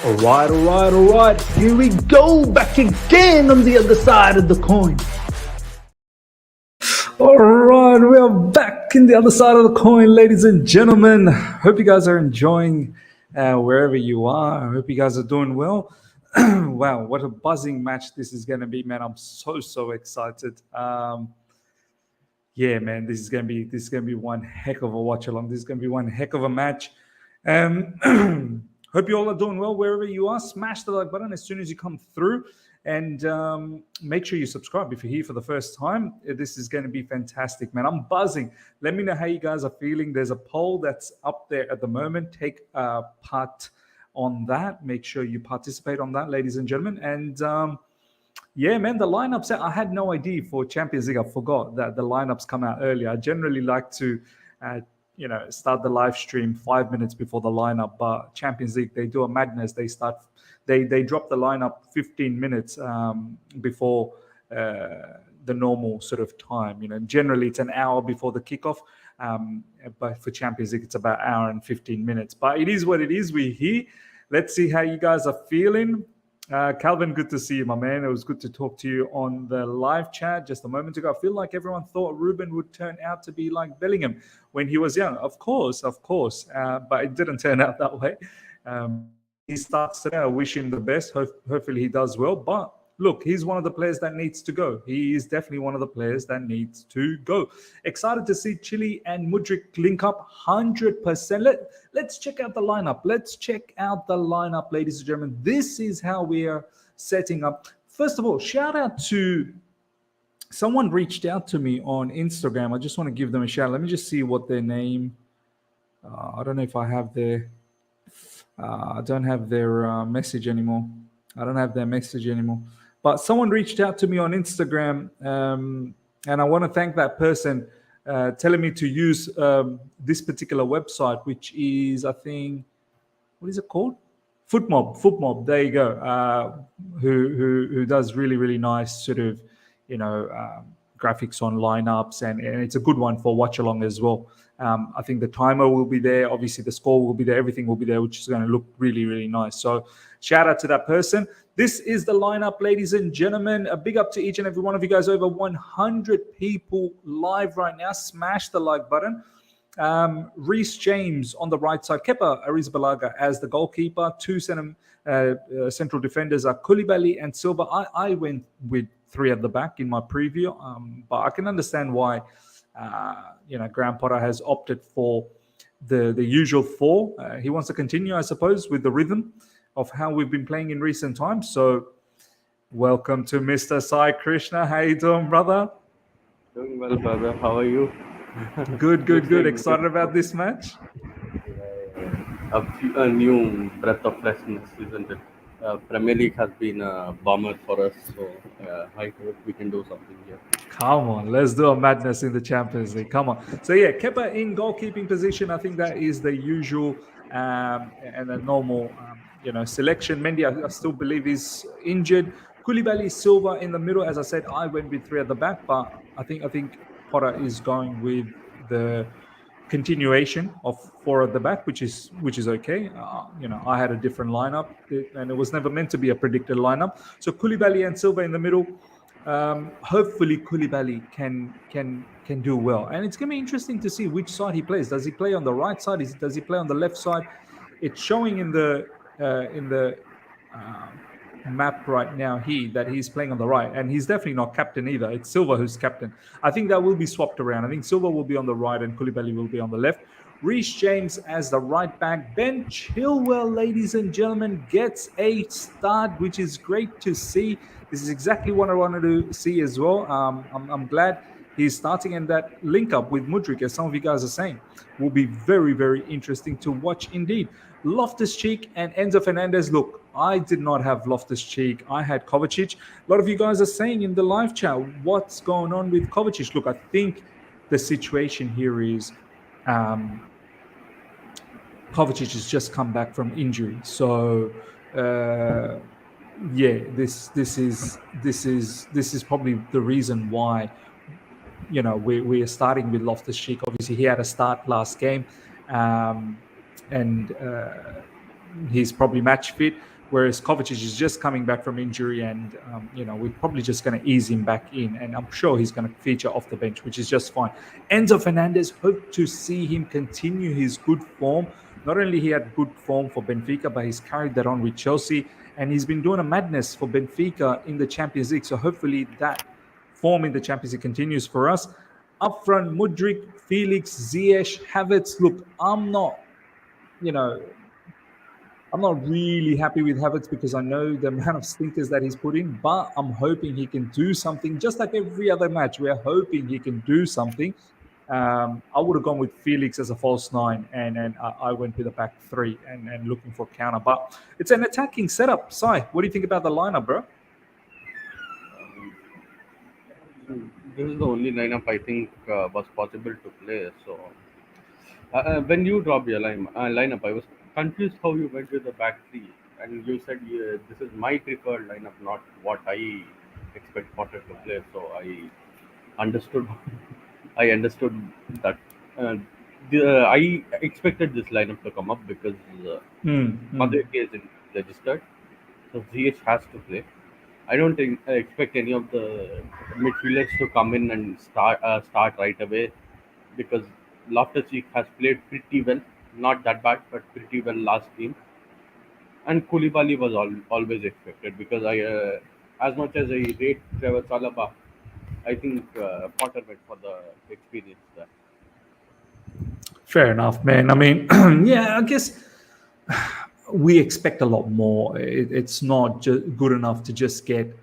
All right. Here we go, back again on the other side of the coin. All right, we are back in the other side of the coin, ladies and gentlemen. Hope you guys are enjoying wherever you are. I hope you guys are doing well. Wow, what a buzzing match this is going to be, man. I'm so excited. Yeah, man, this is gonna be one heck of a watch along. This is gonna be one heck of a match. Hope you all are doing well wherever you are. Smash the like button as soon as you come through, and make sure you subscribe if you're here for the first time. This is going to be fantastic, man. I'm buzzing. Let me know how you guys are feeling. There's a poll that's up there at the moment. Take part on that. Make sure you participate on that, ladies and gentlemen. And yeah, man, the lineups, I had no idea for Champions League. I forgot that the lineups come out earlier. I generally like to, start the live stream 5 minutes before the lineup. But Champions League, they do a madness. They drop the lineup 15 minutes before the normal sort of time. Generally it's an hour before the kickoff. But for Champions League, it's about an hour and 15 minutes. But it is what it is. We're here. Let's see how you guys are feeling. Calvin, good to see you, my man. It was good to talk to you on the live chat just a moment ago. I feel like everyone thought Ruben would turn out to be like Bellingham when he was young. Of course. But it didn't turn out that way. He starts today. I wish him the best. Hopefully he does well. But look, he's one of the players that needs to go. He is definitely one of the players that needs to go. Excited to see Chile and Mudryk link up 100%. Let's check out the lineup. Ladies and gentlemen. This is how we are setting up. First of all, shout out to someone reached out to me on Instagram. I just want to give them a shout. Let me just see what their name. I don't know if I have their. I don't have their message anymore. But someone reached out to me on Instagram, and I want to thank that person telling me to use this particular website, which is, I think, what is it called? Footmob. There you go. Who does really nice sort of, graphics on lineups, and it's a good one for Watchalong as well. I think the timer will be there. Obviously, the score will be there. Everything will be there, which is going to look really nice. So shout out to that person. This is the lineup, ladies and gentlemen. A big up to each and every one of you guys. Over 100 people live right now. Smash the like button. Reece James on the right side. Kepa Arrizabalaga as the goalkeeper. Two central defenders are Koulibaly and Silva. I went with three at the back in my preview, but I can understand why Graham Potter has opted for the usual four. He wants to continue, I suppose, with the rhythm of how we've been playing in recent times. So welcome to Mr. Sai Krishna. How you doing, brother? Doing well, brother. How are you? Good. Excited about this match? A new breath of freshness, isn't it? Premier League has been a bomber for us, so I hope we can do something here. Come on, let's do a madness in the Champions League. Come on. So yeah, Kepa in goalkeeping position. I think that is the usual and a normal, selection. Mendy, I still believe is injured. Koulibaly, Silva in the middle. As I said, I went with three at the back, but I think Potter is going with the continuation of four at the back, which is okay. I had a different lineup, and it was never meant to be a predicted lineup. So Koulibaly and Silva in the middle. Hopefully Koulibaly can do well, and it's gonna be interesting to see which side he plays. Does he play on the right side? Does he play on the left side? It's showing in the map right now that he's playing on the right, and he's definitely not captain either. It's Silva who's captain. I think that will be swapped around. I think Silva will be on the right and Koulibaly will be on the left. Reece James as the right back. Ben Chilwell, ladies and gentlemen, gets a start, which is great to see. This is exactly what I wanted to see as well. I'm glad he's starting, and that link up with Mudryk, as some of you guys are saying, will be very interesting to watch indeed. Loftus-Cheek and Enzo Fernandez. Look, I did not have Loftus-Cheek. I had Kovacic. A lot of you guys are saying in the live chat, what's going on with Kovacic? Look, I think the situation here is Kovacic has just come back from injury. So this is probably the reason why we are starting with Loftus-Cheek. Obviously, he had a start last game. And he's probably match fit. whereas Kovacic is just coming back from injury, and we're probably just going to ease him back in, and I'm sure he's going to feature off the bench, which is just fine. Enzo Fernandez, hope to see him continue his good form. Not only he had good form for Benfica, but he's carried that on with Chelsea, and he's been doing a madness for Benfica in the Champions League. So hopefully that form in the Champions League continues for us. Up front, Mudryk, Felix, Ziyech, Havertz. Look, I'm not really happy with Havertz because I know the amount of stinkers that he's put in, but I'm hoping he can do something. Just like every other match, we're hoping he can do something. I would have gone with Felix as a false 9, and I went with a back 3 and looking for counter. But it's an attacking setup. Sai, what do you think about the lineup, bro? This is the only lineup I think was possible to play. So when you dropped your lineup, I was confused how you went with the back 3, and you said this is my preferred lineup, not what I expect Potter to play. So I understood. I understood that. I expected this lineup to come up because Mudryk is registered, so Ziyech has to play. I don't expect any of the midfielders to come in and start right away because Loftus-Cheek has played pretty well, not that bad, but pretty well last game. And Koulibaly was always expected because as much as I rate Trevor Chalobah, I think Potter went for the experience there. Fair enough, man. I mean, yeah, I guess we expect a lot more. It's not just good enough to just get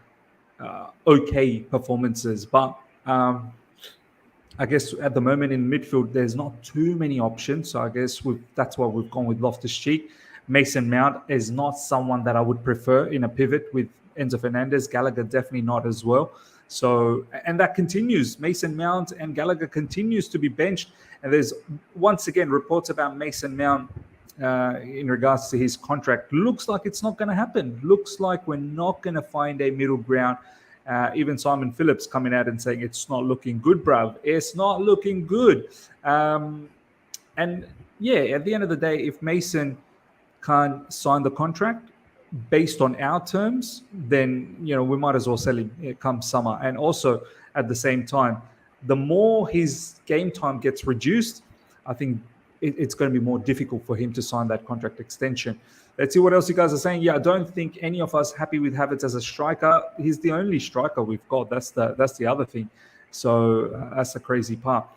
okay performances. But I guess at the moment in midfield, there's not too many options. So I guess that's why we've gone with Loftus-Cheek. Mason Mount is not someone that I would prefer in a pivot with Enzo Fernandez. Gallagher definitely not as well. So, and that continues. Mason Mount and Gallagher continues to be benched. And there's once again reports about Mason Mount in regards to his contract. Looks like it's not going to happen. Looks like we're not going to find a middle ground. Even Simon Phillips coming out and saying it's not looking good, bruv. It's not looking good. And yeah, at the end of the day, if Mason can't sign the contract based on our terms, then we might as well sell him come summer. And also at the same time, the more his game time gets reduced, I think it's going to be more difficult for him to sign that contract extension. Let's see what else you guys are saying. Yeah, I don't think any of us happy with Havertz as a striker. He's the only striker we've got. That's the other thing. So that's the crazy part.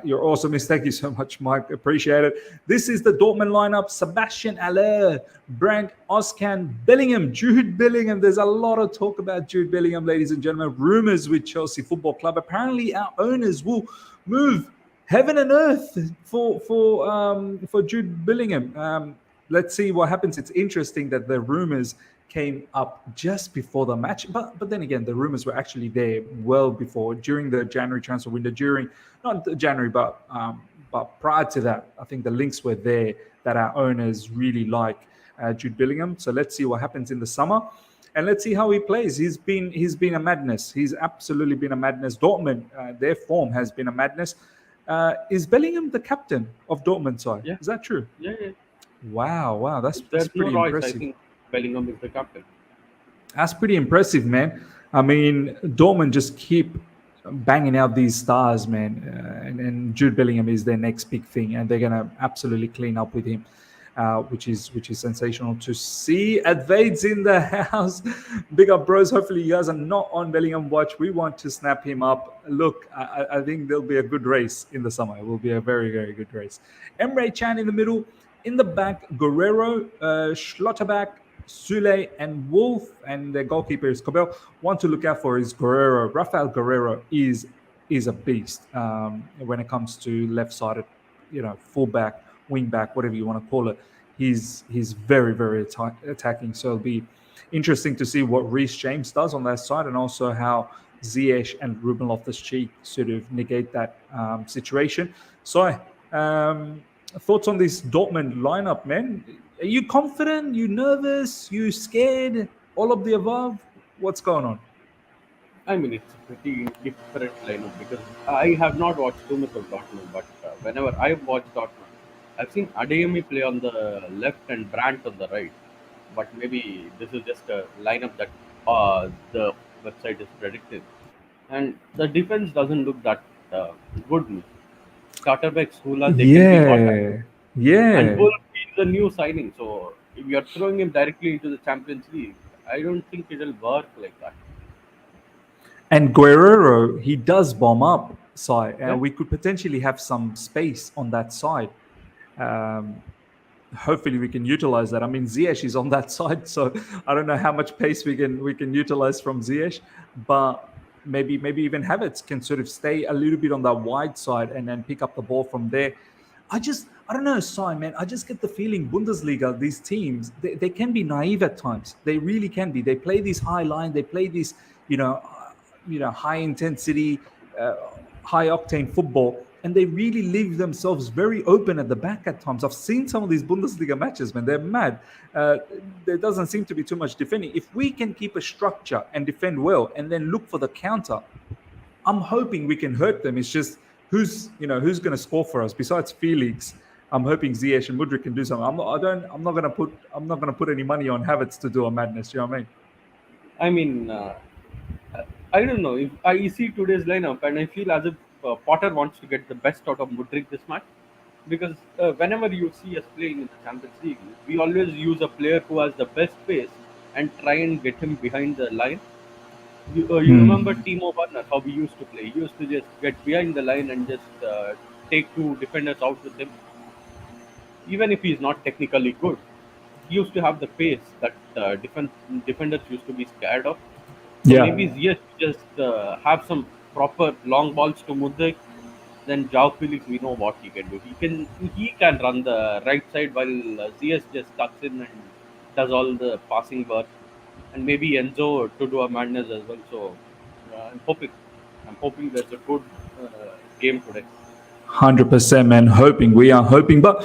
You're awesome. Thank you so much, Mike. Appreciate it. This is the Dortmund lineup. Sebastian Aller, Brandt, Oscan, Bellingham, Jude Bellingham. There's a lot of talk about Jude Bellingham, ladies and gentlemen. Rumors with Chelsea Football Club. Apparently, our owners will move heaven and earth for Jude Bellingham. Let's see what happens. It's interesting that the rumors came up just before the match, but then again, the rumors were actually there well before, during the January transfer window. Not January, but prior to that, I think the links were there that our owners really like Jude Bellingham. So let's see what happens in the summer, and let's see how he plays. He's been a madness. He's absolutely been a madness. Dortmund, their form has been a madness. Is Bellingham the captain of Dortmund side? Yeah. Is that true? Yeah. Wow, that's There's pretty no choice. impressive. I think Bellingham is the captain. That's pretty impressive, man. I mean, Dortmund just keep banging out these stars, man. And Jude Bellingham is their next big thing, and they're gonna absolutely clean up with him, which is sensational to see. Advade's in the house. Big up, bros. Hopefully, you guys are not on Bellingham watch. We want to snap him up. Look, I think there'll be a good race in the summer. It will be a very, very good race. Emre Can in the middle. In the back, Guerrero, Schlotterbeck, Sule, and Wolf, and the goalkeeper is Kobel. One to look out for is Guerrero. Rafael Guerrero is a beast when it comes to left-sided, fullback, wing-back, whatever you want to call it. He's very, very attacking. So it'll be interesting to see what Reece James does on that side, and also how Ziyech and Ruben Loftus-Cheek sort of negate that situation. So, thoughts on this Dortmund lineup, man? Are you confident? You nervous? You scared? All of the above? What's going on? I mean, it's a pretty different lineup because I have not watched too much of Dortmund, but whenever I've watched Dortmund, I've seen Adeyemi play on the left and Brandt on the right. but maybe this is just a lineup that the website is predicting. And the defense doesn't look that good. Scatterback, Hula, they can be got back. Yeah, And yeah. Wolf is a new signing, so if you are throwing him directly into the Champions League, I don't think it'll work like that. And Guerrero, he does bomb up side, Yeah, and we could potentially have some space on that side. Um, Hopefully, we can utilize that. I mean, Ziyech is on that side, so I don't know how much pace we can utilize from Ziyech, but maybe even Havertz can sort of stay a little bit on that wide side and then pick up the ball from there. I don't know, Sai, man. I just get the feeling Bundesliga, these teams, they can be naive at times. They really can be. They play this high line. They play this, high intensity, uh, high octane football, and they really leave themselves very open at the back at times. I've seen some of these Bundesliga matches, man. They're mad. Uh, there doesn't seem to be too much defending. If we can keep a structure and defend well, and then look for the counter, I'm hoping we can hurt them. It's just who's going to score for us besides Felix. I'm hoping Ziyech and Mudryk can do something. I'm not going to put any money on Havertz to do a madness. You know what I mean? I mean, I don't know. If I see today's lineup, and I feel as if Potter wants to get the best out of Mudryk this match, because whenever you see us playing in the Champions League, we always use a player who has the best pace and try and get him behind the line. You remember Hmm. Timo Werner, how we used to play? He used to just get behind the line and just take two defenders out with him, even if he's not technically good. He used to have the pace that defenders used to be scared of. So maybe Yeah. Ziyech just have some proper long balls to Mudryk. Then Jao Felix, we know what he can do. He can run the right side while Ziyech just tucks in and does all the passing work, and maybe Enzo to do a madness as well. So I'm hoping there's a good game today. 100%, man. We are hoping. But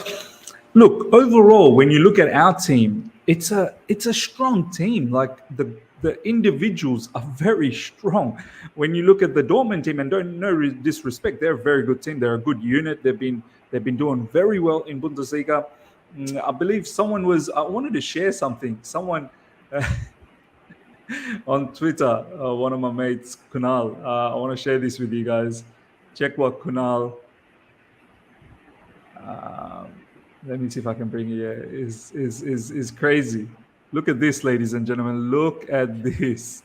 look, overall, when you look at our team, it's a strong team. Like the individuals are very strong. When you look at the Dortmund team, and don't no disrespect, they're a very good team. They're a good unit. They've been doing very well in Bundesliga. I believe someone was. I wanted to share something. Someone. On Twitter, one of my mates, Kunal. I want to share this with you guys. Check what Kunal. Um, Let me see if I can bring it. Here. Is crazy. Look at this, ladies and gentlemen. Look at this.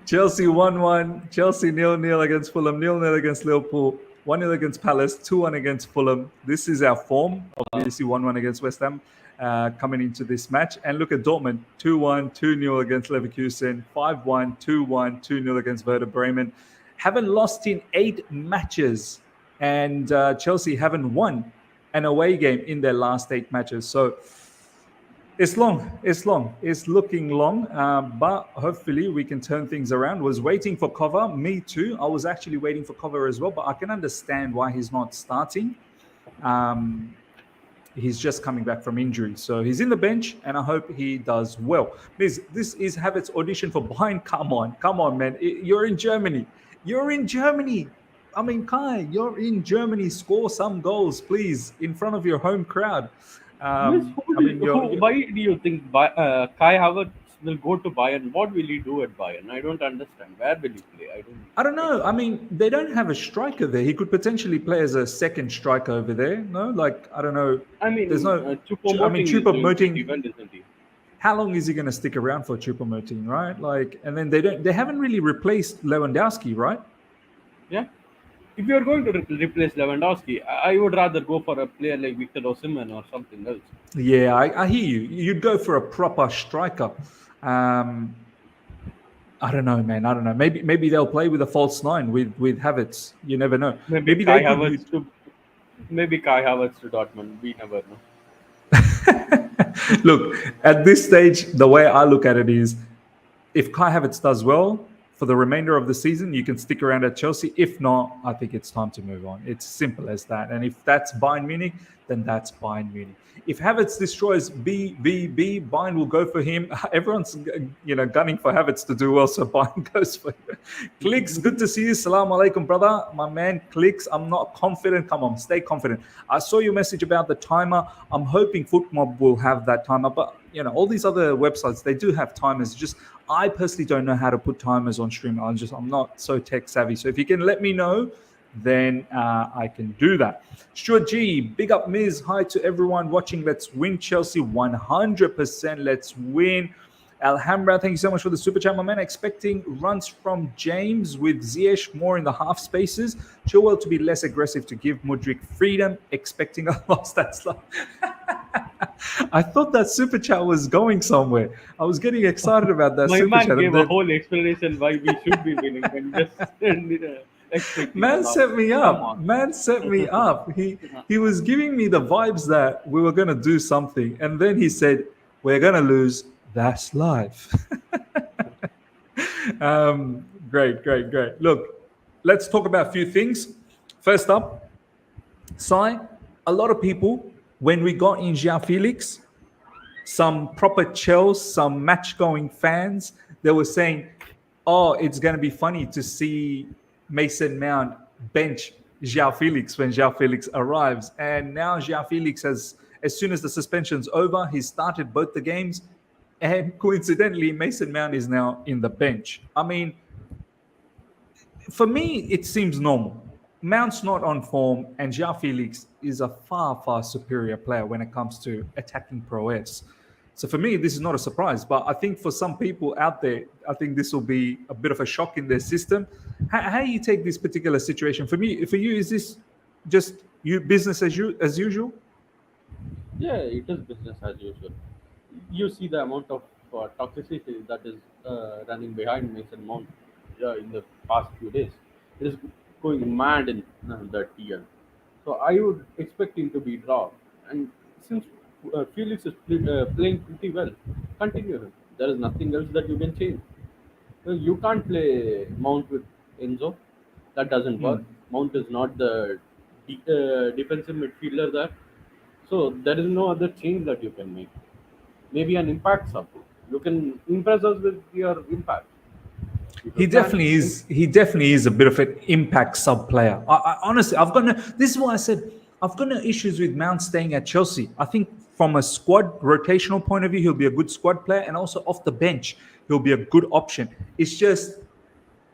Chelsea 1-1. Chelsea 0-0 against Fulham. 0-0 against Liverpool. 1-0 against Palace. 2-1 against Fulham. This is our form. Obviously 1-1 against West Ham. Coming into this match. And look at Dortmund, 2-1, 2-0 against Leverkusen, 5-1, 2-1, 2-0 against Werder Bremen. Haven't lost in 8 matches, and Chelsea haven't won an away game in their last 8 matches. So it's looking long, but hopefully we can turn things around. Was waiting for cover, me too. I was actually waiting for cover as well, but I can understand why he's not starting. Um, he's just coming back from injury. So he's in the bench, and I hope he does well. This is Havertz audition for Bayern. Come on, man. You're in Germany. I mean, Kai, you're in Germany. Score some goals, please, in front of your home crowd. Miss, I mean, why do you think Kai Havertz will go to Bayern? What will he do at Bayern? I don't understand. Where will he play? I don't I don't get know. it. I mean, they don't have a striker there. He could potentially play as a second striker over there. No, like I don't know. I There's mean, no. I mean, Choupo-Moting is doing pretty Choupo-Moting. well, isn't he? How long is he going to stick around for Choupo-Moting, right? Like, and then they haven't really replaced Lewandowski, right? Yeah. If you are going to replace Lewandowski, I would rather go for a player like Victor Osimhen or something else. Yeah, I hear you. You'd go for a proper striker. Um, I don't know, man. I don't know. Maybe they'll play with a false nine with Havertz. You never know. Maybe Maybe they Kai could. Havertz to maybe Kai Havertz to Dortmund. We never know. Look, at this stage, the way I look at it is, if Kai Havertz does well, for the remainder of the season, you can stick around at Chelsea. If not, I think it's time to move on. It's simple as that. And if that's Bayern Munich, then that's Bayern Munich. If Havertz destroys Bayern will go for him. Everyone's gunning for Havertz to do well, so Bayern goes for him. Clicks, good to see you. Salaam alaikum, brother. My man, Clicks. I'm not confident. Come on, stay confident. I saw your message about the timer. I'm hoping FootMob will have that timer, but all these other websites, they do have timers. Just I personally don't know how to put timers on stream. I'm not so tech savvy. So if you can let me know, then I can do that. Stuart G, big up Miz. Hi to everyone watching. Let's win Chelsea 100%. Let's win. Alhambra, thank you so much for the super chat, my man. Expecting runs from James with Ziyech more in the half spaces. Chilwell to be less aggressive to give Mudryk freedom. Expecting a loss. That's like... I thought that super chat was going somewhere. I was getting excited about that. My super man chat. gave a whole explanation why we should be winning and just Man set me up. Man set me up. He was giving me the vibes that we were going to do something. And then he said, we're going to lose. That's life. Great. Look, let's talk about a few things. First up, Sai, a lot of people, when we got in Felix, some proper Chels, some match-going fans, they were saying, oh, it's going to be funny to see Mason Mount bench Felix when Felix arrives. And now Felix has, as soon as the suspension's over, he started both the games. And coincidentally, Mason Mount is now in the bench. I mean, for me, it seems normal. Mount's not on form, and Felix is a far, far superior player when it comes to attacking prowess. So for me, this is not a surprise. But I think for some people out there, I think this will be a bit of a shock in their system. How do you take this particular situation? For you, is this just business as usual? Yeah, it is business as usual. You see the amount of toxicity that is running behind Mason Mount in the past few days. It is going mad in the TL. So I would expect him to be dropped. And since Felix is playing pretty well, continue him. There is nothing else that you can change. You can't play Mount with Enzo. That doesn't work. Mount is not the defensive midfielder there. So there is no other change that you can make. Maybe an impact sub. You can impress us with your impact. He definitely is. He definitely is a bit of an impact sub player. I honestly, this is why I said I've got no issues with Mount staying at Chelsea. I think from a squad rotational point of view, he'll be a good squad player, and also off the bench, he'll be a good option. It's just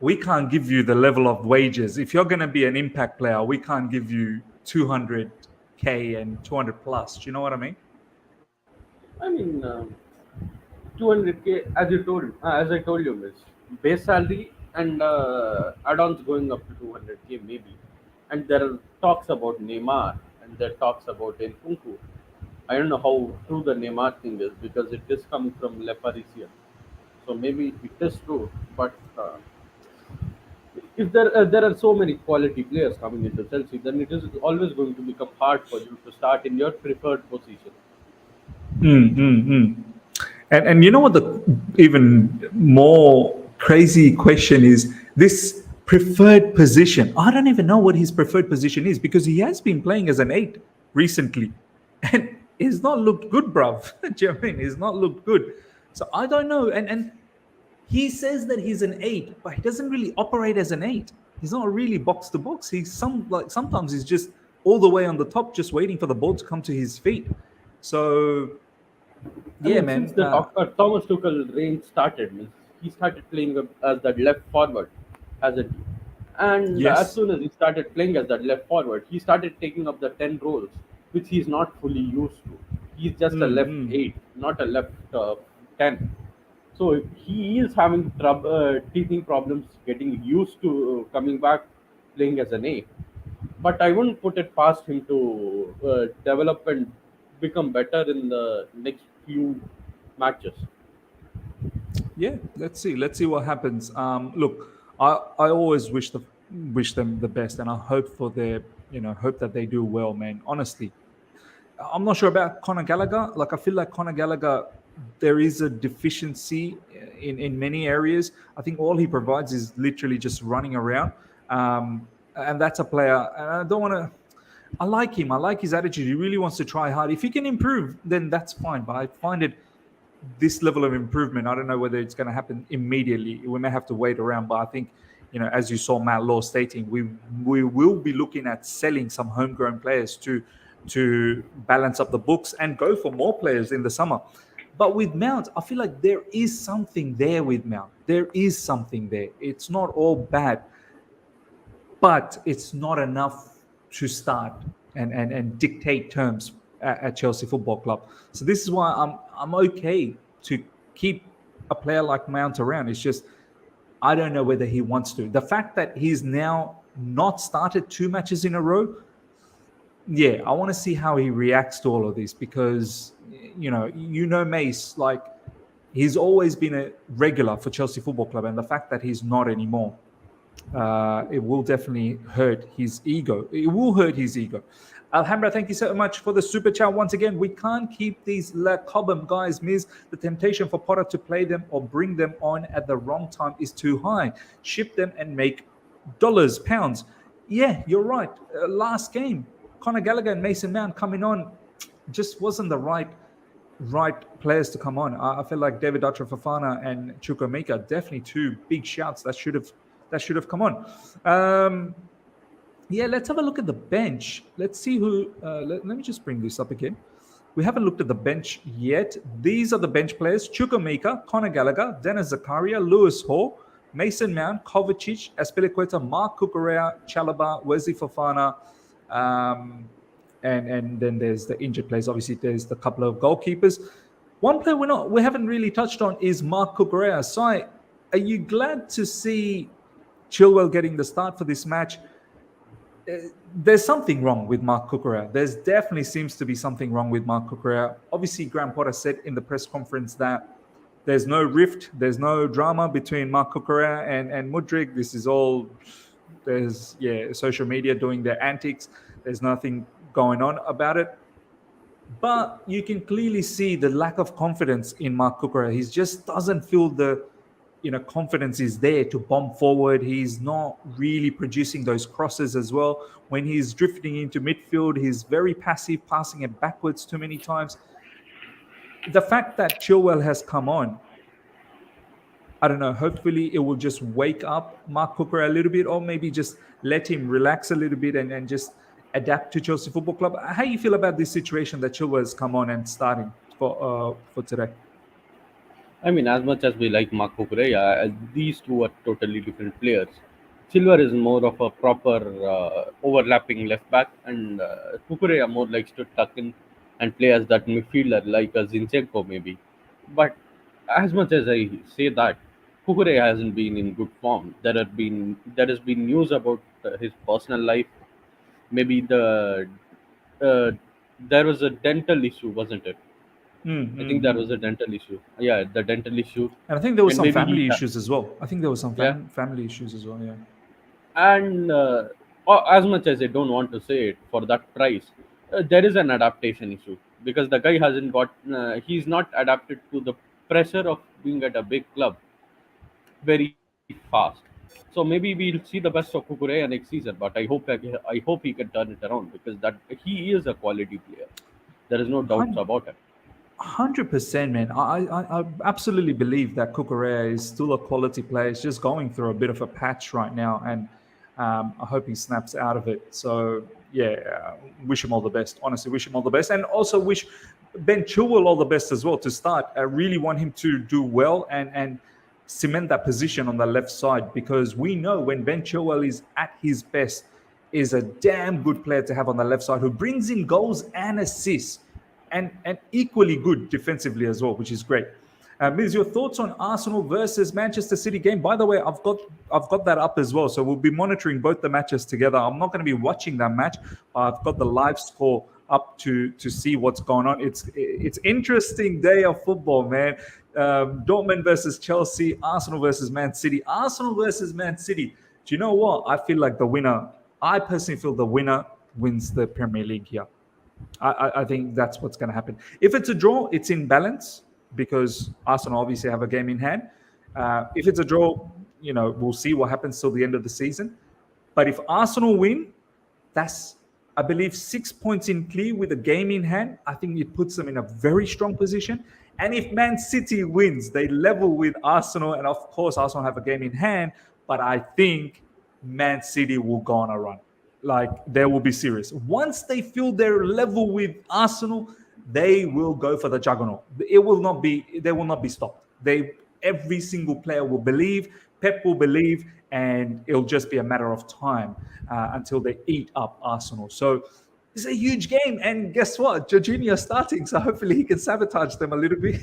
we can't give you the level of wages. If you're going to be an impact player, we can't give you 200k and 200 plus. Do you know what I mean? I mean, 200k, as I told you, Miss, base salary and add-ons going up to 200k maybe. And there are talks about Neymar and there are talks about Nkunku. I don't know how true the Neymar thing is because it is coming from Le Parisien. So maybe it is true, but if there are so many quality players coming into Chelsea, then it is always going to become hard for you to start in your preferred position. And you know what the even more crazy question is? This preferred position. I don't even know what his preferred position is because he has been playing as an 8 recently. And he's not looked good, bruv. Do you know what I mean? He's not looked good. So I don't know. And he says that he's an 8, but he doesn't really operate as an 8. He's not really box to box. Sometimes he's just all the way on the top, just waiting for the ball to come to his feet. So Since the Thomas Tuchel reign started, he started playing as that left forward, hasn't he? And yes. As soon as he started playing as that left forward, he started taking up the 10 roles, which he's not fully used to. He's just a left 8, not a left 10. So he is having teething problems getting used to coming back playing as an 8. But I wouldn't put it past him to develop and become better in the next few matches. Yeah, let's see what happens. Look, I always wish them the best, and I hope for their hope that they do well, man. Honestly, I'm not sure about Conor Gallagher. Like I feel like Conor Gallagher there is a deficiency in many areas. I think all he provides is literally just running around. And that's a player. And I don't want to. I like him. I like his attitude. He really wants to try hard. If he can improve, then that's fine. But I find it this level of improvement, I don't know whether it's going to happen immediately. We may have to wait around. But I think, as you saw Matt Law stating, we will be looking at selling some homegrown players to balance up the books and go for more players in the summer. But with Mount, I feel like there is something there with Mount. There is something there. It's not all bad, but it's not enough to start and dictate terms at Chelsea Football Club. So this is why I'm okay to keep a player like Mount around. It's just I don't know whether he wants to. The fact that he's now not started 2 matches in a row, I want to see how he reacts to all of this because Mace, like he's always been a regular for Chelsea Football Club, and the fact that he's not anymore, it will definitely hurt his ego. It will hurt his ego. Alhambra, thank you so much for the super chat once again. We can't keep these La Cobham guys, Miz. The temptation for Potter to play them or bring them on at the wrong time is too high. Ship them and make dollars, pounds. Yeah, you're right. Last game, Conor Gallagher and Mason Mount coming on just wasn't the right players to come on. I feel like David Fofana and Chukwuemeka definitely 2 big shouts that should have come on. Let's have a look at the bench. Let's see who. Let me just bring this up again. We haven't looked at the bench yet. These are the bench players: Chukwuemeka, Conor Gallagher, Dennis Zakaria, Lewis Hall, Mason Mount, Kovacic, Azpilicueta, Mark Cucurella, Chalobah, Wesley Fofana, and then there's the injured players. Obviously, there's the couple of goalkeepers. One player we haven't really touched on is Mark Cucurella. So, are you glad to see Chilwell getting the start for this match? There's something wrong with Mark Cucurella. There's definitely seems to be something wrong with Mark Cucurella. Obviously, Graham Potter said in the press conference that there's no rift, there's no drama between Mark Cucurella and Mudryk. This is all, there's social media doing their antics. There's nothing going on about it. But you can clearly see the lack of confidence in Mark Cucurella. He just doesn't feel the confidence is there to bomb forward. He's not really producing those crosses as well. When he's drifting into midfield, he's very passive, passing it backwards too many times. The fact that Chilwell has come on, I don't know, hopefully it will just wake up Mark Cucurella a little bit, or maybe just let him relax a little bit and just adapt to Chelsea Football Club. How do you feel about this situation that Chilwell has come on and starting for today? I mean, as much as we like Mark Cucurella, these two are totally different players. Silva is more of a proper overlapping left back, and Cucurella more likes to tuck in and play as that midfielder like a Zinchenko maybe. But as much as I say that, Cucurella hasn't been in good form. There has been news about his personal life. Maybe there was a dental issue, wasn't it? I think there was a dental issue. Yeah, the dental issue. And I think there was some family issues as well. Family issues as well, yeah. And as much as I don't want to say it, for that price, there is an adaptation issue. Because the guy he's not adapted to the pressure of being at a big club very fast. So maybe we'll see the best of Cucurella next season. But I hope he can turn it around, because he is a quality player. There is no doubts about it. 100%, man. I absolutely believe that Cucurella is still a quality player. He's just going through a bit of a patch right now, and I hope he snaps out of it. So, wish him all the best. Honestly, wish him all the best. And also wish Ben Chilwell all the best as well to start. I really want him to do well and cement that position on the left side, because we know when Ben Chilwell is at his best, is a damn good player to have on the left side, who brings in goals and assists. And equally good defensively as well, which is great. Miz, your thoughts on Arsenal versus Manchester City game? By the way, I've got that up as well, so we'll be monitoring both the matches together. I'm not going to be watching that match. I've got the live score up to see what's going on. It's interesting day of football, man. Dortmund versus Chelsea, Arsenal versus Man City. Arsenal versus Man City. Do you know what? I personally feel the winner wins the Premier League here. I think that's what's going to happen. If it's a draw, it's in balance. because Arsenal obviously have a game in hand. If it's a draw, we'll see what happens till the end of the season. But if Arsenal win, that's, I believe, 6 points in clear with a game in hand. I think it puts them in a very strong position. And if Man City wins, they level with Arsenal. And of course, Arsenal have a game in hand. But I think Man City will go on a run. Like, they will be serious. Once they feel they're level with Arsenal, they will go for the juggernaut. They will not be stopped. Every single player will believe, Pep will believe, and it'll just be a matter of time until they eat up Arsenal. So it's a huge game. And guess what? Jorginho's starting, so hopefully he can sabotage them a little bit.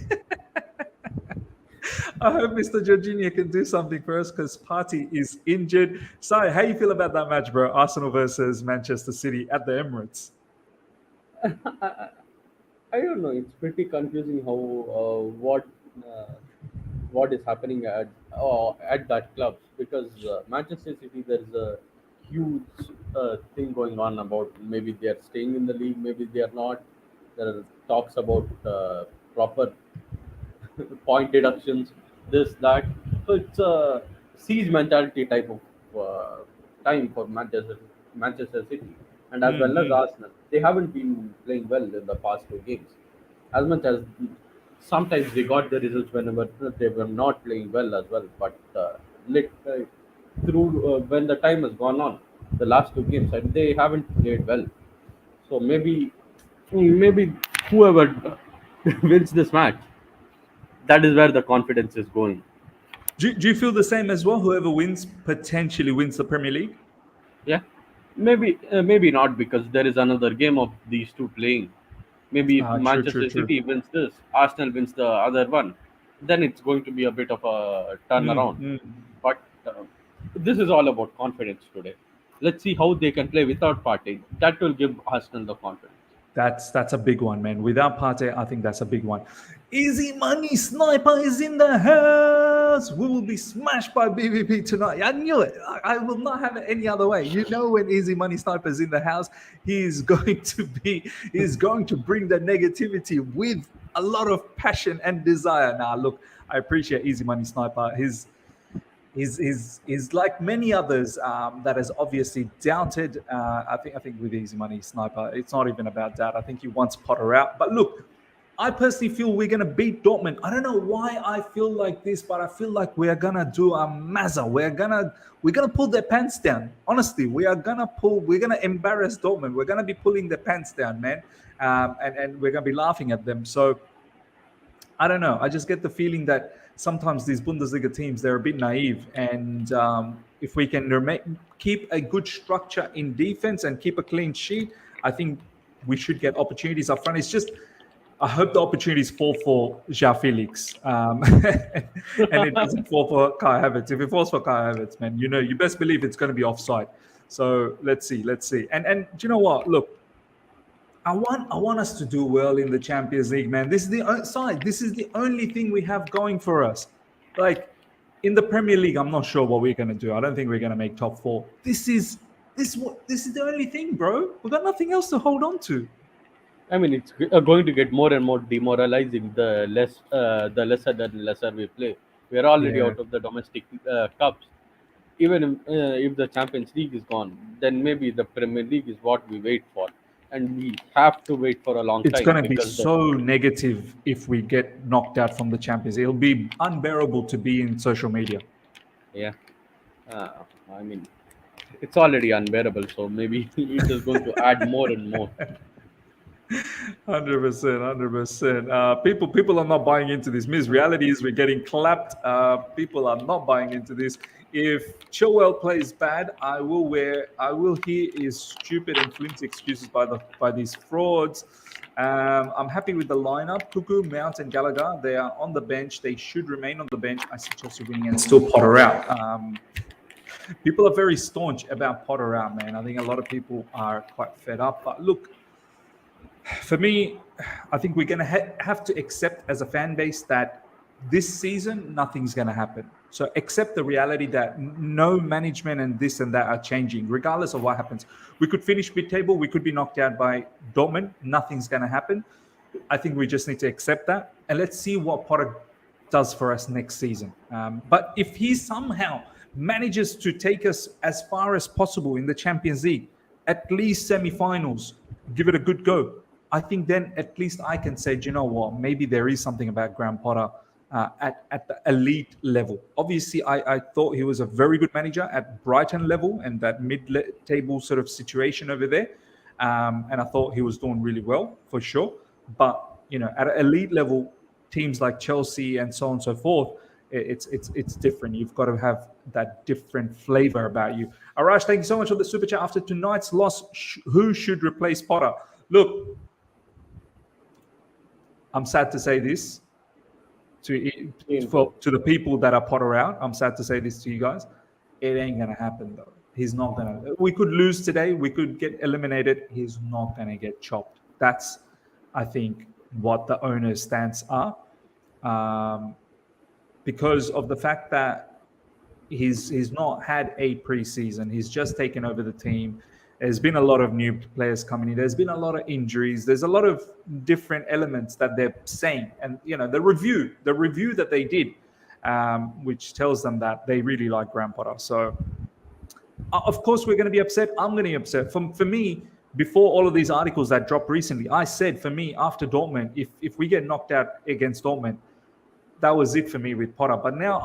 I hope Mr. Jorginho can do something for us because Partey is injured. So how you feel about that match, bro? Arsenal versus Manchester City at the Emirates. I don't know. It's pretty confusing how what is happening at that club, because Manchester City, there's a huge thing going on about maybe they are staying in the league, maybe they are not. There are talks about proper point deductions, this, that. So it's a siege mentality type of time for Manchester City, and as well as Arsenal. They haven't been playing well in the past two games. As much as sometimes they got the results whenever they were not playing well as well. But through when the time has gone on, the last two games, and they haven't played well. So maybe whoever wins this match, that is where the confidence is going. Do you feel the same as well? Whoever wins potentially wins the Premier League? Yeah, maybe not, because there is another game of these two playing. Maybe if Manchester City wins this, Arsenal wins the other one, then it's going to be a bit of a turnaround. But this is all about confidence today. Let's see how they can play without Partey. That will give Arsenal the confidence. That's a big one, man. Without Partey, I think that's a big one. Easy Money Sniper is in the house. We will be smashed by BVP tonight. I knew it. I will not have it any other way. When Easy Money Sniper is in the house, he's going to bring the negativity with a lot of passion and desire. Now, look, I appreciate Easy Money Sniper. He's like many others that has obviously doubted. I think with Easy Money Sniper, it's not even about doubt. I think he wants Potter out. But look, I personally feel we're going to beat Dortmund. I don't know why I feel like this, but I feel like we are going to do a mazza. We're going to pull their pants down. Honestly, we're going to embarrass Dortmund. We're going to be pulling their pants down, man. And we're going to be laughing at them. So I don't know. I just get the feeling that sometimes these Bundesliga teams, they're a bit naive. And if we can keep a good structure in defense and keep a clean sheet, I think we should get opportunities up front. It's just, I hope the opportunities fall for Felix. And it doesn't fall for Kai Havertz. If it falls for Kai Havertz, man, you best believe it's going to be offside. So let's see. And do you know what? Look, I want us to do well in the Champions League, man. This is the only thing we have going for us. Like, in the Premier League, I'm not sure what we're going to do. I don't think we're going to make top four. This is the only thing, bro. We've got nothing else to hold on to. I mean, it's going to get more and more demoralizing the lesser we play. We are already out of the domestic cups. Even if the Champions League is gone, then maybe the Premier League is what we wait for. And we have to wait for a long time. It's going to be so negative if we get knocked out from the Champions. It'll be unbearable to be in social media. Yeah. I mean, it's already unbearable. So maybe it's just going to add more and more. 100%. People are not buying into this. Reality is we're getting clapped. People are not buying into this. If Chilwell plays bad, I will hear his stupid and flimsy excuses by these frauds. I'm happy with the lineup. Cuckoo, Mount, and Gallagher. They are on the bench. They should remain on the bench. I see Chelsea winning and still Potter out. People are very staunch about Potter out, man. I think a lot of people are quite fed up. But look, for me, I think we're going to have to accept as a fan base that this season, nothing's going to happen. So accept the reality that no management and this and that are changing, regardless of what happens. We could finish mid-table. We could be knocked out by Dortmund. Nothing's going to happen. I think we just need to accept that, and let's see what Potter does for us next season. But if he somehow manages to take us as far as possible in the Champions League, at least semi-finals, give it a good go, I think then at least I can say, do you know what, maybe there is something about Graham Potter at the elite level. Obviously, I thought he was a very good manager at Brighton level and that mid-table sort of situation over there. And I thought he was doing really well, for sure. But, at an elite level, teams like Chelsea and so on and so forth, it's different. You've got to have that different flavor about you. Arash, thank you so much for the super chat. After tonight's loss, who should replace Potter? Look, I'm sad to say this to the people that are Potter out. I'm sad to say this to you guys. It ain't going to happen, though. He's not going to. We could lose today. We could get eliminated. He's not going to get chopped. That's, I think, what the owner's stance are. Because of the fact that he's not had a preseason. He's just taken over the team. There's been a lot of new players coming in. There's been a lot of injuries. There's a lot of different elements that they're saying. And, the review that they did, which tells them that they really like Graham Potter. So, of course, we're going to be upset. I'm going to be upset. For me, before all of these articles that dropped recently, I said, for me, after Dortmund, if we get knocked out against Dortmund, that was it for me with Potter. But now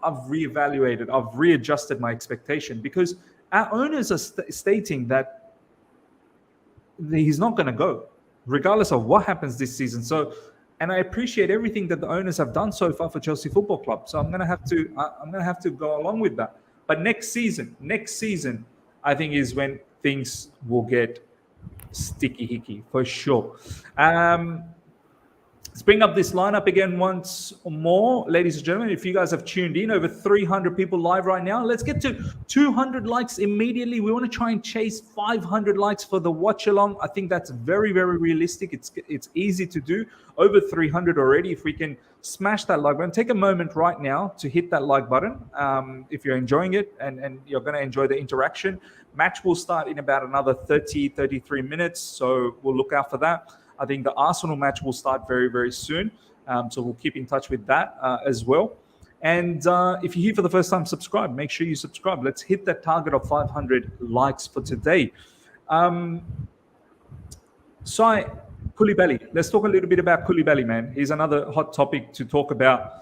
I've reevaluated, I've readjusted my expectation because our owners are stating that he's not going to go, regardless of what happens this season. So, and I appreciate everything that the owners have done so far for Chelsea Football Club. So I'm going to have to go along with that. But next season, I think is when things will get sticky hicky for sure. Let's bring up this lineup again once more. Ladies and gentlemen, if you guys have tuned in, over 300 people live right now. Let's get to 200 likes immediately. We want to try and chase 500 likes for the watch-along. I think that's very, very realistic. It's easy to do. Over 300 already. If we can smash that like button, take a moment right now to hit that like button. If you're enjoying it and you're going to enjoy the interaction. Match will start in about another 33 minutes. So we'll look out for that. I think the Arsenal match will start very, very soon. So we'll keep in touch with that as well. And if you're here for the first time, subscribe. Make sure you subscribe. Let's hit that target of 500 likes for today. Koulibaly. Let's talk a little bit about Koulibaly, man. He's another hot topic to talk about.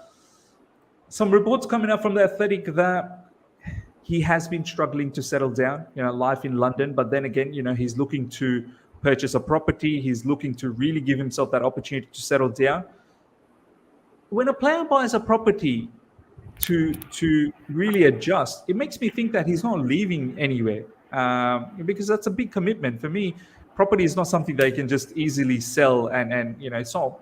Some reports coming out from the Athletic that he has been struggling to settle down, life in London. But then again, he's looking to purchase a property. He's looking to really give himself that opportunity to settle down. When a player buys a property to really adjust, it makes me think that he's not leaving anywhere because that's a big commitment. For me, property is not something that you can just easily sell and it's not,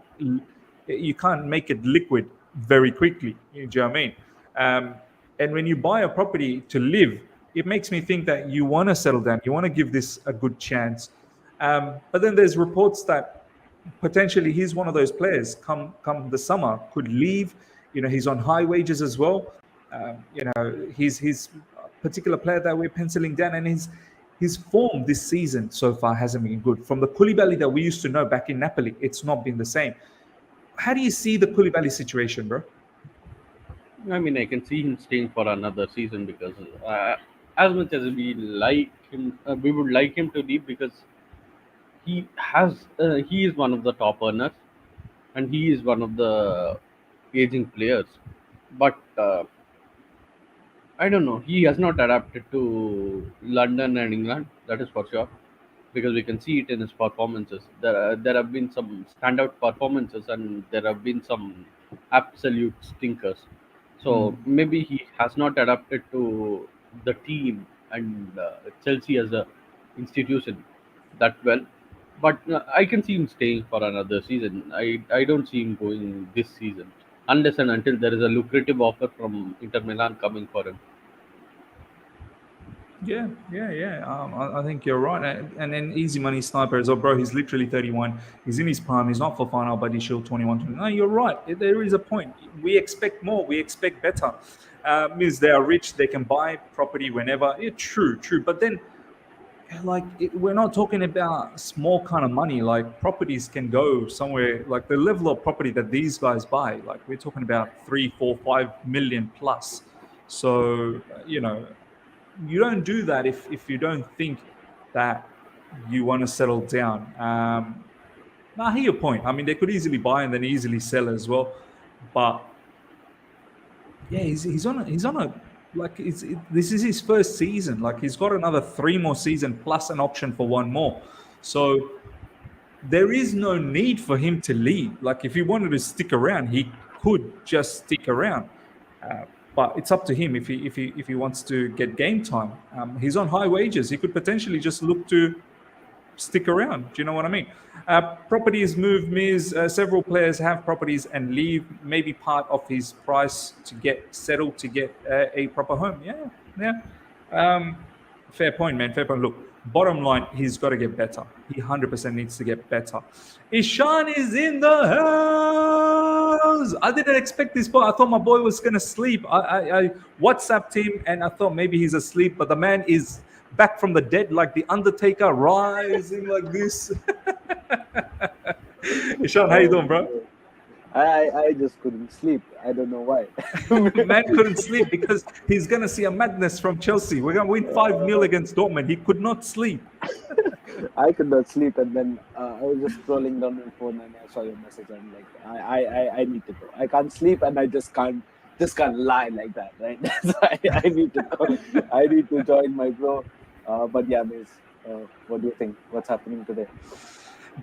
you can't make it liquid very quickly. Do you know what I mean? And when you buy a property to live, it makes me think that you want to settle down. You want to give this a good chance. But then there's reports that potentially he's one of those players come the summer could leave. He's on high wages as well. He's a particular player that we're penciling down, and his form this season so far hasn't been good. From the Koulibaly that we used to know back in Napoli, it's not been the same. How do you see the Koulibaly situation, bro? I mean, I can see him staying for another season because as much as we like him, we would like him to leave because he is one of the top earners and he is one of the aging players. But I don't know. He has not adapted to London and England. That is for sure, because we can see it in his performances. There have been some standout performances, and there have been some absolute stinkers. So maybe he has not adapted to the team and Chelsea as a institution that well. But I can see him staying for another season. I don't see him going this season unless and until there is a lucrative offer from Inter Milan coming for him. Yeah. I think you're right. And then easy money sniper as well, bro. He's literally 31. He's in his prime. He's not Fofana, but he's still 21. No, you're right. There is a point. We expect more. We expect better. Means they are rich. They can buy property whenever. Yeah, true. But then we're not talking about small kind of money. Like properties can go somewhere, like the level of property that these guys buy, like we're talking about 3, 4, 5 million plus. So you don't do that if you don't think that you want to settle down. I hear your point. I mean, they could easily buy and then easily sell as well, but yeah, he's on a like this is his first season. Like he's got another 3 more seasons plus an option for one more. So there is no need for him to leave. Like if he wanted to stick around, he could just stick around. But it's up to him if he wants to get game time. He's on high wages. He could potentially just look to stick around. Do you know what I mean? Properties move, Miz. Several players have properties and leave, maybe part of his price to get settled, to get a proper home. Yeah. Fair point, man. Fair point. Look, bottom line, he's got to get better. He 100% needs to get better. Ishan is in the house. I didn't expect this, but I thought my boy was going to sleep. I WhatsApped him and I thought maybe he's asleep, but the man is back from the dead like the Undertaker, rising like this. Ishan, how you doing, bro? I just couldn't sleep. I don't know why. Man couldn't sleep because he's going to see a madness from Chelsea. We're going to win 5-0 against Dortmund. He could not sleep. I could not sleep, and then I was just scrolling down my phone and I saw your message. I'm like, I need to go. I can't sleep, and I just can't lie like that, right? So I need to go. I need to join my bro. But yeah, Miz, what do you think? What's happening today?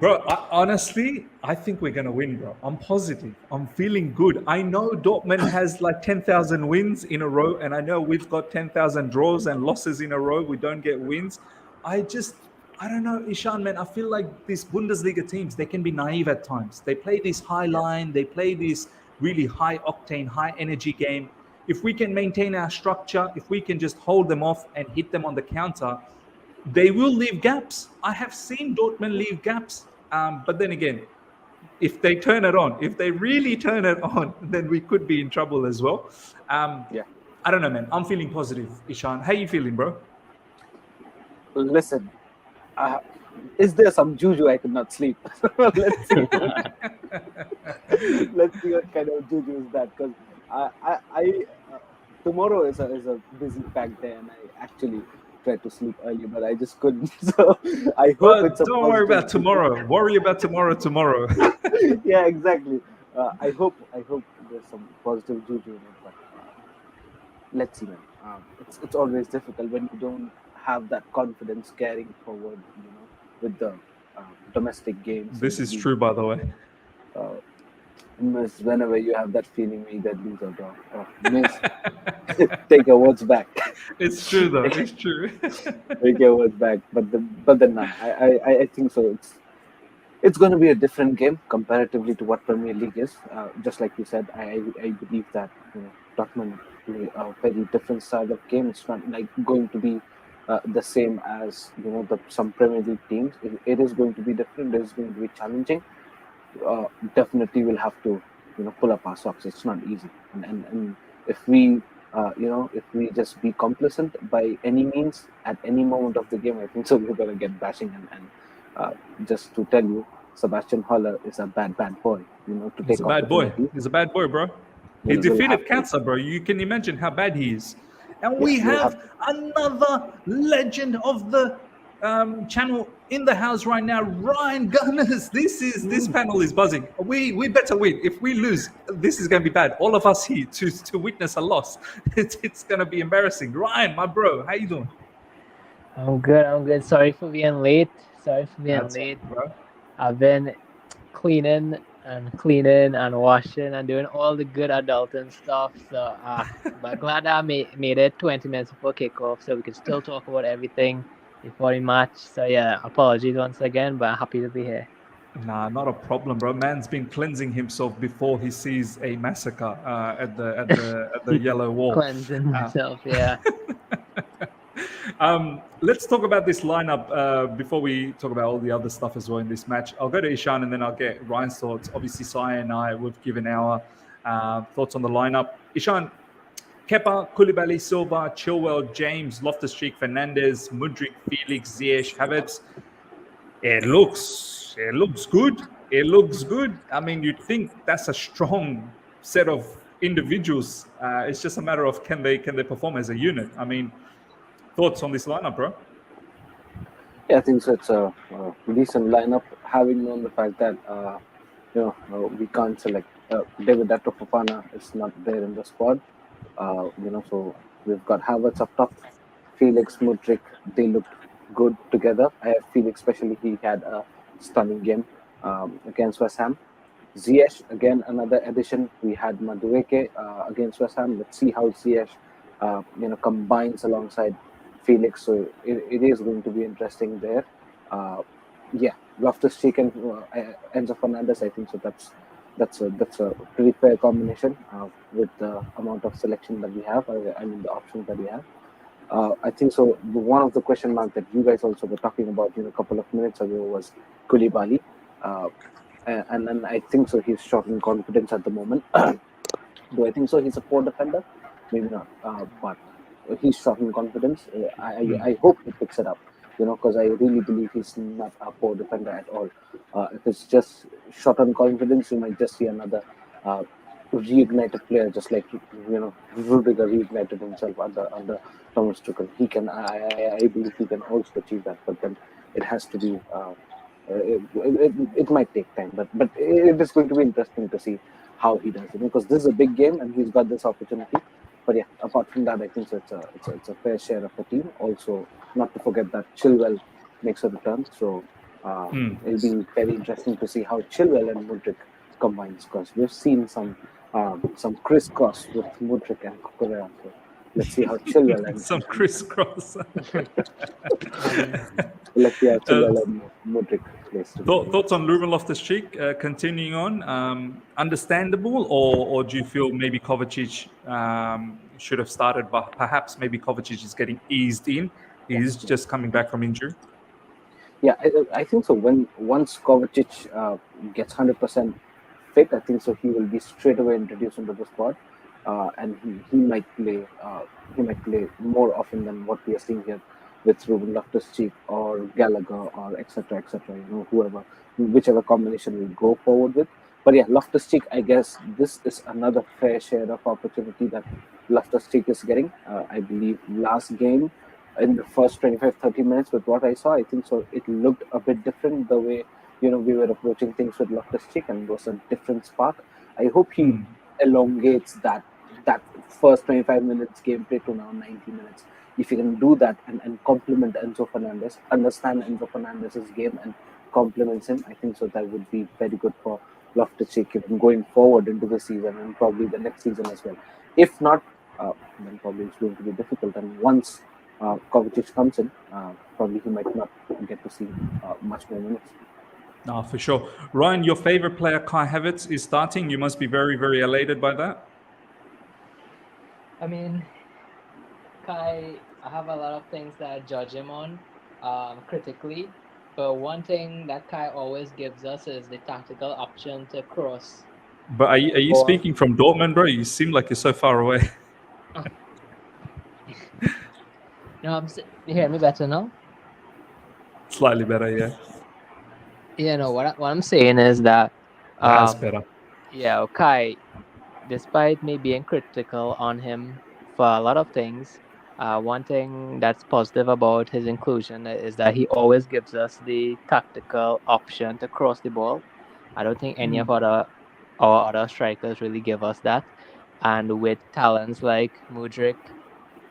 Bro, honestly, I think we're going to win, bro. I'm positive. I'm feeling good. I know Dortmund has like 10,000 wins in a row, and I know we've got 10,000 draws and losses in a row. We don't get wins. I don't know, Ishan, man. I feel like these Bundesliga teams, they can be naive at times. They play this high line. They play this really high octane, high energy game. If we can maintain our structure, if we can just hold them off and hit them on the counter, they will leave gaps. I have seen Dortmund leave gaps. But then again, if they turn it on, if they really turn it on, then we could be in trouble as well. Yeah. I don't know, man. I'm feeling positive, Ishan. How you feeling, bro? Listen, is there some juju I could not sleep? Let's see. Let's see what kind of juju is that. Because tomorrow is a busy packed day, and I actually tried to sleep early, but I just couldn't. So I hope it's a don't worry about tomorrow. Worry about tomorrow. Yeah, exactly. I hope there's some positive juju in it, but let's see, man. It's always difficult when you don't have that confidence carrying forward, with the domestic games. This is true, by the way. Miss, whenever you have that feeling, we that loser, bro. Miss, take your words back. It's true, though. It's true. Take your words back. But then, nah, I think so. It's going to be a different game comparatively to what Premier League is. Just like you said, I believe that Dortmund play a very different style of game. It's not like going to be the same as some Premier League teams. It is going to be different. It is going to be challenging. Definitely will have to pull up our socks. It's not easy, and if we if we just be complacent by any means at any moment of the game, I think so we're gonna get bashing. And just to tell you, Sebastian Haller is a bad boy. To take He's a bad boy. He's a bad boy, bro. He defeated cancer, bro. You can imagine how bad he is. And we have another legend of the channel in the house right now, Ryan Gunners. This panel is buzzing. We better win. If we lose, this is going to be bad. All of us here to witness a loss. It's going to be embarrassing. And my bro, how you doing? I'm good. Sorry for being late. Bro. I've been cleaning and washing and doing all the good adulting stuff. So, but glad I made it 20 minutes before kickoff, so we can still talk about everything before the match. So yeah, apologies once again, but I'm happy to be here. Nah, not a problem, bro. Man's been cleansing himself before he sees a massacre at the yellow wall. Cleansing himself, yeah. Let's talk about this lineup before we talk about all the other stuff as well in this match. I'll go to Ishan and then I'll get Ryan's thoughts. Obviously, Sai and I, we've given our thoughts on the lineup. Ishan, Kepa, Koulibaly, Silva, Chilwell, James, Loftus-Cheek, Fernandez, Mudryk, Felix, Ziyech, Havertz. It looks good. It looks good. I mean, you'd think that's a strong set of individuals. It's just a matter of can they perform as a unit. I mean, thoughts on this lineup, bro? Yeah, I think so. It's a decent lineup, having known the fact that we can't select David Fofana is not there in the squad. So we've got Havertz up top, Felix, Mudryk. They looked good together. I have Felix, especially he had a stunning game against West Ham. Ziyech, again another addition. We had Mudryk against West Ham. Let's see how Ziyech combines alongside Felix. So it is going to be interesting there. Loftus-Cheek and Enzo Fernandez. I think so. That's a pretty fair combination with the amount of selection that we have. I mean the options that we have. I think so. One of the question marks that you guys also were talking about a couple of minutes ago was Koulibaly. And then I think so. He's short in confidence at the moment. Do I think so? He's a poor defender? Maybe not. But he's short in confidence. I hope he picks it up. Because I really believe he's not a poor defender at all. If it's just short on confidence, you might just see another reignited player, just like Rudiger reignited himself under Thomas Tuchel. He can. I believe he can also achieve that. But then it has to be. It might take time, but it is going to be interesting to see how he does it, because this is a big game and he's got this opportunity. But yeah, apart from that, I think so it's a fair share of the team. Also, not to forget that Chilwell makes a return, so it'll be very interesting to see how Chilwell and Mudryk combines, because we've seen some crisscross with Mudryk and Cucurella. So let's see how Chilwell and some crisscross. Let's see how Chilwell and Mudryk plays. Thoughts on Ruben Loftus-Cheek continuing on? Understandable, or do you feel maybe Kovacic should have started, but perhaps maybe Kovacic is getting eased in? He's just coming back from injury. Yeah, I think so. Once Kovacic gets 100% fit, I think so he will be straight away introduced into the squad, and he might play more often than what we are seeing here with Ruben Loftus-Cheek or Gallagher or etc. Whichever combination we go forward with. But yeah, Loftus-Cheek, I guess this is another fair share of opportunity that Loftus-Cheek is getting. I believe last game, in the first 25-30 minutes, with what I saw, I think so it looked a bit different the way we were approaching things with Loftus-Cheek, and it was a different spark. I hope he elongates that first 25 minutes gameplay to now 90 minutes. If he can do that and complement Enzo Fernandez, understand Enzo Fernandez's game and complements him, I think so that would be very good for Loftus-Cheek going forward into the season and probably the next season as well. If not, then probably it's going to be difficult. And once Kovacic comes in, probably he might not get to see much more minutes. No, for sure. Ryan, your favorite player, Kai Havertz, is starting. You must be very, very elated by that. I mean, Kai, I have a lot of things that I judge him on critically. But one thing that Kai always gives us is the tactical option to cross. But are you speaking from Dortmund, bro? You seem like you're so far away. No, you hear me better now? Slightly better, yeah. Yeah, no, what I'm saying is that That's better. Yeah, Kai, despite me being critical on him for a lot of things, one thing that's positive about his inclusion is that he always gives us the tactical option to cross the ball. I don't think any of our other strikers really give us that. And with talents like Mudryk,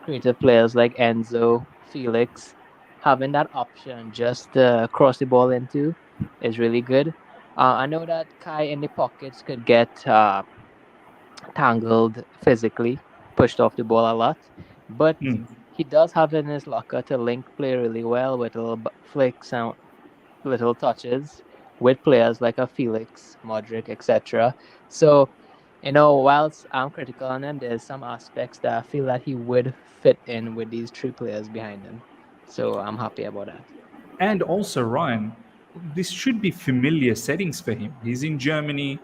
creative players like Enzo, Felix, having that option just to cross the ball into is really good. I know that Kai in the pockets could get tangled physically, pushed off the ball a lot, but he does have it in his locker to link play really well with little flicks and little touches with players like a Felix, Mudryk, etc. So, whilst I'm critical on him, there's some aspects that I feel that he would fit in with these three players behind him. So I'm happy about that. And also, Ryan, this should be familiar settings for him. He's in Germany.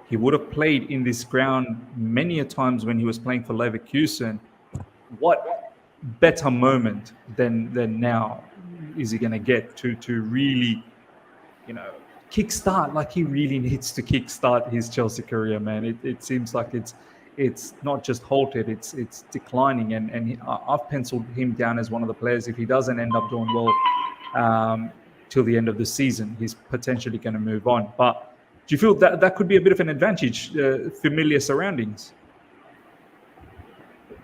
he would have played in this ground many a times when he was playing for Leverkusen. What better moment than now is he going to get to really, kickstart? Like, he really needs to kickstart his Chelsea career, man. It seems like it's not just halted, it's declining, and I've penciled him down as one of the players. If he doesn't end up doing well till the end of the season, he's potentially going to move on. But do you feel that could be a bit of an advantage, familiar surroundings?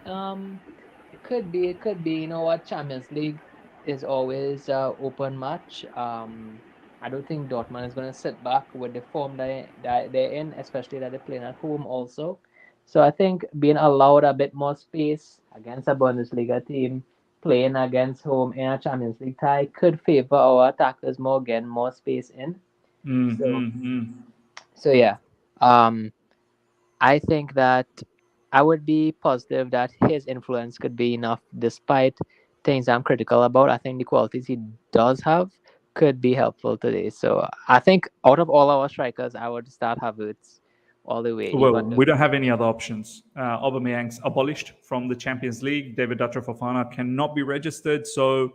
It could be. You know what? Champions League is always open match. I don't think Dortmund is going to sit back with the form that they're in, especially that they're playing at home also. So I think being allowed a bit more space against a Bundesliga team, playing against home in a Champions League tie, could favor our attackers more, getting more space in. So yeah, I think that I would be positive that his influence could be enough, despite things I'm critical about. I think the qualities he does have could be helpful today. So I think out of all our strikers, I would start Havertz all the way. Well, we don't have any other options. Aubameyang's abolished from the Champions League. David Fofana cannot be registered. So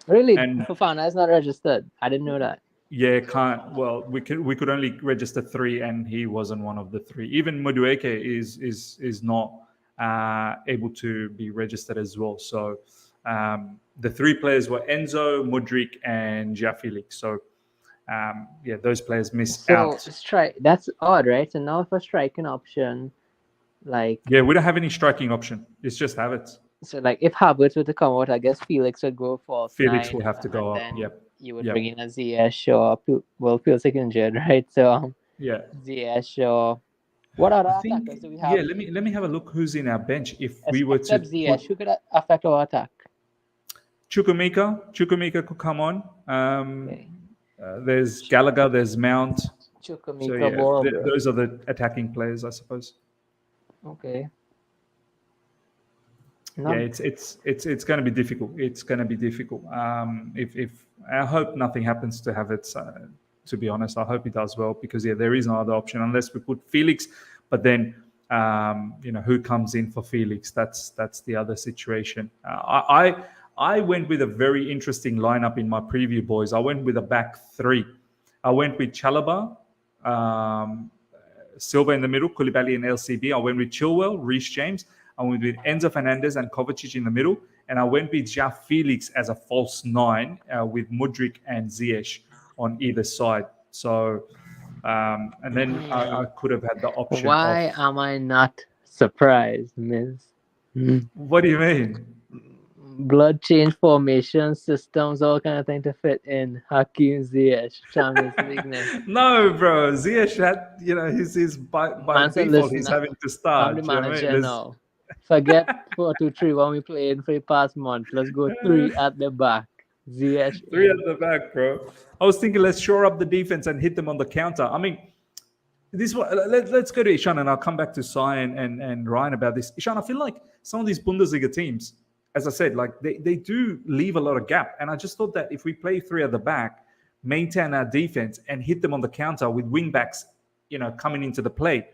really, Fofana is not registered. I didn't know that. Yeah, can't. Well, we could only register 3, and he wasn't one of the 3. Even Mudryk is not able to be registered as well. So the 3 players were Enzo, Mudryk, and Felix. So those players missed out. That's odd, right? So now for striking option, we don't have any striking option. It's just Havertz. So if Havertz were to come out, I guess Felix would go for Felix will have to go up. Yep. You would bring in a Ziyech or Felix injured, right? So Ziyech or what other attackers do we have? Yeah, let me have a look who's in our bench. If we were to Ziyech, who could affect our attack? Chukwuemeka could come on. There's Gallagher, there's Mount. Chukwuemeka, those are the attacking players, I suppose. Okay. No. Yeah, it's going to be difficult. It's going to be difficult. If I hope nothing happens to Havertz. To be honest, I hope he does well, because there is no other option unless we put Felix. But then who comes in for Felix? That's the other situation. I went with a very interesting lineup in my preview, boys. I went with a back 3. I went with Chalobah, Silva in the middle, Koulibaly and LCB. I went with Chilwell, Reece James. I went with Enzo Fernandez and Kovacic in the middle. And I went with Felix as a false 9 with Mudryk and Ziyech on either side. So, and then I could have had the option. Why am I not surprised, Miz? What do you mean? Blood change formation systems, all kind of thing to fit in Hakim Ziyech, Champions League. No, bro. Ziyech had, his by default, he's having to start. I'm the manager now. Forget 4-2-3-1 we played for the past month. Let's go 3 at the back. Ziyech. 3 at the back, bro. I was thinking, let's shore up the defense and hit them on the counter. I mean, let's go to Ishan, and I'll come back to Sai and Ryan about this. Ishan, I feel like some of these Bundesliga teams, as I said, they do leave a lot of gap. And I just thought that if we play 3 at the back, maintain our defense, and hit them on the counter with wing backs, coming into the play,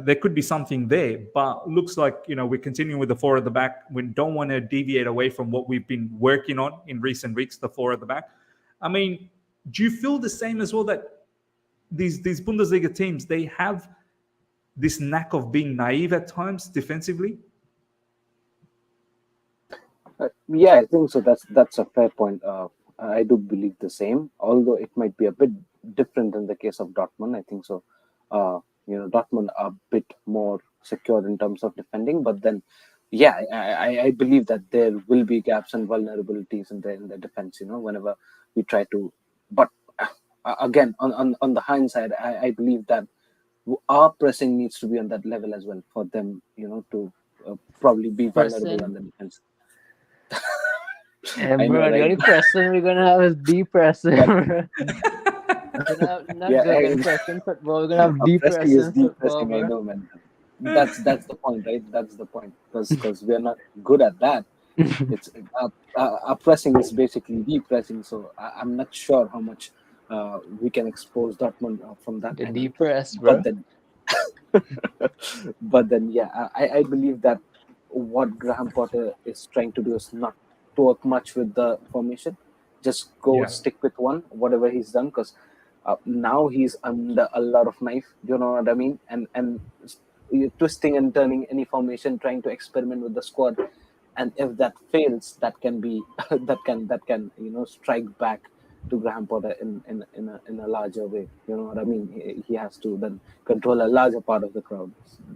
there could be something there. But looks like, we're continuing with the 4 at the back. We don't want to deviate away from what we've been working on in recent weeks, the 4 at the back. I mean, do you feel the same as well, that these Bundesliga teams, they have this knack of being naive at times defensively? Yeah, I think so. That's a fair point. I do believe the same, although it might be a bit different in the case of Dortmund. I think so. Dortmund are a bit more secure in terms of defending, but then, I believe that there will be gaps and vulnerabilities in the defense. Whenever we try to, but again, on the hindsight, I believe that our pressing needs to be on that level as well for them, to probably be vulnerable on the defense. The only pressing we're gonna have is deep pressing. We're gonna have deep pressing. I know, man. That's the point, right? That's the point, because we're not good at that. It's our pressing is basically deep pressing. So I'm not sure how much we can expose Dortmund from that The angle. deep press, bro. But then, yeah, I believe that what Graham Potter is trying to do is not to work much with the formation. Just go Yeah. stick with one, whatever he's done, because now he's under a lot of knife. You know what I mean? And you're twisting and turning any formation, trying to experiment with the squad, and if that fails, that can be that can strike back to Graham Potter in a larger way. You know what I mean? He has to then control a larger part of the crowd.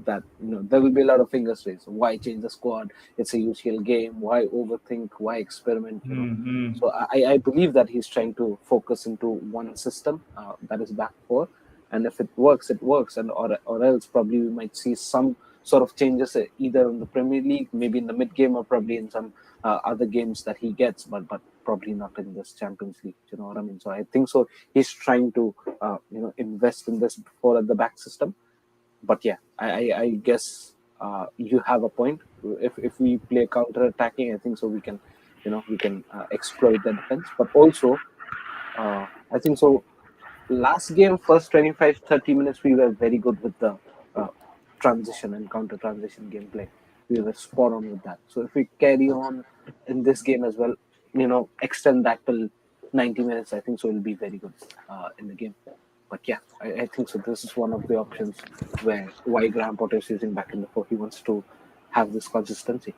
That there will be a lot of fingers raised. Why change the squad? It's a UCL game. Why overthink? Why experiment? Mhm. So I believe that he's trying to focus into one system that is back four, and if it works, it works, and or else probably we might see some sort of changes either in the Premier League, maybe in the mid game, or probably in some other games that he gets, but probably not in this Champions League. You know what I mean? So I think so. He's trying to invest in this before at the back system. But yeah, I guess you have a point. If we play counter attacking, I think so we can exploit the defense. But also, I think so. Last game, first 25-30 minutes, we were very good with the uh, transition and counter transition gameplay. We were spot on with that. So if we carry on in this game as well, extend that till 90 minutes, I think so it'll be very good in the game. But yeah, I think so. This is one of the options why Graham Potter is using back in the four. He wants to have this consistency.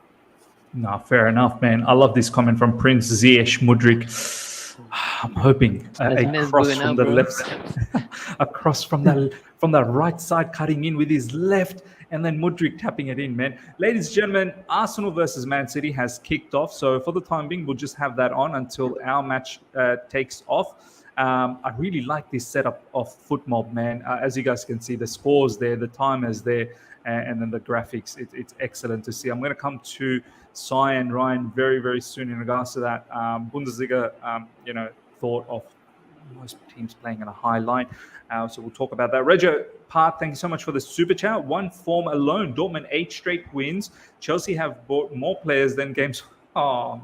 No, fair enough, man. I love this comment from Prince Ziyech Mudryk. I'm hoping a cross from the left, a cross from the right side, cutting in with his left, and then Mudryk tapping it in, man. Ladies and gentlemen, Arsenal versus Man City has kicked off. So for the time being, we'll just have that on until our match takes off. I really like this setup of FootMob, man. As you guys can see, the scores there, the timers there, and then the graphics. It's excellent to see. I'm going to come to Sai and Ryan very, very soon in regards to that Bundesliga, thought of most teams playing in a high line. So we'll talk about that. Reggio Park, thank you so much for the super chat. One form alone, Dortmund 8 straight wins. Chelsea have bought more players than games. Oh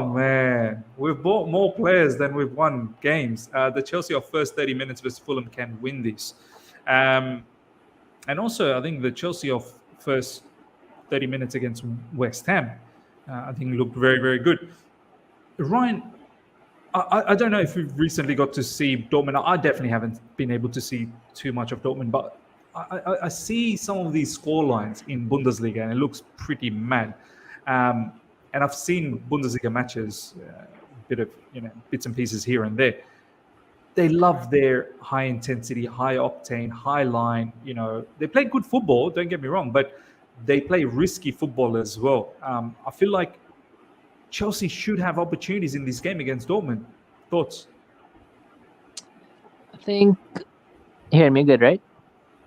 man, we've bought more players than we've won games. The Chelsea of first 30 minutes versus Fulham can win this. And also, I think the Chelsea of first 30 minutes against West Ham, I think looked very, very good. Ryan, I don't know if we've recently got to see Dortmund. I definitely haven't been able to see too much of Dortmund, but I see some of these score lines in Bundesliga, and it looks pretty mad. And I've seen Bundesliga matches, bit of bits and pieces here and there. They love their high intensity, high octane, high line. They play good football. Don't get me wrong, but they play risky football as well. I feel like Chelsea should have opportunities in this game against Dortmund. Thoughts? I think you hear me good, right?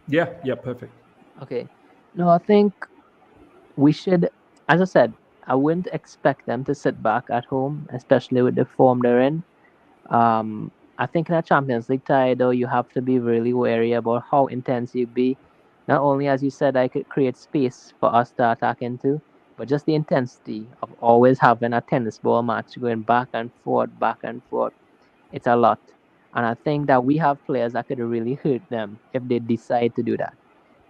Yeah, perfect. Okay. No, I think we should, as I said, I wouldn't expect them to sit back at home, especially with the form they're in. I think in a Champions League tie, though, you have to be really wary about how intense you be. Not only, as you said, I could create space for us to attack into, but just the intensity of always having a tennis ball match going back and forth. It's a lot. And I think that we have players that could really hurt them if they decide to do that.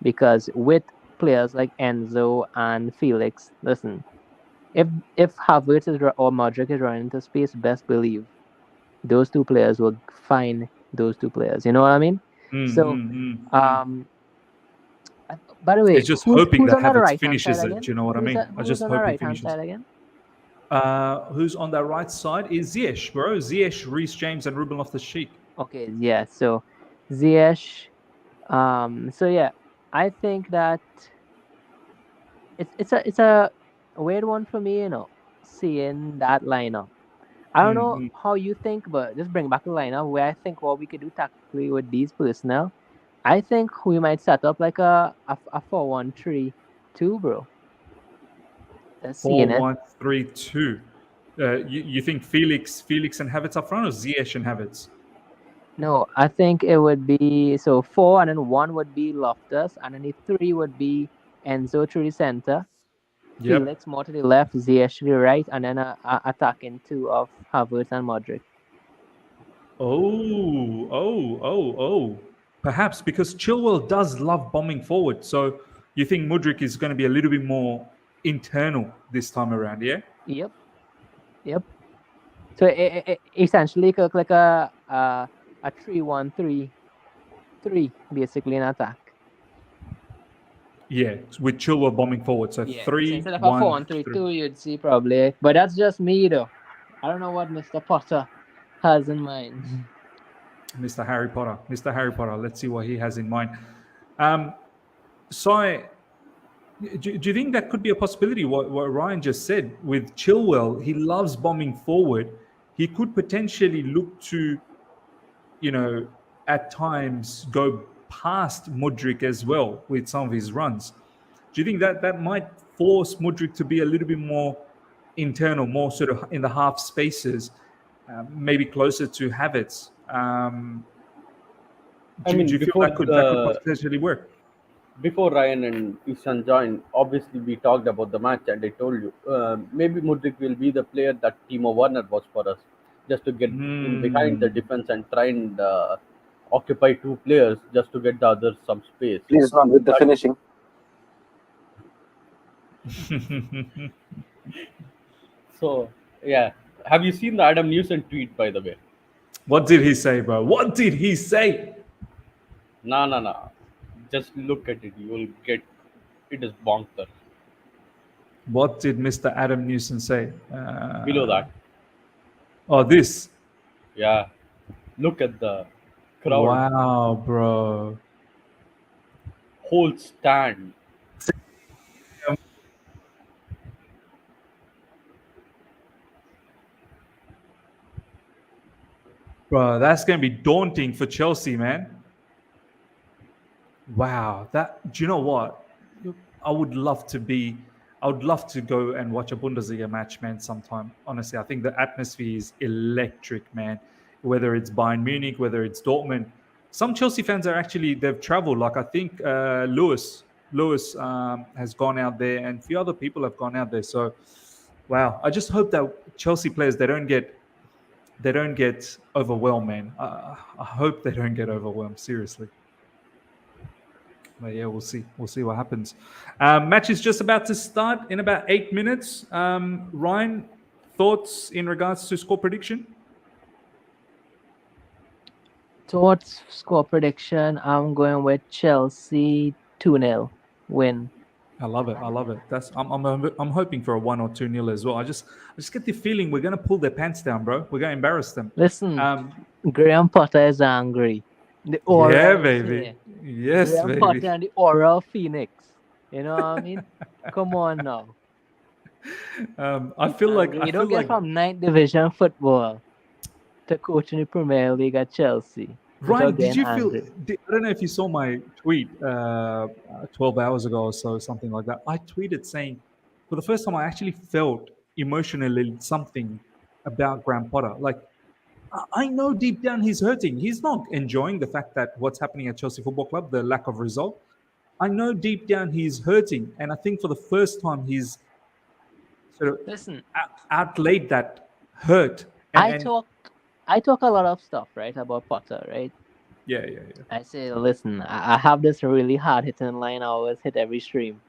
Because with players like Enzo and Felix, listen, if Havertz or Mudryk is running into space, best believe those two players will find those two players. You know what I mean? So, by the way, it's just hoping who's that on the Havertz right hand finishes side it. again? Do you know what I mean? I just on the hope he right hand finishes. side again? Who's on the right side is Ziyech, bro. Ziyech, Reece James, and Ruben Loftus-Cheek. Okay, yeah. So Ziyech. So yeah, I think that it's a weird one for me. Seeing that lineup. I don't know how you think, but just bring back the lineup where I think what we could do tactically with these personnel. I think we might set up like a 4-1-3-2, bro. That's 4-1-3-2. You think Felix and Havertz up front, or Ziyech and Havertz? No, I think it would be 4, and then 1 would be Loftus, and then the 3 would be Enzo through the center, Felix more to the left, Ziyech to the right, and then a attacking 2 of Havertz and Mudryk. Oh. Perhaps because Chilwell does love bombing forward. So you think Mudryk is going to be a little bit more internal this time around, yeah? Yep. So essentially, it look like a 3-1-3-3 basically in attack. Yeah, with Chilwell bombing forward. So Yeah. So 3, instead of a 1, 3. 4-1-3-2, you'd see probably. But that's just me though. I don't know what Mr. Potter has in mind. Mr. Harry Potter. Let's see what he has in mind. So, do you think that could be a possibility? What Ryan just said with Chilwell, he loves bombing forward. He could potentially look to, at times go past Mudryk as well with some of his runs. Do you think that might force Mudryk to be a little bit more internal, more sort of in the half spaces, maybe closer to Havertz? Do you feel that could potentially work? before Ryan and Ishan joined, obviously we talked about the match, and I told you maybe Mudryk will be the player that Timo Werner was for us, just to get in behind the defense and try and occupy two players just to get the others some space. Please not with the finishing. So yeah, have you seen the Adam Newson tweet, by the way? What did he say, bro? What did he say? No. Just look at it. You will get it is bonker. What did Mr. Adam Newson say? Below that. Oh, this. Yeah. Look at the crowd. Wow, bro. Whole stand. Bro, that's going to be daunting for Chelsea, man. Wow. Do you know what? I would love to go and watch a Bundesliga match, man, sometime. Honestly, I think the atmosphere is electric, man. Whether it's Bayern Munich, whether it's Dortmund. Some Chelsea fans they've traveled. Like I think Lewis has gone out there, and a few other people have gone out there. So, wow. I just hope that Chelsea players, they don't get overwhelmed, man. I hope they don't get overwhelmed, seriously. But yeah, we'll see. We'll see what happens. Match is just about to start in about 8 minutes. Ryan, thoughts in regards to score prediction? Towards score prediction, I'm going with Chelsea 2-0 win. I love it. I'm hoping for a 1 or 2-0 as well. I just get the feeling we're gonna pull their pants down, bro. We're gonna embarrass them. Listen, Graham Potter is angry. The aura, yeah, baby. Yes, Graham baby. Potter and the aura of Phoenix. You know what I mean? Come on now. I feel like you don't get from 9th division football to coach in the Premier League at Chelsea. Ryan, did you feel? I don't know if you saw my tweet 12 hours ago or so, something like that. I tweeted saying, for the first time, I actually felt emotionally something about Graham Potter. Like, I know deep down he's hurting. He's not enjoying the fact that what's happening at Chelsea Football Club, the lack of result. I know deep down he's hurting, and I think for the first time he's sort of outlaid that hurt. I talk a lot of stuff, right, about Potter, right? Yeah. I say, listen, I have this really hard-hitting line I always hit every stream.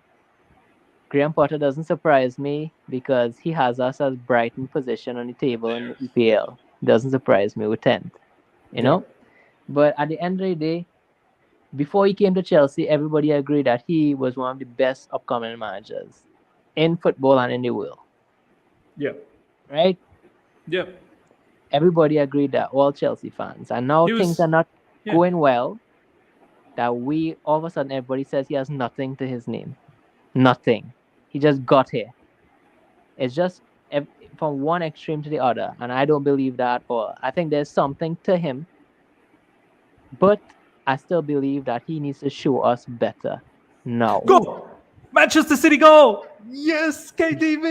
Graham Potter doesn't surprise me because he has us as Brighton position on the table in the EPL. Doesn't surprise me with 10th, you know? But at the end of the day, before he came to Chelsea, everybody agreed that he was one of the best upcoming managers in football and in the world. Yeah. Right? Yeah. Everybody agreed that, all Chelsea fans. And now things are not going well, that all of a sudden everybody says he has nothing to his name. Nothing. He just got here. It's just from one extreme to the other, and I don't believe that at all. I think there's something to him, but I still believe that he needs to show us better now. Go! Manchester City goal! Yes, KDB!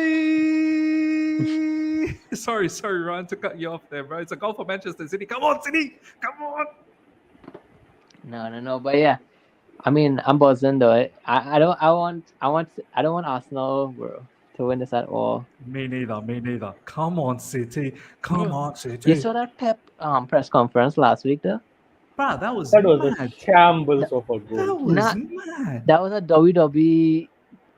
sorry, Ryan, to cut you off there, bro. It's a goal for Manchester City. Come on, City! Come on! No, but yeah. I mean, I'm buzzing though. I don't want Arsenal, bro, to win this at all. Me neither. Come on, City. Come on, City. You saw that Pep press conference last week, though? Bro, that was That was a mad. shambles of a That goal. was mad. That was a WWE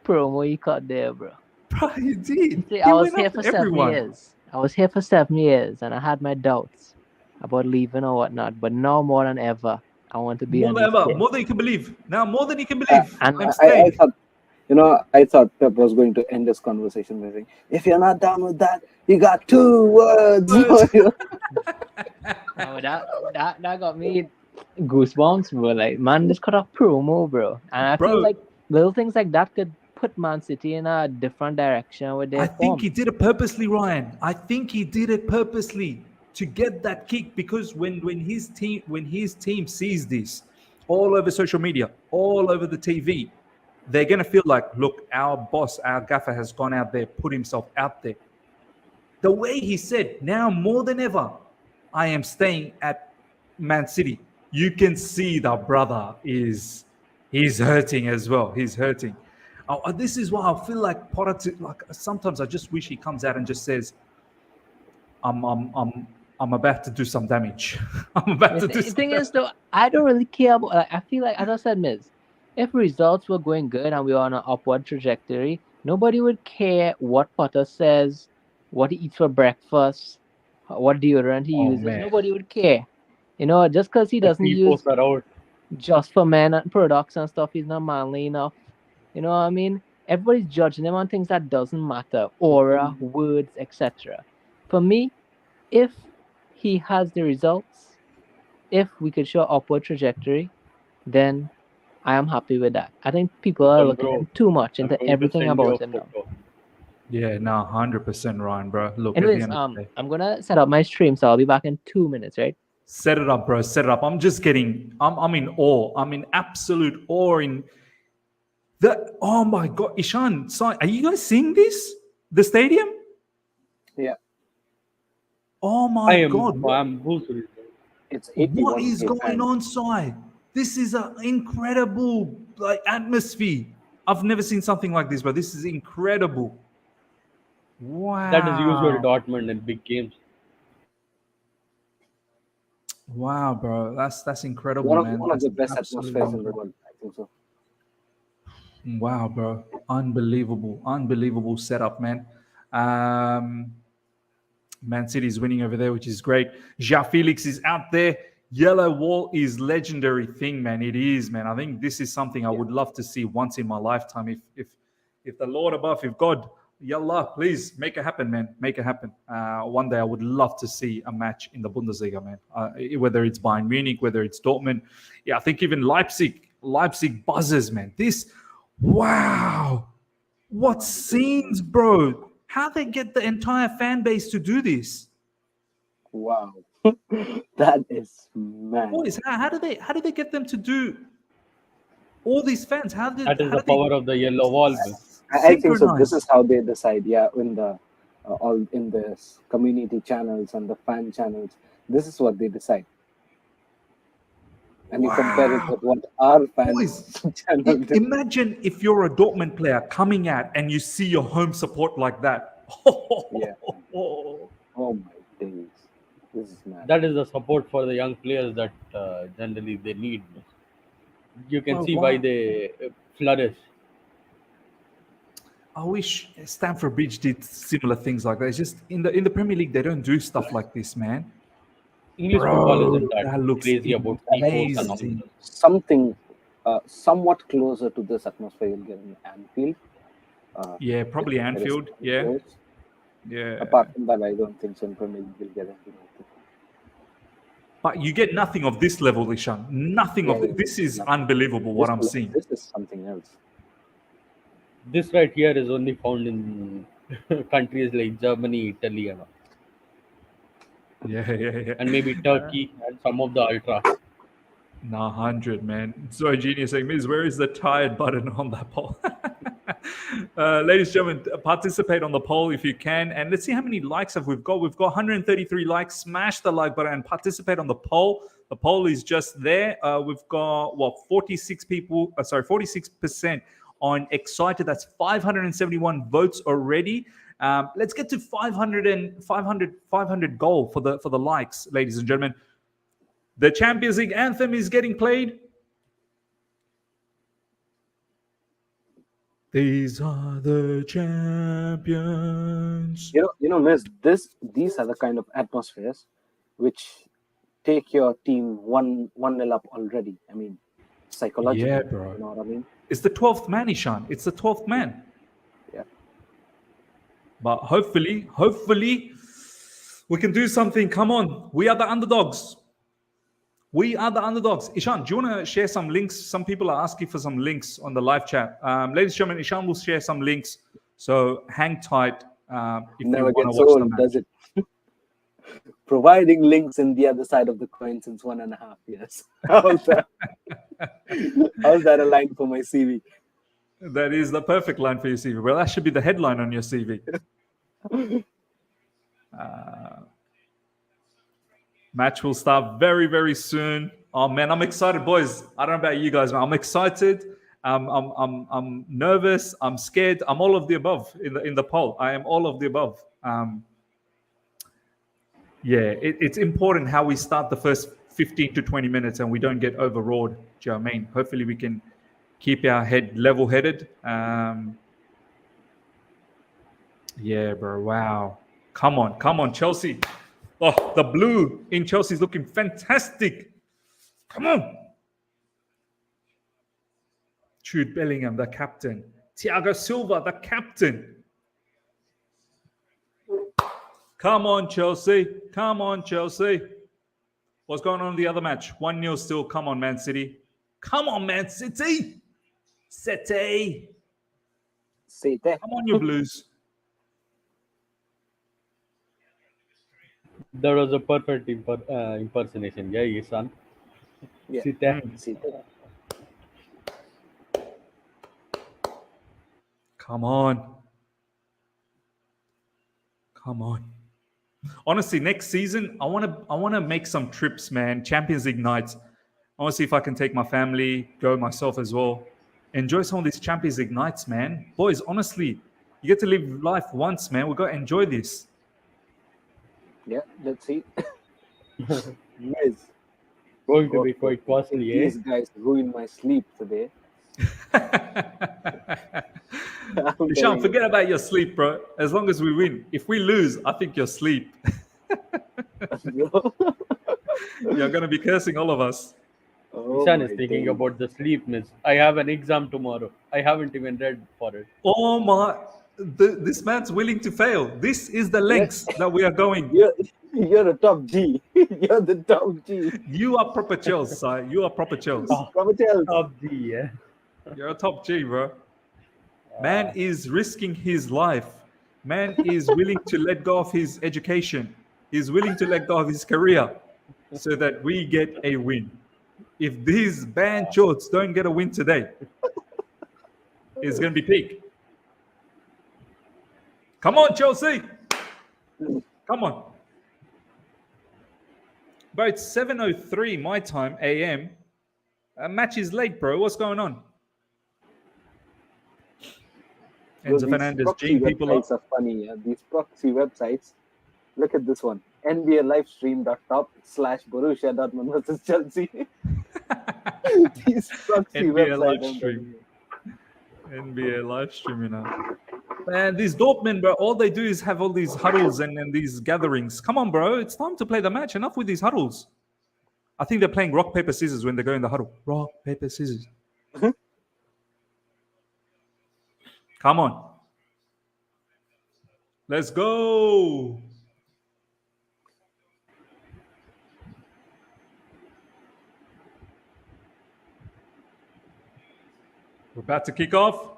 promo he cut there, bro. Bro, you did. See, He I was went here after for 7 everyone. years. I was here for 7 years, and I had my doubts about leaving or whatnot. But now more than ever, I want to be More on than this ever, team. more than you can believe. Now, more than you can believe. and I'm I staying. thought, I thought Pep was going to end this conversation by saying, if you're not down with that, you got 2 words. Oh, that got me goosebumps, bro. Like, man, this cut off promo, bro. And I Bro. feel like little things like that could put Man City in a different direction with their I form. think he did it purposely, Ryan. I think he did it purposely to get that kick, because when his team sees this all over social media, all over the TV, they're gonna feel like, look, our boss, our gaffer has gone out there, put himself out there. The way he said, now more than ever, I am staying at Man City. You can see the brother he's hurting as well. He's hurting. This is why I feel like Potter. Like sometimes I just wish he comes out and just says, I'm about to do some damage. I'm about to do The some thing damage. is, though, I don't really care about. Like, I feel like, as I said, Miz, if results were going good and we were on an upward trajectory, nobody would care what Potter says, what he eats for breakfast, what deodorant he uses. Man. Nobody would care. You know, just because he doesn't use Posts are out. just for men and products and stuff, he's not manly enough. You know what I mean? Everybody's judging him on things that doesn't matter, aura, words, etc. For me, if he has the results, if we could show upward trajectory, then I am happy with that. I think people are looking in too much I'm into going to everything send you about a him now. photo. Yeah, no, 100%, Ryan, bro. Look, at the Anyways, end of the day. I'm gonna set up my stream, so I'll be back in 2 minutes, right? Set it up, bro. Set it up. I'm in awe. I'm in absolute awe in the. Oh my God, Ishan, are you guys seeing this? The stadium? Yeah. Oh my God. I'm bamboozled. It's 81. What is going on, Sai? This is an incredible atmosphere. I've never seen something like this, but this is incredible. Wow. That is usual Dortmund in big games. Wow, bro. That's incredible, One man. of the That's best absolutely atmospheres in the world, I think so. Wow, bro. Unbelievable setup, man. Man City is winning over there, which is great. Felix is out there. Yellow wall is legendary thing, man. It is, man. I think this is something I would love to see once in my lifetime. If the Lord above, if God, Yallah, please make it happen, man. Make it happen. One day I would love to see a match in the Bundesliga, man. Whether it's Bayern Munich, whether it's Dortmund. Yeah, I think even Leipzig buzzes, man. Wow. What scenes, bro. How they get the entire fan base to do this? Wow. That is mad. Boys, how do they get them to do all these fans? That is the power of the yellow wall. I think so. This synchronize? is how they decide. Yeah, in the all in the community channels and the fan channels. This is what they decide. And you compare it with what our fans channel did. Imagine if you're a Dortmund player coming out and you see your home support like that. Yeah. Oh my days. This is mad. That is the support for the young players that generally they need. You can see why they flourish. I wish Stamford Bridge did similar things like that. It's just in the Premier League they don't do stuff like this, man. English Bro, football isn't that that looks crazy about amazing. tifos and all. Something somewhat closer to this atmosphere you'll get in Anfield. Yeah, probably Anfield. Yeah. Apart from that, I don't think so in Premier League you'll get anything like that. But you get nothing of this level, Ishan. Nothing of it. This is unbelievable what I'm seeing. This is something else. This right here is only found in countries like Germany, Italy, and all. Yeah. And maybe Turkey and some of the ultra. Nah, 100, man. So genius saying, Miz, where is the tired button on that poll? Ladies and gentlemen, participate on the poll if you can. And let's see how many likes we've got. We've got 133 likes. Smash the like button and participate on the poll. The poll is just there. We've got, 46% on Excited. That's 571 votes already. Let's get to 500 goal for the likes, ladies and gentlemen. The Champions League anthem is getting played. These are the champions. Miss, these are the kind of atmospheres which take your team 1-0 up already. I mean, psychologically. Yeah, bro. You know what I mean? It's the 12th man, Ishan. It's the 12th man. Yeah. But hopefully, we can do something. Come on. We are the underdogs. We are the underdogs. Ishan, do you want to share some links? Some people are asking for some links on the live chat. Ladies and gentlemen, Ishan will share some links. So hang tight if Never you want gets to watch the old, match. does it? Providing links in the other side of the coin since 1.5 years. How's that? How's that a line for my CV? That is the perfect line for your CV. Well, that should be the headline on your CV. Match will start very, very soon. Oh man, I'm excited, boys. I don't know about you guys, man. I'm excited. I'm nervous. I'm scared. I'm all of the above in the poll. I am all of the above. It's important how we start the first 15 to 20 minutes and we don't get overawed. Do you know what I mean? Hopefully we can keep our head level-headed. Yeah, bro. Wow. Come on, Chelsea. Oh, the blue in Chelsea is looking fantastic. Come on. Jude Bellingham, the captain. Thiago Silva, the captain. Come on, Chelsea. Come on, Chelsea. What's going on in the other match? 1-0 still. Come on, Man City. Come on, Man City. City. Come on, you Blues. That was a perfect impersonation. Yeah, Ishan. Yeah. Sita. Come on. Honestly, next season, I want to make some trips, man. Champions League nights. I want to see if I can take my family, go myself as well. Enjoy some of these Champions League nights, man. Boys, honestly, you get to live life once, man. We've got to enjoy this. Yeah, let's see. Yes. Going to be quite costly, eh? These guys ruined my sleep today. Ishan, forget about your sleep, bro. As long as we win. If we lose, I think you're asleep. You're going to be cursing all of us. Ishan is thinking about the sleep, miss. I have an exam tomorrow. I haven't even read for it. Oh my... This man's willing to fail. This is the lengths that we are going. You're a top G. You're the top G. You are proper Chels, Si. You are proper Chels. Proper Chels. Top G, yeah. You're a top G, bro. Man is risking his life. Man is willing to let go of his education. He's willing to let go of his career so that we get a win. If these band shorts don't get a win today, it's going to be peak. Come on, Chelsea. Come on. Bro, it's 7:03 my time, AM. Match is late, bro. What's going on? Enzo Fernandez, Gene, people are funny. Yeah? These proxy websites. Look at this one. NBALivestream.top/Borussia Dortmund versus Chelsea. These proxy NBA websites. live stream. NBA live stream, you know. Man, these Dortmund, bro, all they do is have all these huddles and these gatherings. Come on, bro. It's time to play the match. Enough with these huddles. I think they're playing rock, paper, scissors when they go in the huddle. Rock, paper, scissors. Come on. Let's go. We're about to kick off.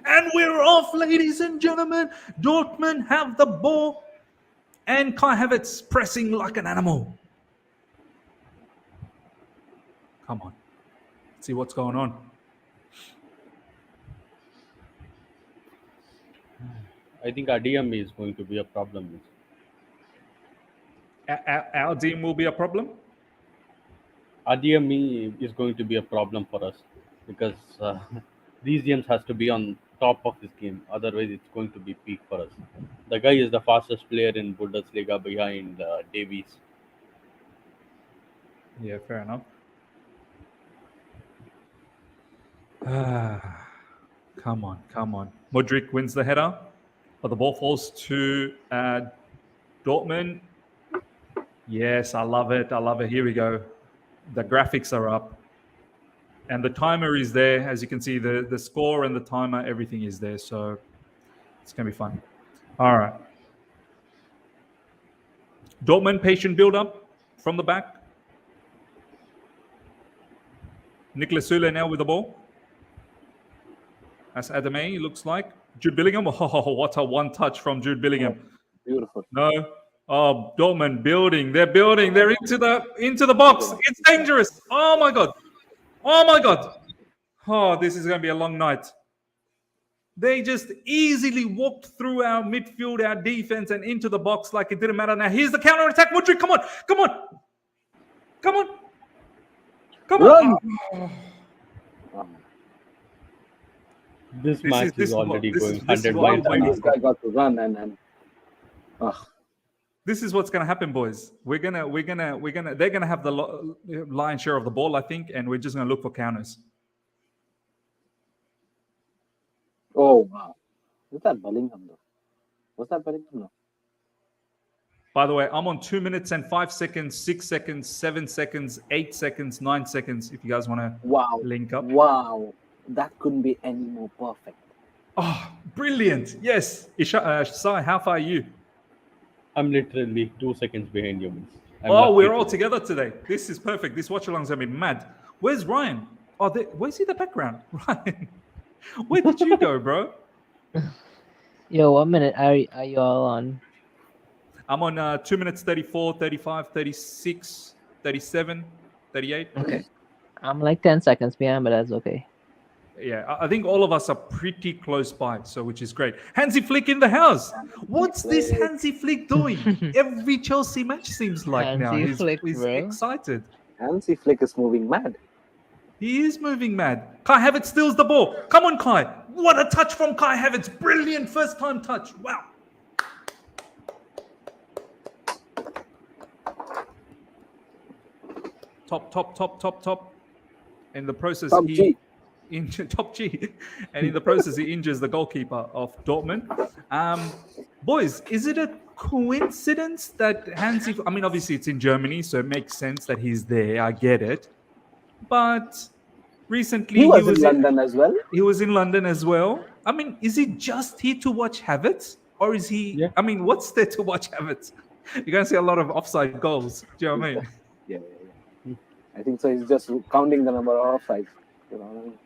And we're off, ladies and gentlemen. Dortmund have the ball. And Kai Havertz pressing like an animal. Come on. Let's see what's going on. I think our DM is going to be a problem. Our team will be a problem? Adiyemi is going to be a problem for us because these games has to be on top of his game. Otherwise, it's going to be peak for us. The guy is the fastest player in Bundesliga behind Davies. Yeah, fair enough. Come on. Mudryk wins the header, but the ball falls to Dortmund. Yes, I love it. Here we go. The graphics are up. And the timer is there. As you can see, the score and the timer, everything is there. So it's going to be fun. All right. Dortmund, patient build-up from the back. Nicolas Sule now with the ball. That's Adame, looks like. Jude Bellingham. Oh, what a one touch from Jude Bellingham. Beautiful. No. Oh, Dortmund building. They're building. They're into the box. It's dangerous. Oh my God. Oh, this is going to be a long night. They just easily walked through our midfield, our defense, and into the box like it didn't matter. Now here's the counter attack. Mudryk, come on. Run! This match is already going this is 100 what miles. This guy got to run and This is what's going to happen, boys. They're going to have the lion's share of the ball, I think, and we're just going to look for counters. oh wow. Was that Bellingham though? By the way, I'm on 2 minutes and 5 seconds, 6 seconds, 7 seconds, 8 seconds, 9 seconds. If you guys want to Wow. link up. Wow. That couldn't be any more perfect. Oh, brilliant. Yes. Sai, how far are you? I'm literally 2 seconds behind you. We're all together today. This is perfect. This watch-along's going to be mad. Where's Ryan? Where's he in the background? Ryan, where did you go, bro? Yo, what minute are you all on? I'm on 2 minutes, 34, 35, 36, 37, 38. Okay. I'm like 10 seconds behind, but that's okay. Yeah, I think all of us are pretty close by, so which is great. Hansi Flick in the house. What's this Hansi Flick doing? Every Chelsea match seems like now. Hansi He's Flick, bro. excited. Hansi Flick is moving mad. He is moving mad. Kai Havertz steals the ball. Come on, Kai. What a touch from Kai Havertz. Brilliant first time touch. Wow. Top. In the process, Top G. Top G. And in the process, he injures the goalkeeper of Dortmund. Boys, is it a coincidence that Hansi... I mean, obviously, it's in Germany, so it makes sense that he's there. I get it. But recently... He was in London as well. He was in London as well. I mean, is he just here to watch Havertz? Or is he... Yeah. I mean, what's there to watch Havertz? You're going to see a lot of offside goals. Do you know what I mean? Yeah. I think so. He's just counting the number of offsides. You know what I mean?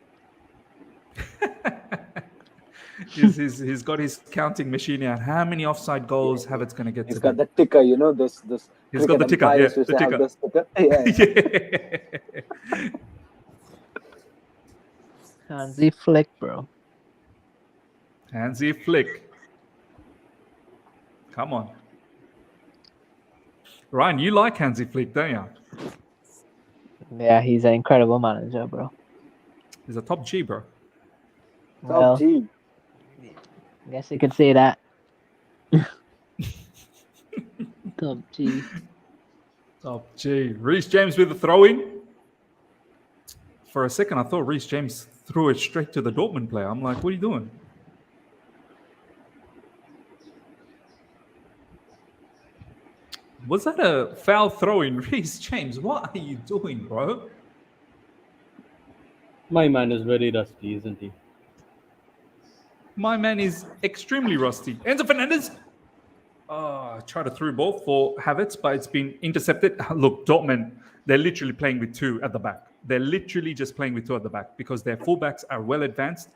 He's got his counting machine out. How many offside goals Havertz going to get? He's got the ticker, you know, this. He's got the ticker, yeah, the ticker. Yeah. Hansi Flick, bro. Hansi Flick. Come on. Ryan, you like Hansi Flick, don't you? Yeah, he's an incredible manager, bro. He's a top G, bro. Top G. I guess you could say that. Top G. Top G. Reece James with the throw-in. For a second, I thought Reece James threw it straight to the Dortmund player. I'm like, what are you doing? Was that a foul throw-in? Reece James, what are you doing, bro? My man is very rusty, isn't he? My man is extremely rusty. Enzo Fernandez. Tried to through ball for Havertz, but it's been intercepted. Look, Dortmund, they're literally playing with two at the back. They're literally just playing with two at the back because their fullbacks are well advanced.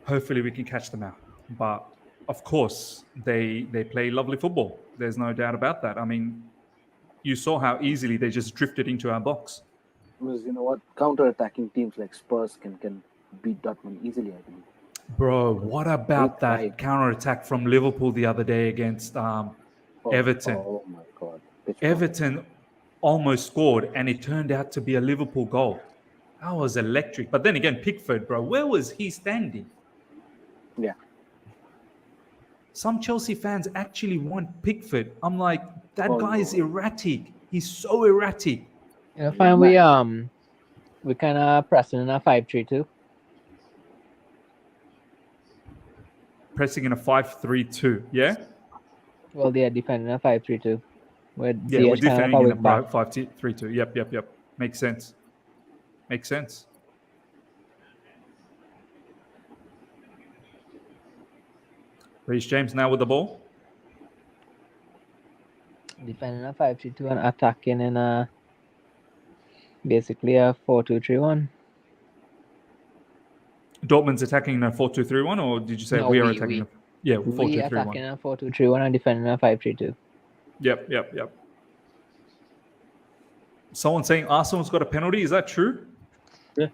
Hopefully we can catch them out. But of course, they play lovely football. There's no doubt about that. I mean, you saw how easily they just drifted into our box. Because you know what? Counter-attacking teams like Spurs can beat Dortmund easily, I believe. Bro, what about that counter-attack from Liverpool the other day against Everton? Oh my God. Everton, almost scored, and it turned out to be a Liverpool goal. That was electric. But then again, Pickford, bro, where was he standing? Yeah. Some Chelsea fans actually want Pickford. I'm like, that guy is erratic. He's so erratic. You know, fine. We kind of pressing in a 5-3-2. Pressing in a 5-3-2, yeah? Well, they're defending a 5-3-2. We're defending in a 5-3-2. Yep. Makes sense. Reece James now with the ball. Defending a 5-3-2 and attacking in a basically a 4-2-3-1. Dortmund's attacking in a 4-2-3-1, or did you say we are attacking? Yeah, 4-2-3-1. We attacking in a 4-2-3-1 and defending a 5-3-2. Yep. Someone saying Arsenal's got a penalty. Is that true? Yeah.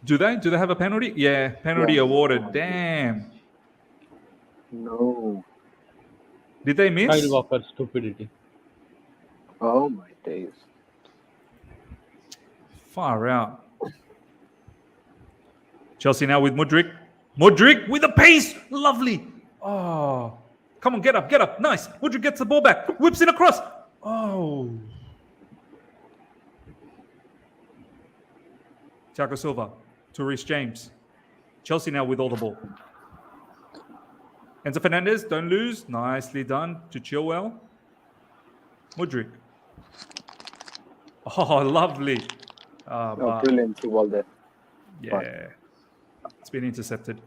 Do they have a penalty? Yeah, penalty awarded. Damn. No. Did they miss? Kyle Walker stupidity. Oh my days. Far out. Chelsea now with Mudryk. Mudryk with the pace. Lovely. Oh. Come on, get up. Nice. Mudryk gets the ball back. Whips it across. Oh. Thiago Silva to Reece James. Chelsea now with all the ball. Enzo Fernandez, don't lose. Nicely done to Chilwell. Mudryk. Oh, lovely. Brilliant ball there. Yeah. It's been intercepted.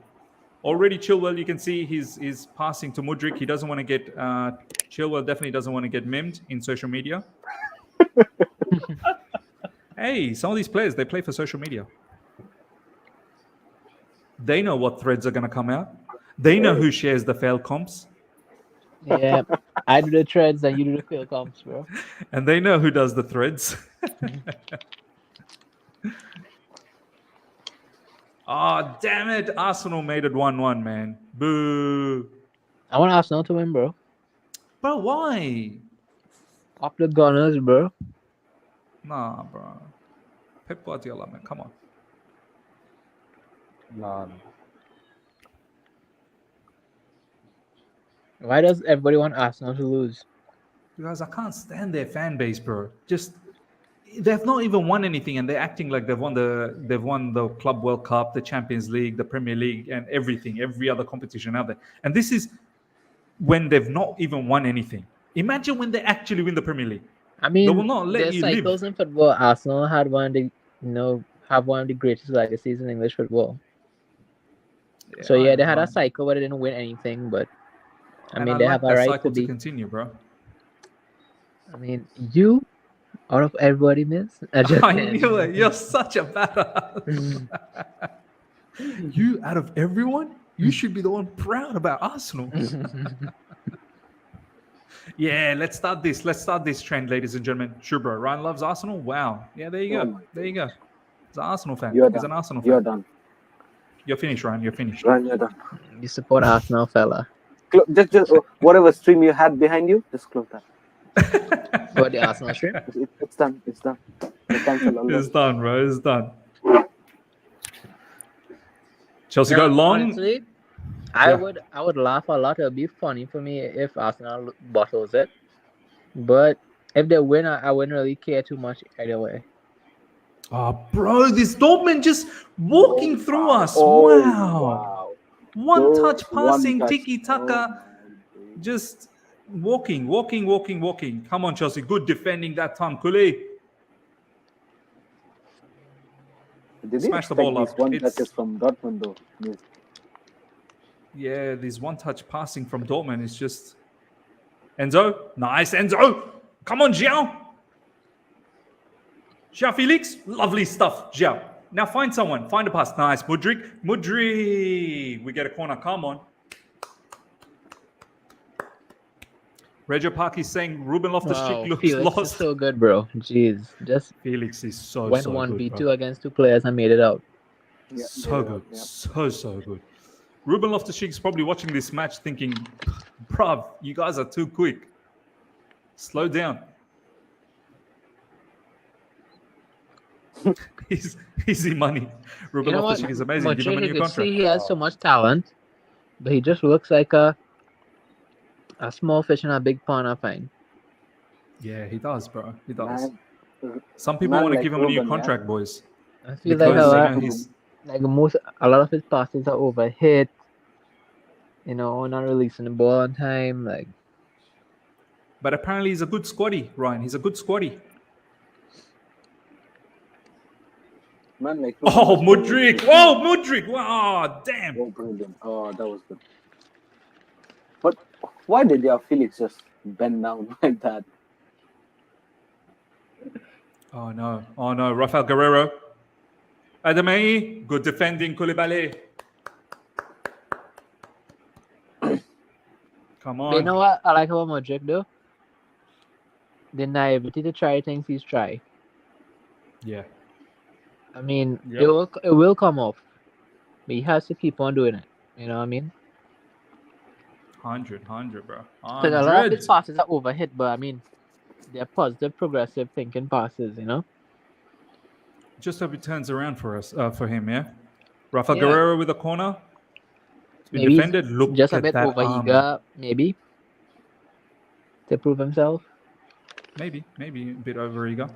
Already Chilwell, you can see he's passing to Mudryk. He doesn't want to get... Chilwell definitely doesn't want to get mimed in social media. Hey, some of these players, they play for social media. They know what threads are going to come out. They know who shares the failed comps. Yeah, I do the threads and you do the failed comps, bro. And they know who does the threads. Oh, damn it. Arsenal made it 1-1, man. Boo. I want Arsenal to win, bro. But why? Up the Gunners, bro. Nah, bro. Pep Guardiola, man. Come on. Nah. Why does everybody want Arsenal to lose? Because I can't stand their fan base, bro. Just they've not even won anything, and they're acting like they've won the Club World Cup, the Champions League, the Premier League, and everything, every other competition out there. And this is when they've not even won anything. Imagine when they actually win the Premier League. I mean, they will not let there's you cycles live. in football. Arsenal had one of the greatest legacies in English football. Yeah, So yeah, they had a cycle where they didn't win anything, but I mean, they have a right to be. Continue, bro. I mean, you out of everybody, miss. I knew it. You're such a badass. You out of everyone, you should be the one proud about Arsenal. Yeah, let's start this trend, ladies and gentlemen. Sure, bro. Ryan loves Arsenal. Wow. Yeah, there you go. There you go. He's an Arsenal fan. He's an Arsenal fan. You're done. You're finished, Ryan. You're finished. Ryan, you're done. You support Arsenal, fella. Just whatever stream you had behind you, just close that. What, the Arsenal stream? It's done. It's done. It's done, bro. It's done. Chelsea go long. Honestly, I would laugh a lot. It would be funny for me if Arsenal bottles it. But if they win, I wouldn't really care too much either way. Oh, bro, this Dortmund just walking through us. Wow. One touch passing, tiki-taka, just walking. Come on, Chelsea. Good defending that time. Koulibaly. Smash the ball up. One touch from Dortmund, though. Yes. Yeah, this one-touch passing from Dortmund is just... Enzo. Nice, Enzo. Come on, João Felix. Lovely stuff, João. Now find someone. Find a pass. Nice. Mudryk. We get a corner. Come on. Regio Park is saying Ruben Loftus-Cheek looks Felix lost. is so good, bro. Jeez. Just Felix is so went good, 1v2 bro. against two players and made it out. So good. So good. Ruben Loftus-Cheek is probably watching this match thinking, bruv, you guys are too quick. Slow down. He's easy money. Ruben You know what? Loftus-Cheek is amazing. Give him a Mudryk, new you can see contract. he has so much talent, but he just looks like a small fish in a big pond, I find. Yeah, he does, bro. He does. Man, Some people man want to like give him a new Ruben, yeah. contract, boys. I feel Because like he's a lot of his passes are overhit. You know, not releasing the ball on time. Like, but apparently he's a good squaddy, Ryan. He's a good squaddy. man like Oh, Ruben is Mudryk! really- Oh, Mudryk! Wow, damn! Oh, brilliant. Oh, that was good. But why did your Felix just bend down like that? Oh no, Rafael Guerrero. Adamei, good defending, Koulibaly. Come but you on. know what I like about Mudryk though? The naivety to try things he's tried. Yeah. I mean, Yep. it will come off, but he has to keep on doing it. You know what I mean? 100, bro. Because a lot of 100. his passes are overhit, but I mean, they're positive, progressive thinking passes. You know? Just hope it turns around for us, for him, yeah? Rafael Yeah. Guerrero with a corner. It's been Maybe he's defended. Look just a at bit that overeager, arm. maybe, to prove himself. Maybe a bit overeager.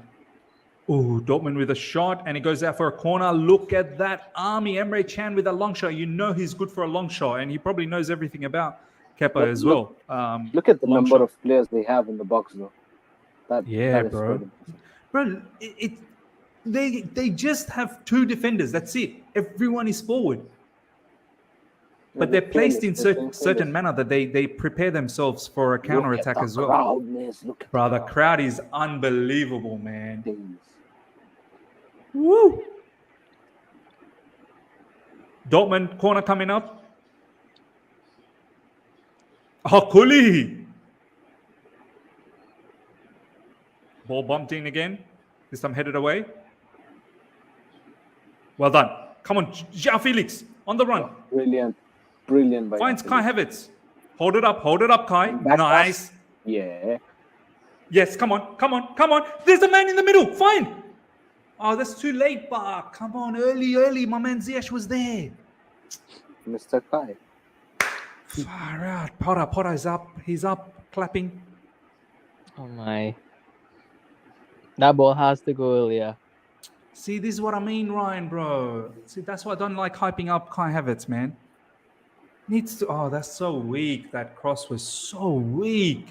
Oh, Dortmund with a shot, and he goes out for a corner. Look at that army. Emre Can with a long shot. You know he's good for a long shot, and he probably knows everything about Kepa as well. Look at the long number shot. of players they have in the box, though. That is bro. good. Bro, they just have two defenders. That's it. Everyone is forward. But they're placed in certain manner that they prepare themselves for a counter attack as well. Crowdness. Look at Bro, the crowd is unbelievable, man. things. Woo! Dortmund corner coming up. Oh, Kuli! Ball bumped in again. This time headed away. Well done. Come on, Felix on the run. Brilliant by Finds Felix. Kai Havertz. Hold it up, Kai. Back Nice. pass. Yeah. Yes, come on. There's a man in the middle. Fine. Oh, that's too late, but come on, early. My man Ziyech was there. Mr. Kai. Far out. Potter is up. He's up, clapping. Oh my! That ball has to go earlier. See, this is what I mean, Ryan, bro. See, that's why I don't like hyping up Kai Havertz, man. Needs to. Oh, that's so weak. That cross was so weak.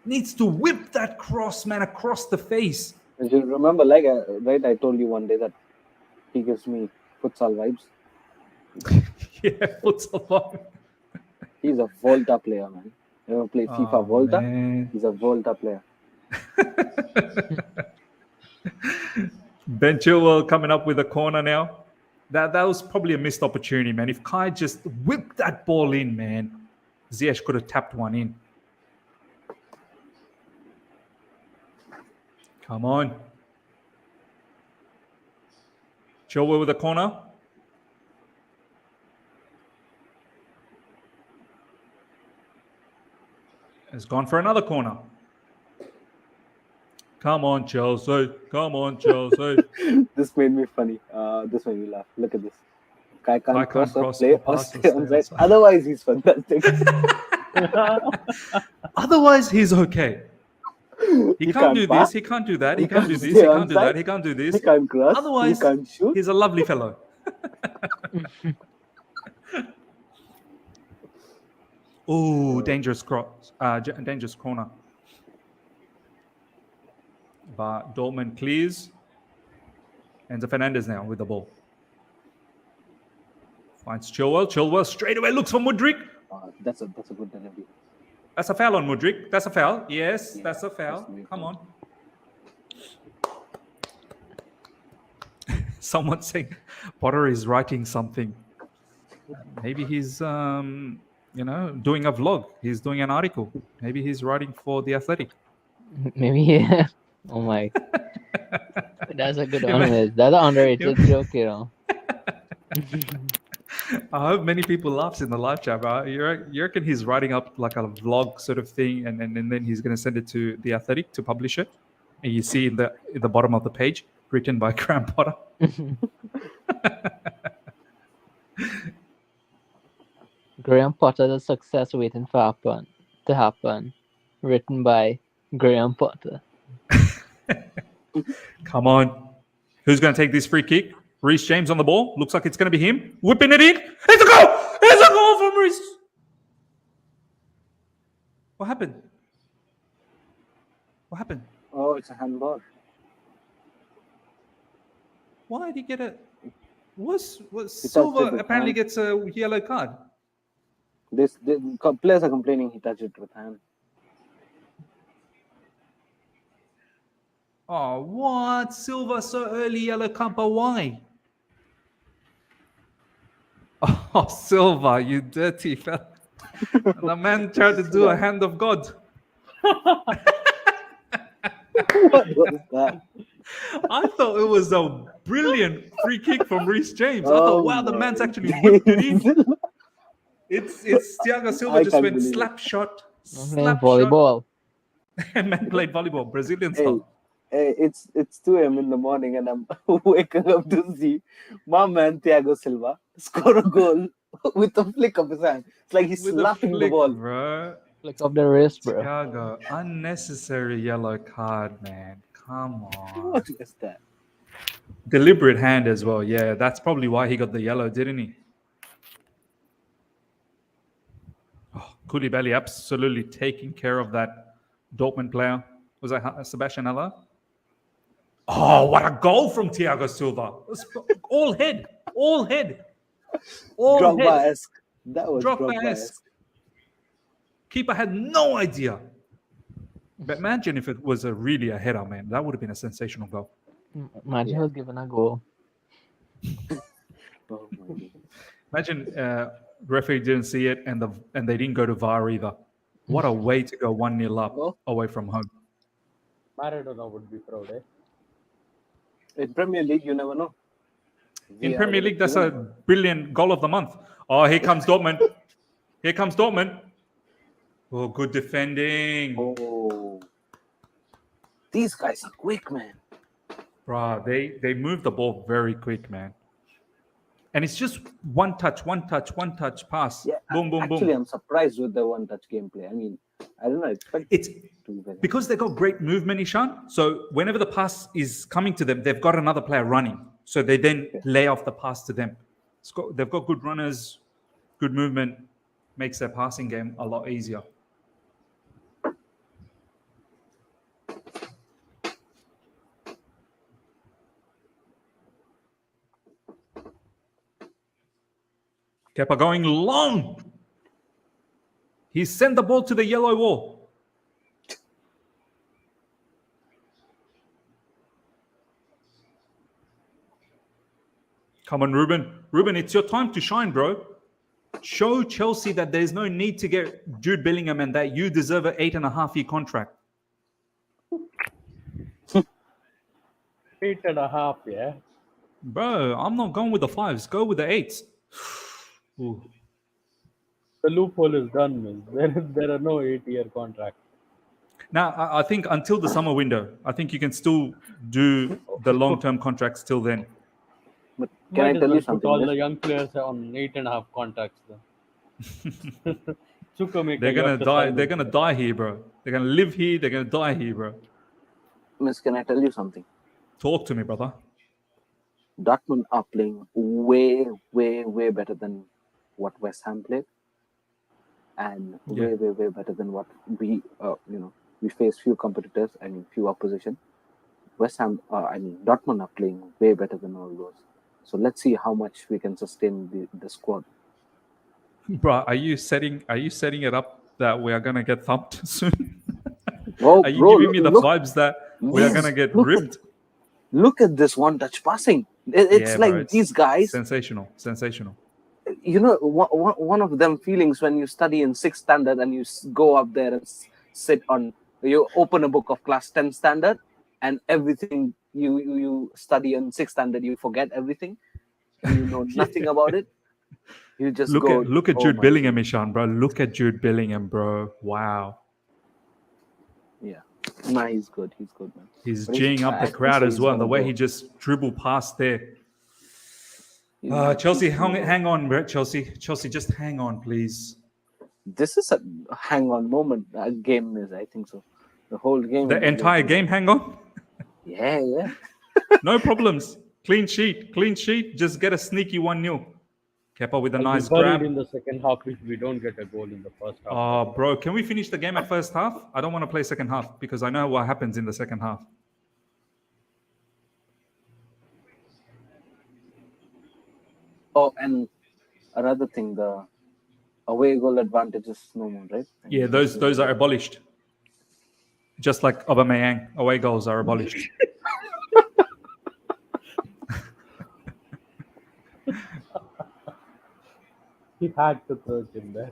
Needs to whip that cross, man, across the face. And you remember, right? I told you one day that he gives me futsal vibes. Yeah, what's up? He's a Volta player, man. You ever play FIFA Volta? Man. He's a Volta player. Ben Chilwell coming up with a corner now. That was probably a missed opportunity, man. If Kai just whipped that ball in, man, Ziyech could have tapped one in. Come on. Chilwell with a corner. Has gone for another corner. Come on, Chelsea. This made me funny. This made me laugh. Look at this. Kai can't cross the play or pass or stay on stay side. onside. Otherwise, he's fantastic. Otherwise, he's okay. He can't do pass. this. He can't do that. He He can't do can't this. stay He can't do onside. that. He can't do He this. can't cross. Otherwise, he can't shoot. He's a lovely fellow. Oh, dangerous cross. Dangerous corner. But Dortmund clears. And Fernandez now with the ball. Finds Chilwell. Chilwell straight away looks for Mudryk. That's a good delivery. That's a foul on Mudryk. That's a foul. Yes, Yeah, that's a foul. that's weird. Come on. Someone saying Potter is writing something. Maybe he's, doing a vlog. He's doing an article. Maybe he's writing for The Athletic. Maybe yeah. Oh my! That's a good one. That's an underrated joke, you know. I hope many people laughs in the live chat, bro. You reckon he's writing up like a vlog sort of thing, and then he's going to send it to the Athletic to publish it, and you see in the bottom of the page written by Graham Potter. Graham Potter, the success waiting to happen, written by Graham Potter. Come on, who's going to take this free kick? Reece James on the ball. Looks like it's going to be him. Whipping it in. It's a goal! It's a goal from Reece. What happened? What happened? Oh, it's a handball. Why did he get a... Was Silva apparently gets a yellow card? Players are complaining he touched it with hand. Oh, what? Silva so early yellow card, but why? Oh, Silva, you dirty fella. The man tried to do a hand of God. What was that? I thought it was a brilliant free kick from Reece James. I thought, wow, the man's actually whipped it in. It's Thiago Silva just went slap shot. Playing volleyball. Man played volleyball, Brazilian style. Hey, it's 2 a.m. in the morning and I'm waking up to see my man Thiago Silva score a goal with a flick of his hand. It's like he's slapping the ball. Bro. Flick of the wrist, bro. Thiago, unnecessary yellow card, man. Come on. What is that? Deliberate hand as well. Yeah, that's probably why he got the yellow, didn't he? Oh, Koulibaly absolutely taking care of that Dortmund player. Was that Sebastian Haller? Oh, what a goal from Thiago Silva. All head. Drogba-esque. That was Drogba-esque. Drogba-esque. Keeper had no idea. But imagine if it was really a header, man. That would have been a sensational goal. Imagine he was given a goal. Oh my God. Imagine referee didn't see it and they didn't go to VAR either. What a way to go 1-0 up away from home. Maradona would be proud, eh? In Premier League, you never know. In Premier League, that's a brilliant goal of the month. Oh, here comes Dortmund. Oh, good defending. Oh, these guys are quick, man. Bruh, they move the ball very quick, man. And it's just one touch pass. Yeah, boom, boom, actually, boom. I'm surprised with the one-touch gameplay. I mean, I don't know. It's because they got great movement, Ishan. So whenever the pass is coming to them, they've got another player running. So they then lay off the pass to them. They've got good runners, good movement, makes their passing game a lot easier. Kepa going long. He sent the ball to the yellow wall. Come on, Ruben. Ruben, it's your time to shine, bro. Show Chelsea that there's no need to get Jude Bellingham and that you deserve an 8.5-year contract. 8.5, yeah. Bro, I'm not going with the 5s. Go with the 8s. Ooh. The loophole is done, man. There are no 8-year contracts. Now, I think until the summer window, I think you can still do the long-term contracts till then. But can I tell you something? Put all the young players on 8.5 contracts. Chukwuemeka, They're gonna die. They're gonna die here, bro. They're gonna live here. They're gonna die here, bro. Miss, can I tell you something? Talk to me, brother. Dortmund are playing way, way, way better than what West Ham played, and way, way, way better than what we, we faced few competitors. I mean, few opposition. Dortmund are playing way better than all those. So let's see how much we can sustain the squad. Bro, are you setting it up that we are gonna get thumped soon? Oh, are you giving me the vibes that we are gonna get ripped? Look at this one-touch passing. It's like bro, these guys. Sensational. You know, one of them feelings when you study in 6th standard and you go up there and you open a book of class 10 standard and everything you study in 6th standard, you forget everything. And you know nothing about it. You just Look go. at oh Jude my Bellingham, Ishan, bro. Look at Jude Bellingham, bro. Wow. Yeah. Nah, he's good. He's good, man. He's But geeing up I the think crowd so as he's well. And the gonna way go. he just dribbled past there. He's Chelsea, gonna go. hang on, bro. Chelsea, just hang on, please. This is a hang on moment. Game is, I think so. The whole game. The is entire going to- game, hang on. Yeah. No problems. Clean sheet. Just get a sneaky 1-0. Kepa with a I'll nice be buried grab. in the second half if we don't get a goal in the first half. Oh, bro, can we finish the game at first half? I don't want to play second half because I know what happens in the second half. Oh, and another thing, the away goal advantage is no more, right? Yeah, those are abolished. Just like Aubameyang, away goals are abolished. He had to throw it in there.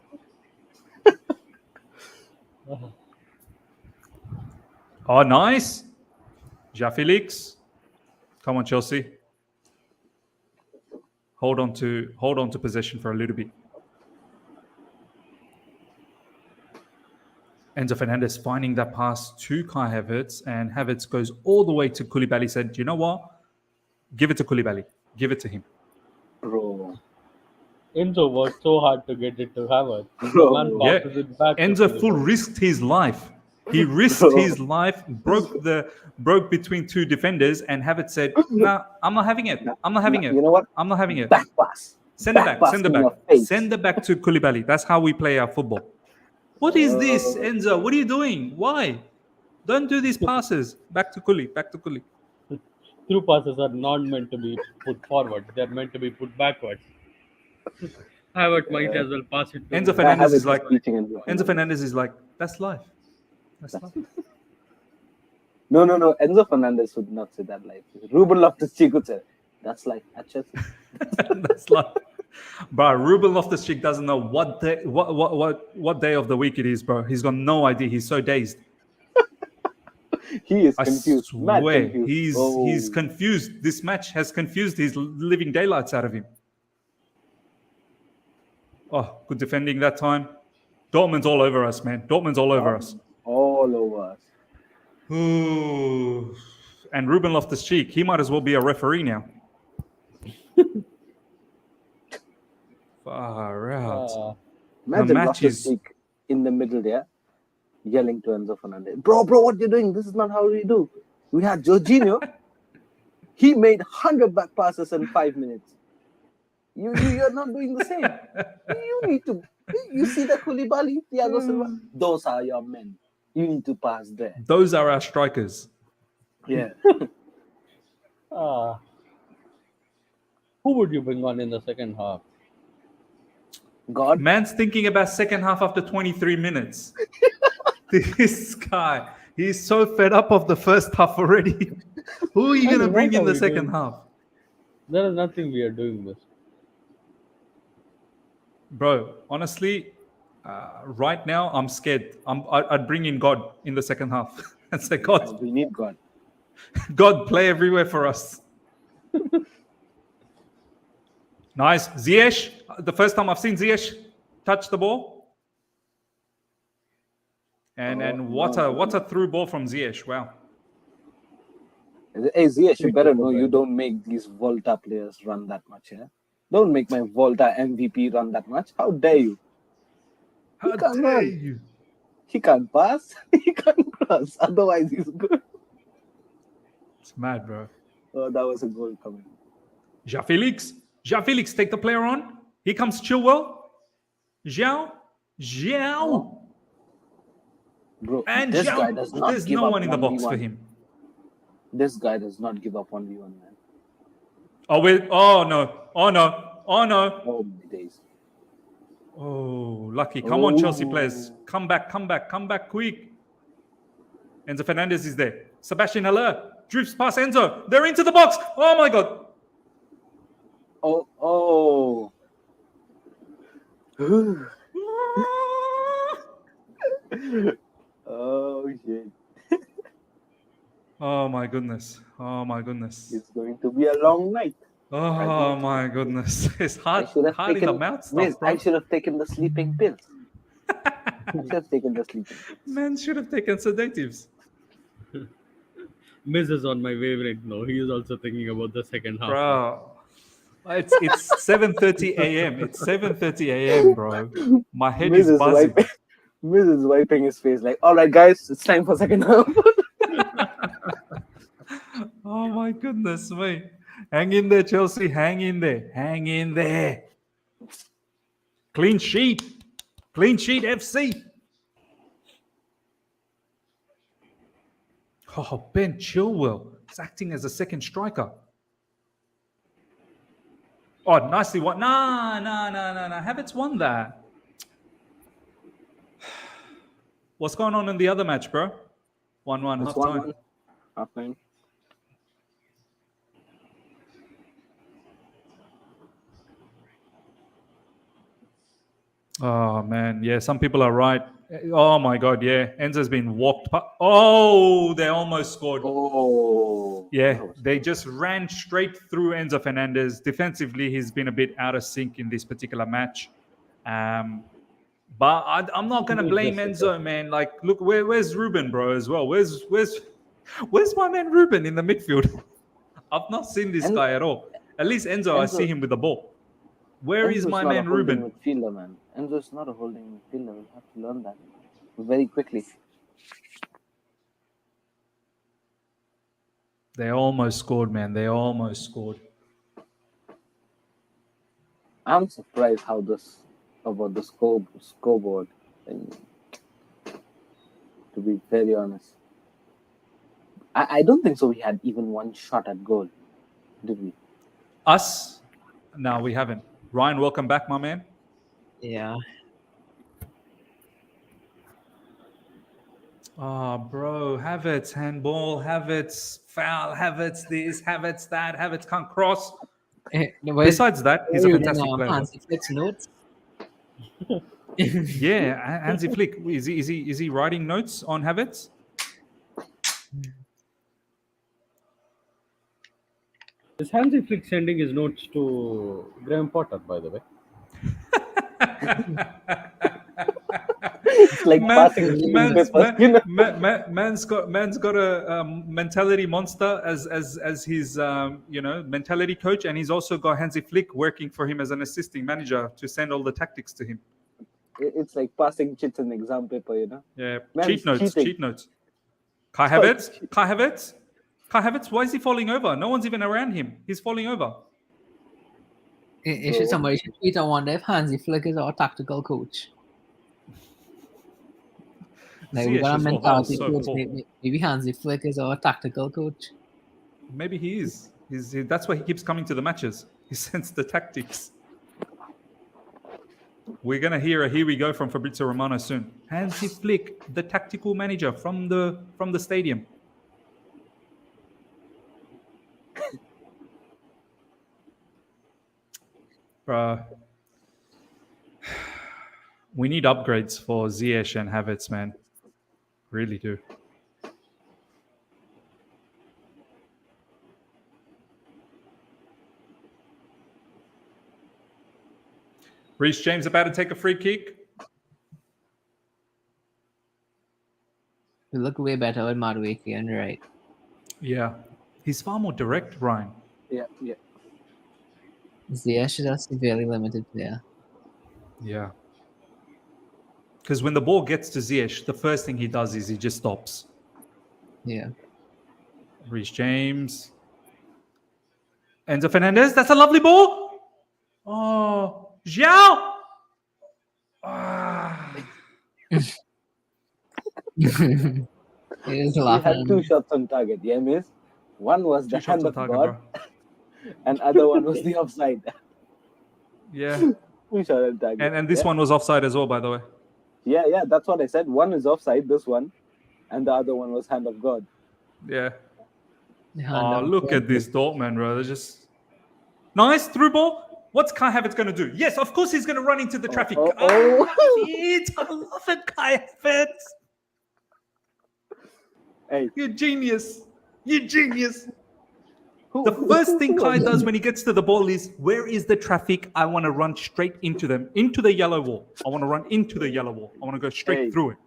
Oh, nice. Felix. Come on, Chelsea. Hold on to possession for a little bit. Enzo Fernandez finding that pass to Kai Havertz, and Havertz goes all the way to Koulibaly. Said, "You know what? Give it to Koulibaly. Give it to him." Bro. Enzo worked so hard to get it to Havertz. Bro. Man Yeah, passes it back to Enzo Koulibaly. full risked his life. He risked his life, broke between two defenders, and Havertz said, "Nah, I'm not having it. I'm not having it. You know what? I'm not having it. Back pass. Send it back. pass Send it in your back. face. Send it back to Koulibaly. That's how we play our football." What is this, Enzo? What are you doing? Why? Don't do these passes. Back to Kuli. Back to Kuli. Through passes are not meant to be put forward. They're meant to be put backwards. Havertz might as well pass it to Enzo him. Fernandez Havertz is like, teaching Enzo Enzo Fernandez is like, that's life. That's life. No. Enzo Fernandez would not say that life. Ruben Loftus-Cheek would say, that's life at Chelsea. That's life. Bro, Ruben Loftus-Cheek doesn't know what day of the week it is, bro. He's got no idea. He's so dazed. He is I confused. Mad swear, confused. he's confused. This match has confused his living daylights out of him. Oh, good defending that time. Dortmund's all over us, man. Dortmund's all over us. All over us. Ooh. And Ruben Loftus-Cheek, he might as well be a referee now. Far out. Imagine match is- Loftus-Cheek in the middle there, yelling to Enzo Fernandez, bro, what you doing? This is not how we do. We had Jorginho. He made 100 back passes in 5 minutes. You're not doing the same. You need to. You see the Koulibaly, Thiago Silva? Those are your men. You need to pass there. Those are our strikers. Yeah. Who would you bring on in the second half? God. Man's thinking about second half after 23 minutes. This guy, he's so fed up of the first half already. Who are you going to bring in the second half? There is nothing we are doing this. Bro, honestly, right now I'm scared. I'd bring in God in the second half and say, God, We need God. God, play everywhere for us. Nice. Ziyech, the first time I've seen Ziyech touch the ball. And what a through ball from Ziyech. Wow. Hey, Ziyech, you better know you don't make these Volta players run that much, yeah? Don't make my Volta MVP run that much. How dare you? How can't dare run. you? He can't pass. He can't cross. Otherwise, he's good. It's mad, bro. Oh, that was a goal coming. Felix, take the player on. Here comes Chilwell. Zhao. Bro, And this guy Zhao. does not There's give no up one in the box 1v1. for him. This guy does not give up 1v1, man. Oh, wait. Oh, no. Oh, my days. Oh, lucky. Come on, Chelsea Oh. players. Come back quick. Enzo Fernandez is there. Sebastian Haller drifts past Enzo. They're into the box. Oh, my God. Oh. Oh, shit. Oh, my goodness. It's going to be a long night. Oh my goodness. It's hard in the mouth stuff, bro. I should have taken the sleeping pills. I should have taken the sleeping pills. Man should have taken sedatives. Miz is on my wavelength now. He is also thinking about the second half. Bro. It's 7:30 a.m. It's 7:30 a.m., bro. My head is buzzing. Miz is wiping his face like, all right, guys, it's time for second half. Oh my goodness me. Hang in there, Chelsea. Hang in there. Hang in there. Clean sheet. Clean sheet FC. Oh, Ben Chilwell is acting as a second striker. Oh, nicely won. No. Havertz won that. What's going on in the other match, bro? 1-1, half time. Half time. Oh, man. Yeah, some people are right. Oh, my God. Yeah. Enzo's been walked. Oh, they almost scored. Oh. Yeah, they just ran straight through Enzo Fernandez. Defensively, he's been a bit out of sync in this particular match. But I'm not going to blame Enzo, man. Like, look, where's Ruben, bro, as well? Where's my man Ruben in the midfield? I've not seen this guy at all. At least Enzo, I see him with the ball. Where is my man Ruben? Midfielder, man. Enzo's not a holding midfielder. We'll have to learn that very quickly. They almost scored, man. They almost scored. I'm surprised about the scoreboard. And to be very honest, I don't think so. We had even one shot at goal, did we? Us? No, we haven't. Ryan, welcome back, my man. Yeah. Oh, bro. Havertz, handball. Havertz, foul. Havertz, this. Havertz, that. Havertz can't cross. Besides that, he's a fantastic player. Hansi Flick's notes. Yeah, Hansi Flick. Is he writing notes on Havertz? Is Hansi Flick sending his notes to Graham Potter, by the way? It's like passing man's got a mentality monster as his mentality coach, and he's also got Hansi Flick working for him as an assisting manager to send all the tactics to him. It's like passing chits in exam paper, you know. Yeah, Man's cheat notes. Kai Havertz. Why is he falling over? No one's even around him. He's falling over. Somebody should tweet. I wonder if Hansi Flick is our tactical coach. Like, we got a mentality coach. Maybe Hansi Flick is our tactical coach. Maybe he is. That's why he keeps coming to the matches. He sends the tactics. We're gonna hear a "Here we go" from Fabrizio Romano soon. Hansi Flick, the tactical manager from the stadium. We need upgrades for Ziyech and Havertz, man. Really do. Reece James about to take a free kick. We look way better with Mudryk on the right. Yeah. He's far more direct, Ryan. Yeah. Ziyech is a severely limited player. Yeah. Because when the ball gets to Ziyech, the first thing he does is he just stops. Yeah. Reece James. Enzo Fernandez. That's a lovely ball. Oh, Zhao. We had two shots on target. Yeah, miss. One was the hand of God, and other one was the offside. Yeah. Two shots on target. And this one was offside as well, by the way. Yeah, that's what I said. One is offside, this one, and the other one was hand of God. Yeah. Oh, look at this Dortmund, bro. They're just nice through ball. What's Kai Havertz going to do? Yes, of course he's going to run into the traffic. I love it, Kai Havertz. Hey, You genius. The first thing Kai does when he gets to the ball is, where is the traffic? I want to run straight into them, into the yellow wall. I want to run into the yellow wall. I want to go straight through it.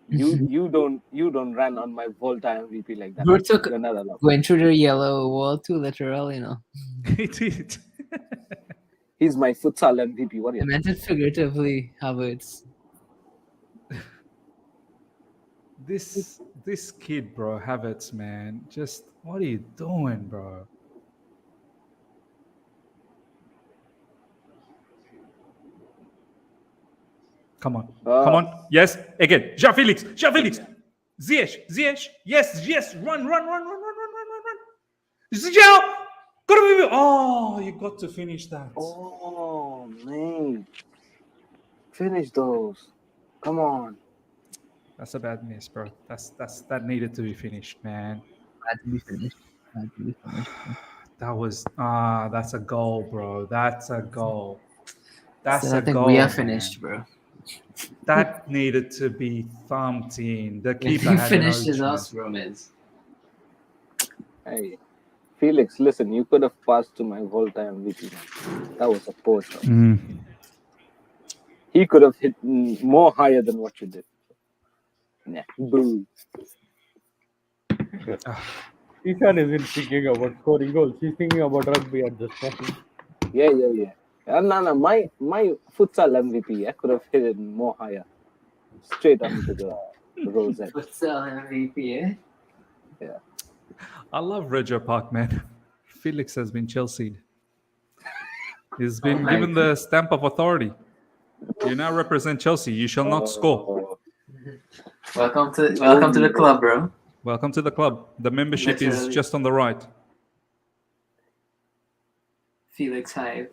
You don't run on my Volta MVP like that. Bro took You're not allowed. went through the yellow wall too, literal, you know. He did. He's my futsal MVP. What do I you meant it figuratively, Havertz. This kid, bro, Havertz, man, just what are you doing, bro? Come on, come on, yes, again, Felix, Ziyech, yes, run, Ziyech, oh, you got to finish that. Oh man, finish those. Come on. That's a bad miss, bro. That needed to be finished, man. Had to be finished. That was that's a goal, bro. That's a goal. That's I a think goal. we are man. finished, bro. That needed to be thumped in. The If keeper you had finish no is us, chance. Romans. Hey, Felix, listen, you could have passed to my Volta MVP. That was a poor shot. He could have hit more higher than what you did. Nah, boo. Ishan isn't thinking about scoring goals. He's thinking about rugby at this point. Yeah. No, my futsal MVP, I could have hit it more higher. Straight onto the rosette. Futsal MVP, eh? Yeah. I love Regio Park, man. Felix has been Chelsea'd. He's been my given the stamp of authority. You now represent Chelsea. You shall not score. Welcome to the club, bro. Welcome to the club. The membership is Literally. just on the right. Felix Hive.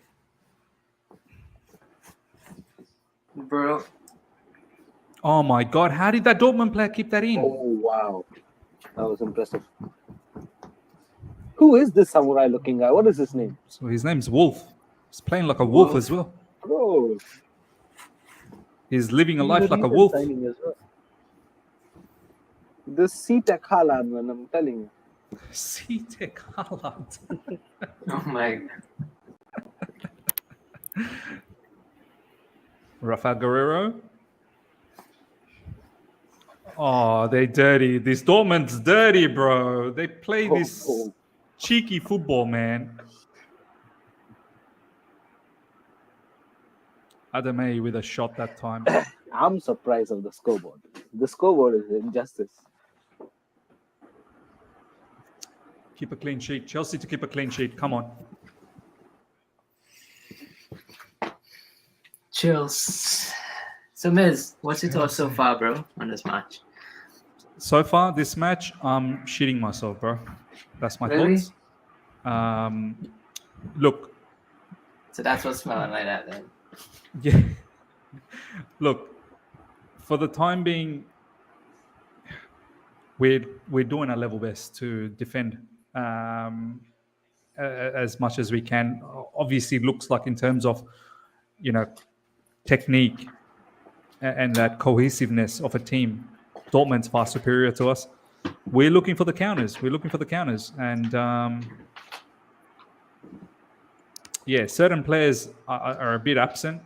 Bro. Oh my God! How did that Dortmund player keep that in? Oh wow, that was impressive. Who is this samurai looking guy? What is his name? So his name's Wolf. He's playing like a wolf as well. Bro, He's living a life like a wolf. this C-Tech Haaland, man, I'm telling you. C-Tech Haaland. Oh my God. Rafael Guerrero. Oh, they dirty. This Dortmund's dirty, bro. They play this cheeky football, man. Adamay with a shot that time. I'm surprised of the scoreboard. The scoreboard is injustice. Keep a clean sheet. Chelsea to keep a clean sheet. Come on. Chills. So, Miz, what's your thoughts so far, bro, on this match? So far, this match, I'm shitting myself, bro. That's my Really? thoughts. Look, So that's what's smelling like that, then. yeah. Look, for the time being, we're doing our level best to defend as much as we can. Obviously, it looks like in terms of, technique and that cohesiveness of a team, Dortmund's far superior to us. We're looking for the counters. And certain players are a bit absent,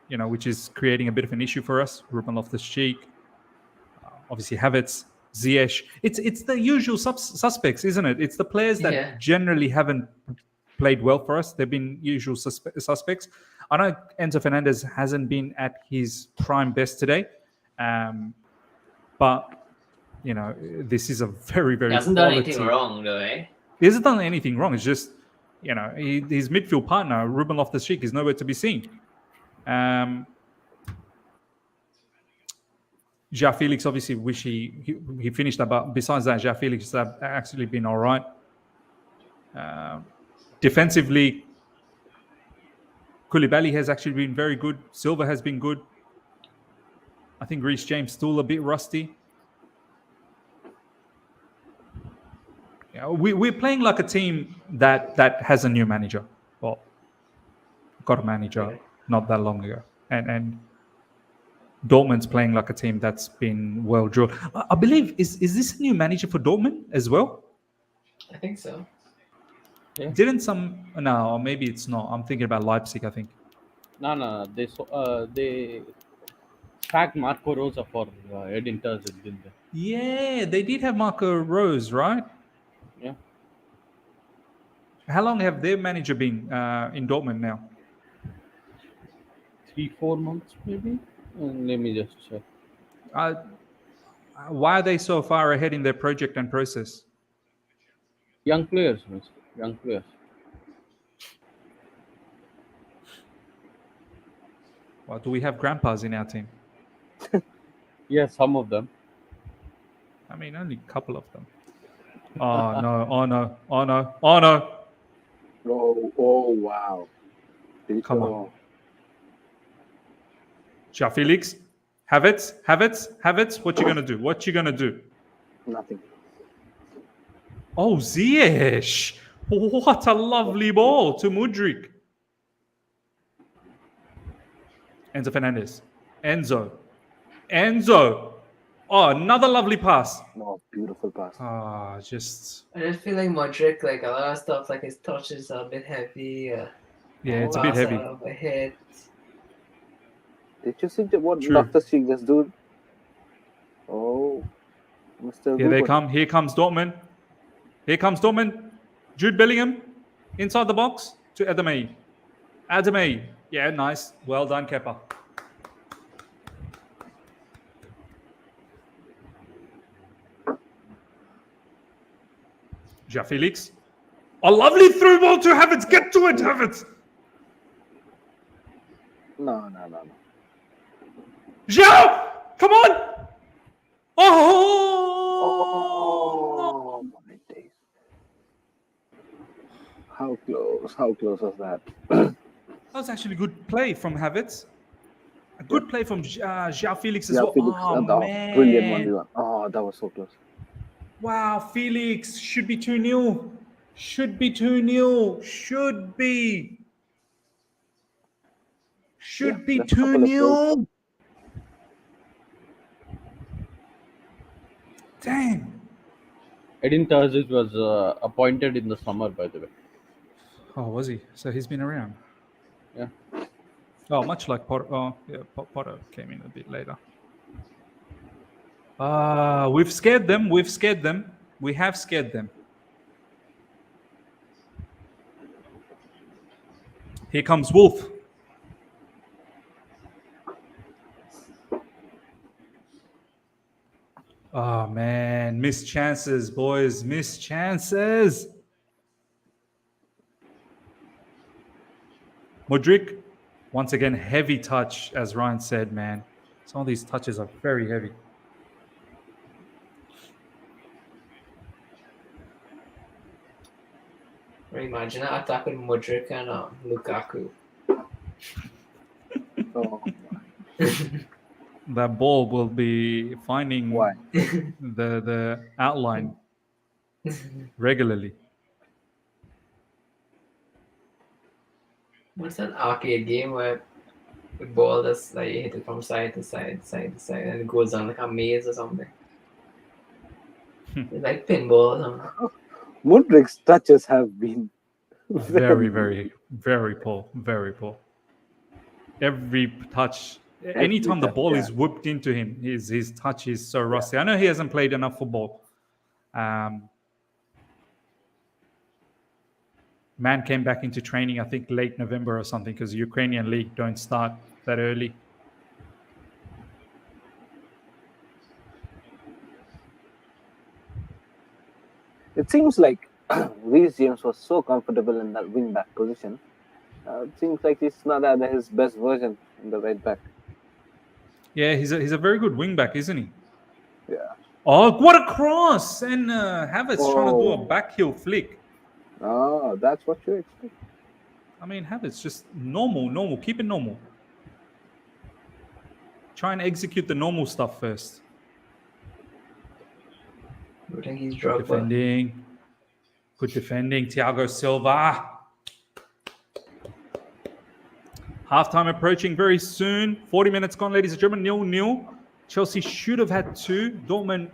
which is creating a bit of an issue for us. Ruben Loftus-Cheek, obviously Havertz, Ziyech. It's the usual suspects, isn't it? It's the players that generally haven't played well for us. They've been usual suspects. I know Enzo Fernandez hasn't been at his prime best today, but this is a very, very. He hasn't done anything wrong, though, eh? He hasn't done anything wrong. It's just, his midfield partner, Ruben Loftus-Cheek, is nowhere to be seen. Felix, obviously, wish he finished that, but besides that, Felix has actually been all right. Defensively, Koulibaly has actually been very good. Silva has been good. I think Reece James still a bit rusty. We're playing like a team that has a new manager. Well, got a manager not that long ago. And Dortmund's playing like a team that's been well drilled. I believe, is this a new manager for Dortmund as well? I think so. Yeah. Didn't some? No, maybe it's not. I'm thinking about Leipzig. I think. No. They sacked Marco Rosa for Edin Terzic, didn't they? Yeah, they did have Marco Rose, right? Yeah. How long have their manager been in Dortmund now? 3-4 months maybe. Let me just check. Why are they so far ahead in their project and process? Young players, miss. Young players. Well, do we have grandpas in our team? Yeah, some of them. I mean, only a couple of them. Oh no! Oh no! Oh no! Oh no! Oh wow. Come on. Felix, Havertz. What you gonna do? What you gonna do? Nothing. Oh, Ziyech! What a lovely ball to Mudryk. Enzo Fernandez. Enzo. Oh, another lovely pass. No, beautiful pass. Ah, just. I just feel like Mudryk, like a lot of stuff, like his touch is a bit heavy. Yeah, it's a bit heavy. Out of a hit. Did you see what True. Loftus-Cheek just do? Oh, Mr. Here they Google. come. Here comes Dortmund. Jude Bellingham inside the box to Adamay. Yeah, nice. Well done, Kepa. Felix. A lovely through ball to Havertz. Get to it, Havertz. No. Zhao! Come on! Oh my days. How close was that? That was actually good play from Havertz. A good play from Felix as well. Felix, Oh, that man. brilliant 1v1. Oh, that was so close. Wow, Felix. Should be 2-0. Should be 2-0. Should be 2-0. Damn. Edin Terzic was appointed in the summer, by the way. Oh, was he? So he's been around. Yeah. Oh, much like Potter. Oh, yeah, Potter came in a bit later. We've scared them. We have scared them. Here comes Wolf. Oh, man. Missed chances, boys. Missed chances. Mudryk, once again, heavy touch, as Ryan said, man. Some of these touches are very heavy. Imagine an attack with Mudryk and Lukaku. Oh, That ball will be finding why? the outline regularly. What's that arcade game where the ball just like you hit it from side to side, and it goes on like a maze or something? It's like pinball or something. Mudryk's touches have been Very, very, very poor. Very poor. Every touch, anytime the ball is whipped into him, his touch is so rusty. I know he hasn't played enough football. Man came back into training, I think, late November or something, because the Ukrainian league don't start that early. It seems like Reece James was so comfortable in that wing back position. It seems like he's not at his best version in the right back. Yeah, he's a very good wing back, isn't he? Yeah. Oh, what a cross! And Havertz trying to do a back heel flick. Oh, that's what you expect. I mean, Havertz just normal. Keep it normal. Try and execute the normal stuff first. I think he's drugged. Defending. Good defending. Thiago Silva. Halftime approaching very soon. 40 minutes gone, ladies and gentlemen. 0-0. Chelsea should have had 2. Dortmund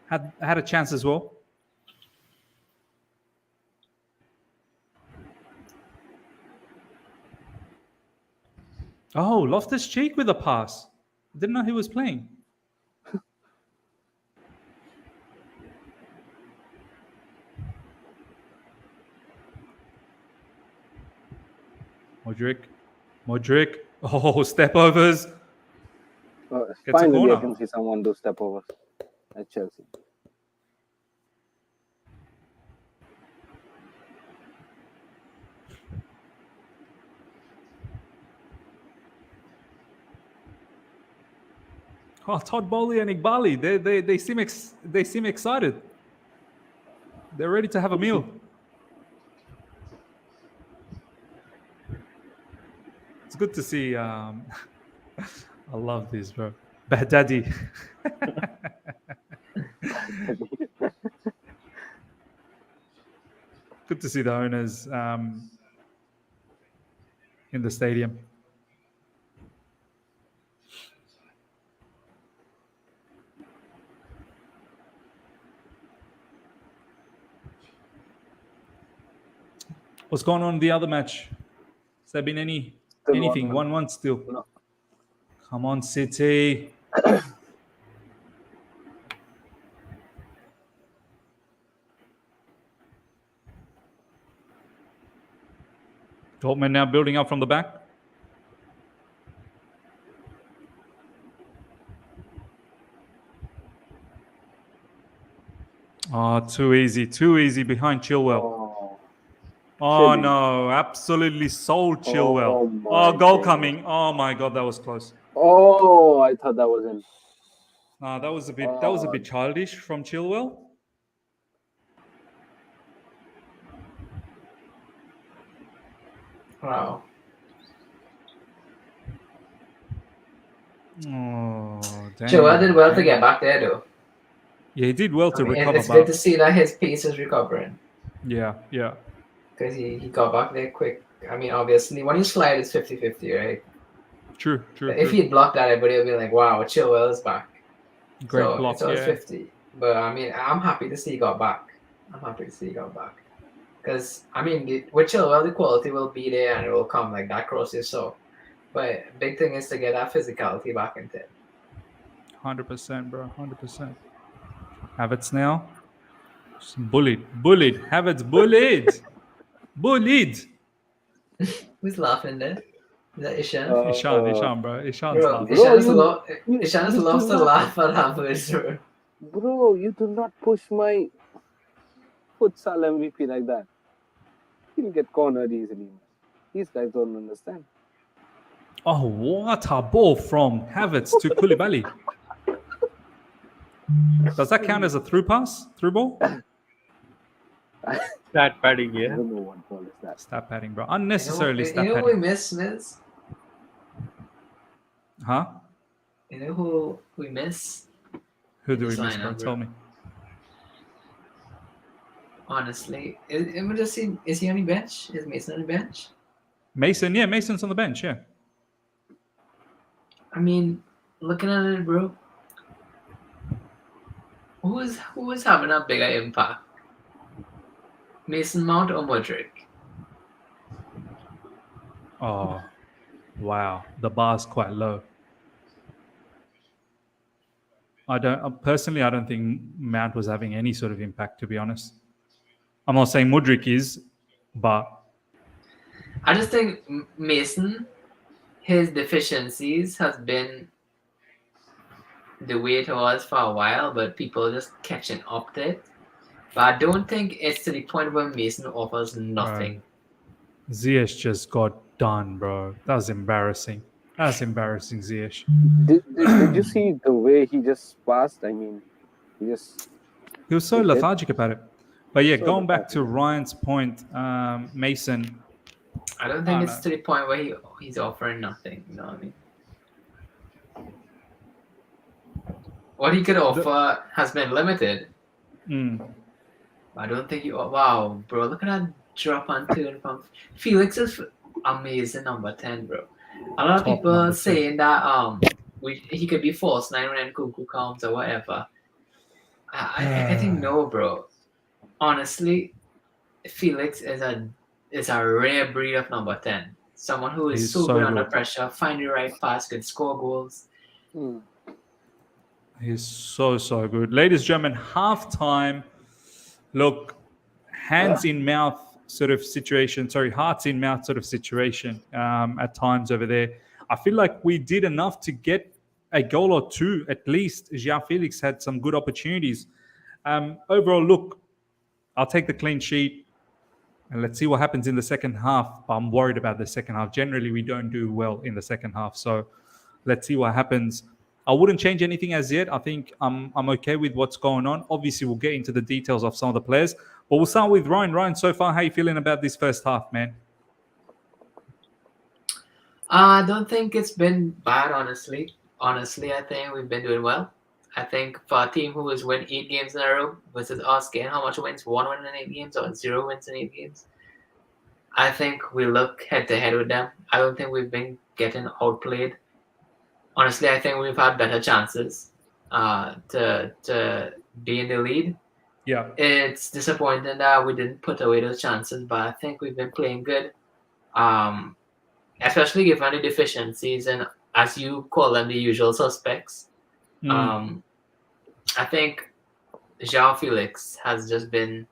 had a chance as well. Oh, Loftus-Cheek with a pass. Didn't know he was playing. Mudryk. Oh, step overs. Gets a Finally, I corner. can see someone do step overs at Chelsea. Oh, Todd Bowley and Igbali. They seem excited. They're ready to have a meal. It's good to see. I love this, bro. Bad Daddy. Good to see the owners in the stadium. What's going on in the other match? Has there been anything? 1-1 still. No. Come on, City. Dortmund now building up from the back. Oh, too easy behind Chilwell. Oh Chilly. no, absolutely sold Chilwell. Oh, Oh, my goal goodness. coming. Oh my god, that was close. Oh, I thought that was in. That was a bit childish from Chilwell. Wow. Oh, damn. Chilwell did well to get back there, though. Yeah, he did well to I mean, recover it's good back. to see that his pace is recovering Yeah. because he got back there quick. I mean, obviously, when you slide, it's 50-50, right? True. If he'd blocked that, everybody would be like, wow, Chilwell is back. Great so, block, So it's yeah. 50. But, I mean, I'm happy to see he got back. Because, I mean, with Chilwell, the quality will be there and it will come like that cross you saw. But big thing is to get that physicality back into it. 100%, bro. 100%. Havertz now. Just bullied. Havertz bullied. Who's laughing there? Is that Ishan? Ishan, bro. Ishan's Bro, laughing. Ishan loves to laugh at Havertz, bro. Bro, you do not push my futsal MVP like that. He'll get cornered easily. These guys don't understand. Oh, what a ball from Havertz to Koulibaly. Does that count as a through ball? Stat padding, I yeah. don't know what ball is that. Stat padding, bro. Unnecessarily stat You know who padding. we miss, Miz? Huh? You know who we miss? Who do we Sign miss, bro? up, bro. Tell me. Honestly, is he on the bench? Is Mason on the bench? Mason, yeah, Mason's on the bench, yeah. I mean, looking at it, bro, who is having a bigger impact? Mason Mount or Mudryk? Oh, wow. The bar's quite low. I don't think Mount was having any sort of impact, to be honest. I'm not saying Mudryk is, but I just think Mason, his deficiencies has been the way it was for a while, but people just catching up to it. But I don't think it's to the point where Mason offers nothing. Ziyech just got done, bro. That was embarrassing. Ziyech. Did you see the way he just passed? I mean, he was so lethargic about it. But yeah, So going back to Ryan's point, Mason. I don't think it's to the point where he's offering nothing. You know what I mean? What he could offer has been limited. I don't think wow, bro, look at that drop on turn from Felix is amazing number 10, bro. A lot of Top people number saying that he could be false 9 when Cuckoo comes or whatever. I think no, bro. Honestly, Felix is a rare breed of number 10. Someone who is He's so so good under good. pressure, find the right pass, can score goals. He's so good. Ladies and gentlemen, halftime. Look, hands in mouth sort of situation. Sorry, hearts in mouth sort of situation at times over there. I feel like we did enough to get a goal or two at least. João Felix had some good opportunities. Overall, look, I'll take the clean sheet. And let's see what happens in the second half. I'm worried about the second half. Generally, we don't do well in the second half. So let's see what happens. I wouldn't change anything as yet. I think I'm okay with what's going on. Obviously, we'll get into the details of some of the players. But we'll start with Ryan. Ryan, so far, how are you feeling about this first half, man? I don't think it's been bad, honestly. Honestly, I think we've been doing well. I think for a team who has won 8 games in a row versus us getting how much wins? 1 win in 8 games or 0 wins in 8 games? I think we look head to head with them. I don't think we've been getting outplayed. Honestly, I think we've had better chances to be in the lead. Yeah. It's disappointing that we didn't put away those chances, but I think we've been playing good. Especially given the deficiencies and, as you call them, the usual suspects. I think João Felix has just been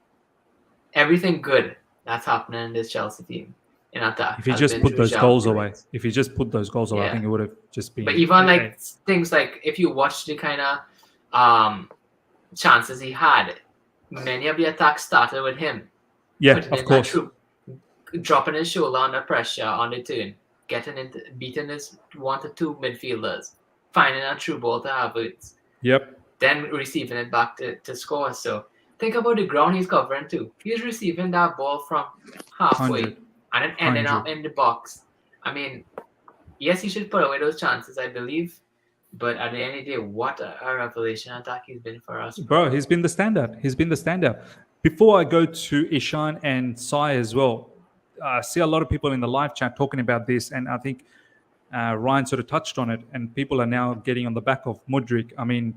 everything good that's happening in this Chelsea team in attack. If he just put those goals away, I think it would have just been. But even like things like if you watch the kind of chances he had, many of the attacks started with him. Yeah, of course. Dropping his shoulder under pressure on the turn, beating his 1 to 2 midfielders, finding a true ball to Havertz. Yep. Then receiving it back to score. So think about the ground he's covering too. He's receiving that ball from halfway 100. and then ending up in the box. I mean, yes, he should put away those chances, I believe. But at the end of the day, what a revelation attack he's been for us. Bro, he's been the standout. Before I go to Ishan and Sai as well, I see a lot of people in the live chat talking about this, and I think Ryan sort of touched on it, and people are now getting on the back of Mudryk. I mean,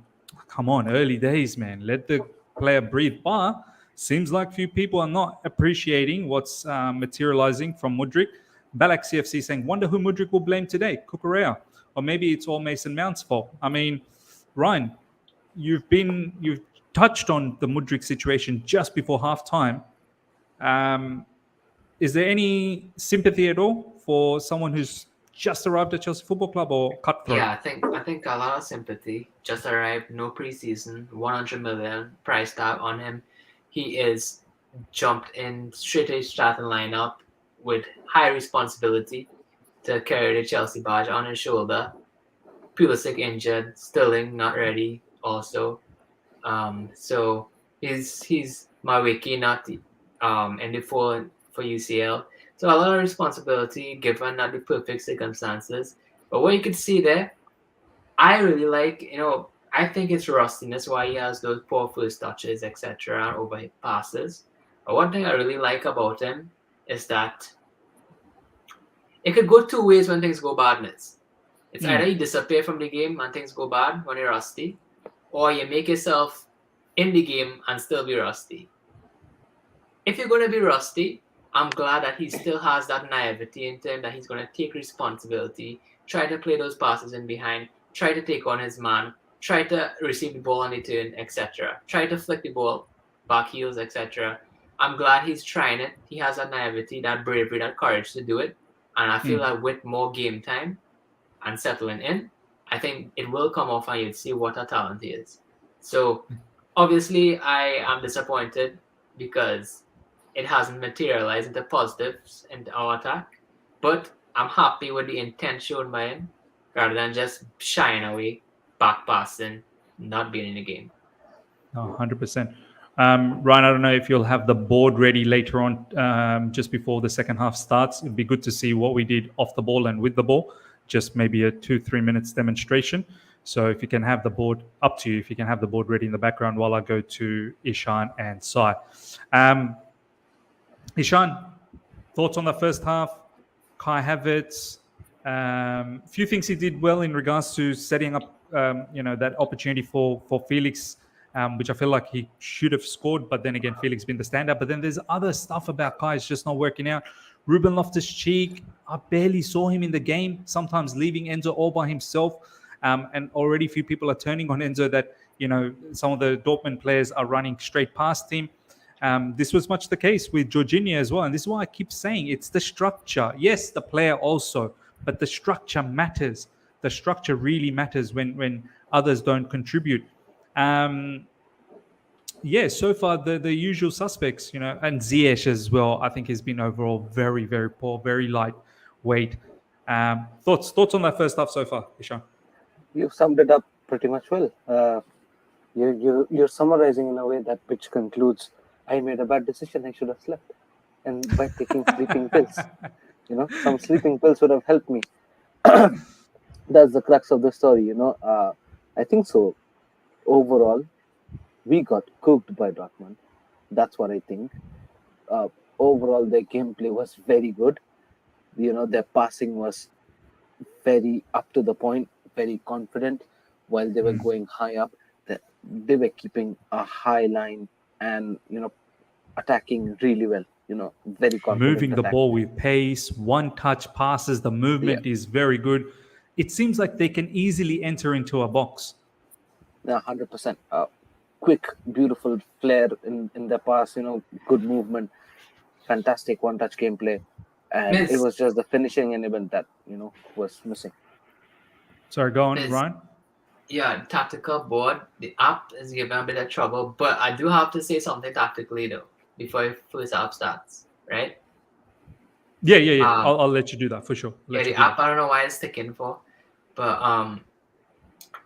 come on, early days, man. Let the player breathe. But seems like few people are not appreciating what's materializing from Mudryk. Balak CFC saying, wonder who Mudryk will blame today, Cucurella. Or maybe it's all Mason Mount's fault. I mean, Ryan, you've touched on the Mudryk situation just before halftime. Is there any sympathy at all for someone who's just arrived at Chelsea Football Club or cutthroat? Yeah, I think a lot of sympathy. Just arrived, no preseason, 100 million price tag on him. He is jumped in straight to his starting lineup with high responsibility to carry the Chelsea badge on his shoulder. Pulisic injured, Sterling not ready also. So he's my wiki not in the for UCL. So a lot of responsibility given not the perfect circumstances. But what you can see there, I really like, I think it's rustiness why he has those poor first touches, etc. and overhit passes. But one thing I really like about him is that it could go 2 ways when things go bad, It's either you disappear from the game and things go bad when you're rusty, or you make yourself in the game and still be rusty. If you're going to be rusty, I'm glad that he still has that naivety in him, that he's going to take responsibility, try to play those passes in behind, try to take on his man, try to receive the ball on the turn, etc. Try to flick the ball back heels, etc. I'm glad he's trying it. He has that naivety, that bravery, that courage to do it. And I feel like with more game time and settling in, I think it will come off and you'll see what a talent he is. So obviously I am disappointed because it hasn't materialized into positives in our attack. But I'm happy with the intent shown by him rather than just shying away, back passing, not being in the game. No, 100%. Ryan, I don't know if you'll have the board ready later on, just before the second half starts. It'd be good to see what we did off the ball and with the ball, just maybe a 2-3 minutes demonstration. So if you can have the board, up to you, if you can have the board ready in the background while I go to Ishan and Sai. Ishan, thoughts on the first half? Kai Havertz, few things he did well in regards to setting up, that opportunity for Felix, which I feel like he should have scored. But then again, Felix been the standout. But then there's other stuff about Kai is just not working out. Ruben Loftus-Cheek, I barely saw him in the game, sometimes leaving Enzo all by himself. And already a few people are turning on Enzo that, some of the Dortmund players are running straight past him. This was much the case with Jorginho as well. And this is why I keep saying it's the structure. Yes, the player also, but the structure matters. The structure really matters when others don't contribute. So far the usual suspects, and Ziyech as well, I think has been overall very, very poor, very lightweight. Thoughts on that first half so far, Ishan? You summed it up pretty much well. You're summarizing in a way that which concludes, I made a bad decision, I should have slept. And by taking sleeping pills, some sleeping pills would have helped me. That's the crux of the story, I think so. Overall, we got cooked by Dortmund. That's what I think. Overall, their gameplay was very good. Their passing was very up to the point, very confident. While they were going high up, they were keeping a high line and, attacking really well. Very confident. Moving the ball with pace, one-touch passes. The movement is very good. It seems like they can easily enter into a box. Yeah, 100%. Quick, beautiful flair in their pass, good movement, fantastic one-touch gameplay. And it was just the finishing element that, was missing. Sorry, go on, Ryan. Yeah, tactical board, the app is giving a bit of trouble, but I do have to say something tactically though, before first half starts, right? Yeah. I'll let you do that for sure. The app, I don't know why it's sticking for, but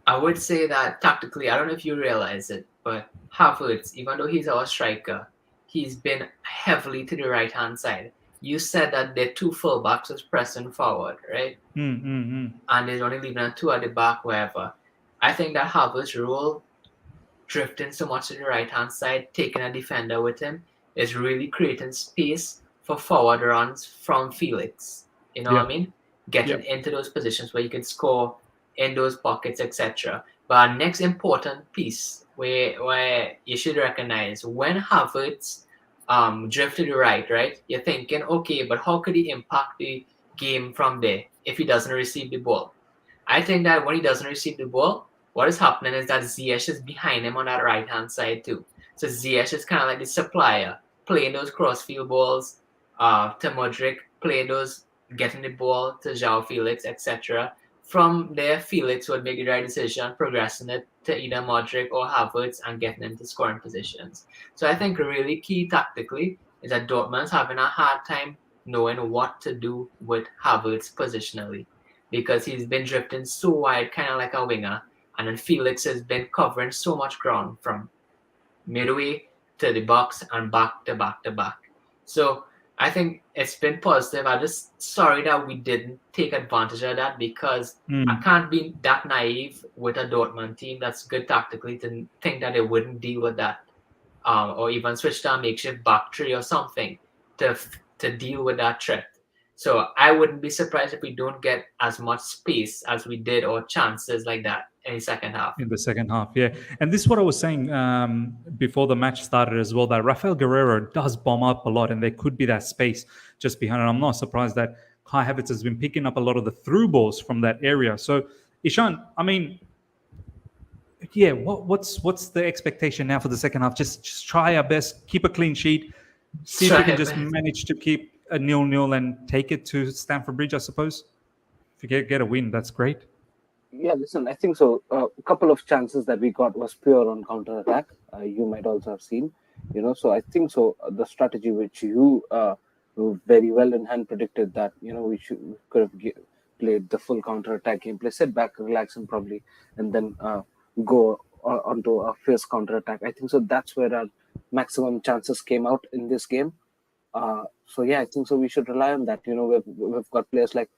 I would say that tactically, I don't know if you realize it, but Havertz, even though he's our striker, he's been heavily to the right-hand side. You said that their two fullbacks was pressing forward, right? And there's only leaving two at the back, wherever. I think that Havertz's role, drifting so much to the right-hand side, taking a defender with him, is really creating space for forward runs from Felix. You know what I mean? Getting into those positions where you can score in those pockets, etc. But our next important piece where you should recognize, when Havertz drift to the right, you're thinking, okay, but how could he impact the game from there if he doesn't receive the ball? I think that when he doesn't receive the ball, what is happening is that Ziyech is behind him on that right-hand side too. So Ziyech is kind of like the supplier, playing those cross-field balls to Mudryk, playing those, getting the ball to João Felix, etc. From there, Felix would make the right decision, progressing it to either Mudryk or Havertz and getting into scoring positions. So I think really key tactically is that Dortmund's having a hard time knowing what to do with Havertz positionally, because he's been drifting so wide, kind of like a winger, and then Felix has been covering so much ground from midway to the box and back to back to back. So I think it's been positive. I'm just sorry that we didn't take advantage of that, because I can't be that naive with a Dortmund team that's good tactically to think that they wouldn't deal with that, or even switch to a makeshift back three or something to deal with that threat. So I wouldn't be surprised if we don't get as much space as we did or chances like that in the second half. In the second half, yeah. And this is what I was saying before the match started as well, that Rafael Guerreiro does bomb up a lot, and there could be that space just behind it. I'm not surprised that Kai Havertz has been picking up a lot of the through balls from that area. So, Ishan, I mean, yeah, what's the expectation now for the second half? Just try our best, keep a clean sheet, see if we can just manage to keep a 0-0 and take it to Stamford Bridge, I suppose. If you get a win, that's great. Yeah, listen, I think so. A couple of chances that we got was pure on counter-attack. You might also have seen, so I think so. The strategy which you very well in hand predicted that, we could have played the full counter-attack gameplay, sit back, relax, and probably, and then go onto a fierce counter-attack. I think so. That's where our maximum chances came out in this game. So yeah, I think so. We should rely on that. We've got players like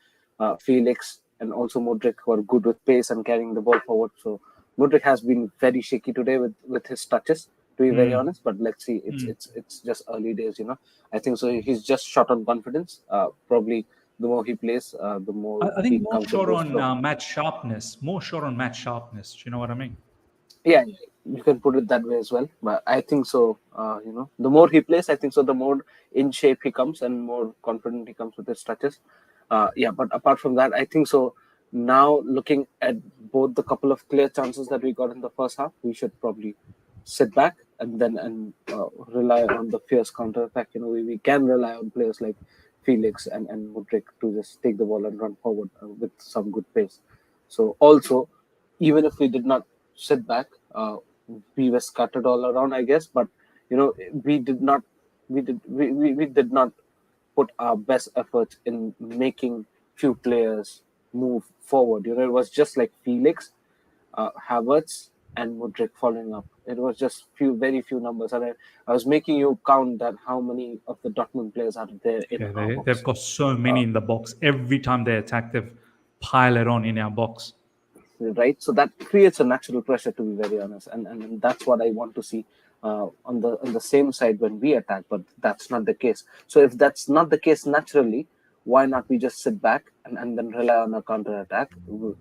Felix and also Mudryk who are good with pace and carrying the ball forward. So Mudryk has been very shaky today with his touches, to be very honest. But let's see, it's just early days. I think so. He's just short on confidence. Probably the more he plays, the more I think more short on match sharpness. More short on match sharpness. Do you know what I mean? Yeah, You can put it that way as well. But I think so. The more he plays, I think so, the more in shape he comes and more confident he comes with his touches. But apart from that, I think so. Now looking at both the couple of clear chances that we got in the first half, we should probably sit back and rely on the fierce counter attack. We can rely on players like Felix and Mudryk to just take the ball and run forward with some good pace. So also, even if we did not sit back, we were scattered all around, I guess. But we did not put our best efforts in making few players move forward. It was just like Felix, Havertz, and Mudryk following up. It was just very few numbers, and I was making you count that how many of the Dortmund players are there in our box. They've got so many in the box. Every time they attack, they've piled it on in our box. Right, so that creates a natural pressure, to be very honest, and that's what I want to see on the same side when we attack. But that's not the case. So if that's not the case naturally, why not we just sit back and then rely on a counter attack?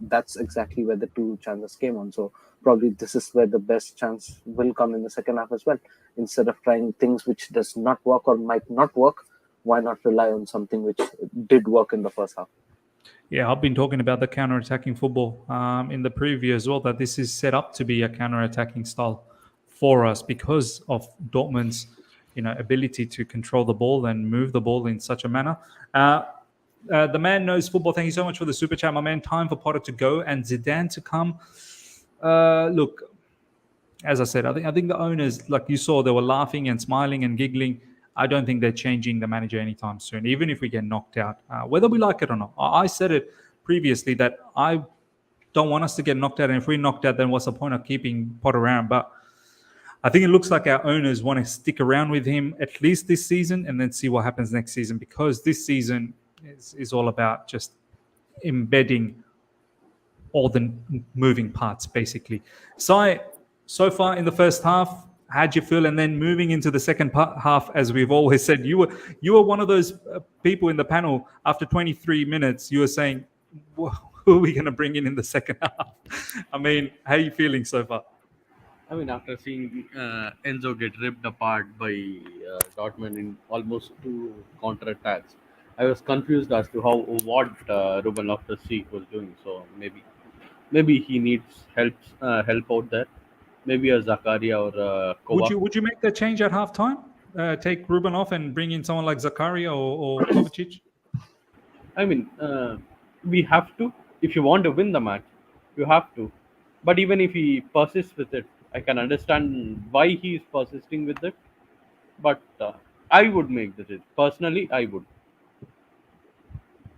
That's exactly where the two chances came on. So probably this is where the best chance will come in the second half as well. Instead of trying things which does not work or might not work, why not rely on something which did work in the first half? Yeah, I've been talking about the counter-attacking football in the preview as well, that this is set up to be a counter-attacking style for us because of Dortmund's ability to control the ball and move the ball in such a manner. The man knows football. Thank you so much for the super chat, my man. Time for Potter to go and Zidane to come. Look, as I said, I think the owners, like you saw, they were laughing and smiling and giggling. I don't think they're changing the manager anytime soon, even if we get knocked out, whether we like it or not. I said it previously that I don't want us to get knocked out. And if we're knocked out, then what's the point of keeping Potter around? But I think it looks like our owners want to stick around with him at least this season and then see what happens next season, because this season is all about just embedding all the moving parts, basically. So far in the first half, how'd you feel? And then moving into the second half, as we've always said, you were one of those people in the panel. After 23 minutes, you were saying, who are we going to bring in the second half? I mean, how are you feeling so far? I mean, after seeing Enzo get ripped apart by Dortmund in almost two counter-attacks, I was confused as to what Ruben Loftus-Cheek was doing. So maybe he needs help out there. Maybe a Zakaria or Kovacic. Would you make that change at halftime? Take Ruben off and bring in someone like Zakaria or Kovacic? I mean, we have to. If you want to win the match, you have to. But even if he persists with it, I can understand why he is persisting with it. But I would make the change. Personally, I would.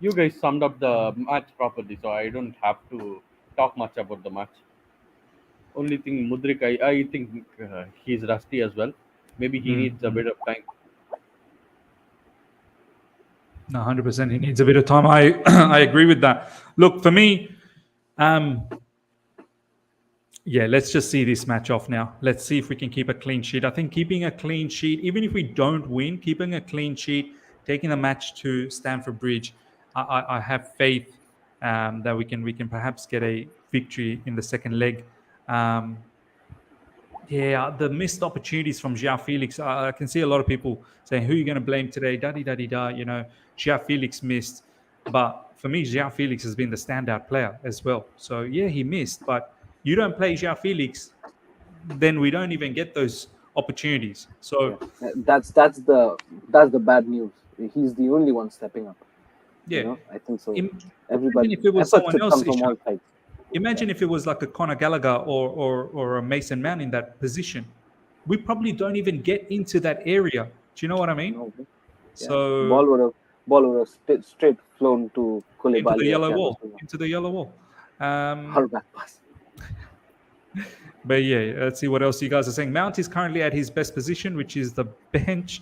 You guys summed up the match properly, so I don't have to talk much about the match. Only thing, Mudryk, I think he's rusty as well. Maybe he needs a bit of time. No, 100%. He needs a bit of time. I agree with that. Look, for me, let's just see this match off now. Let's see if we can keep a clean sheet. I think keeping a clean sheet, even if we don't win, keeping a clean sheet, taking the match to Stamford Bridge, I have faith that we can perhaps get a victory in the second leg. The missed opportunities from João Felix. I can see a lot of people saying, who are you going to blame today? Da-di-da-di-da. João Felix missed. But for me, João Felix has been the standout player as well. So, he missed. But you don't play João Felix, then we don't even get those opportunities. So that's the bad news. He's the only one stepping up. Yeah. I think so. Everybody, if it was someone else, imagine if it was like a Conor Gallagher or a Mason Mount in that position. We probably don't even get into that area. Do you know what I mean? Okay. So ball would have straight flown to Koulibaly. Into the yellow wall. Her back pass. But let's see what else you guys are saying. Mount is currently at his best position, which is the bench.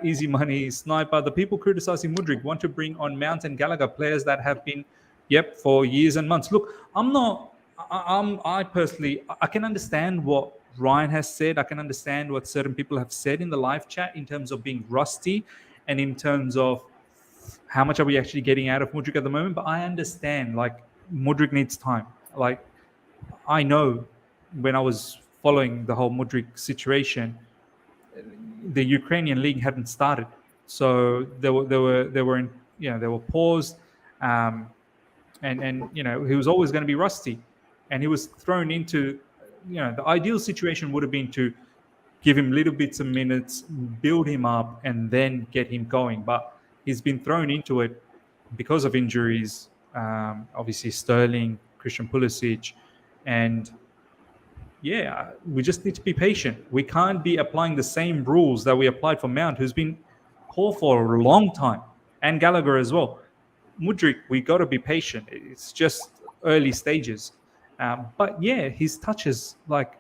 Easy money, sniper. The people criticizing Mudryk want to bring on Mount and Gallagher, players that have been for years and months. Look, I personally, I can understand what Ryan has said. I can understand what certain people have said in the live chat in terms of being rusty and in terms of how much are we actually getting out of Mudryk at the moment. But I understand, Mudryk needs time. I know when I was following the whole Mudryk situation, the Ukrainian league hadn't started, so they were paused, and he was always going to be rusty, and he was thrown into, the ideal situation would have been to give him little bits of minutes, build him up, and then get him going. But he's been thrown into it because of injuries. Obviously, Sterling, Christian Pulisic, and we just need to be patient. We can't be applying the same rules that we applied for Mount, who's been poor for a long time, and Gallagher as well. Mudryk, we got to be patient. It's just early stages. But his touches, like,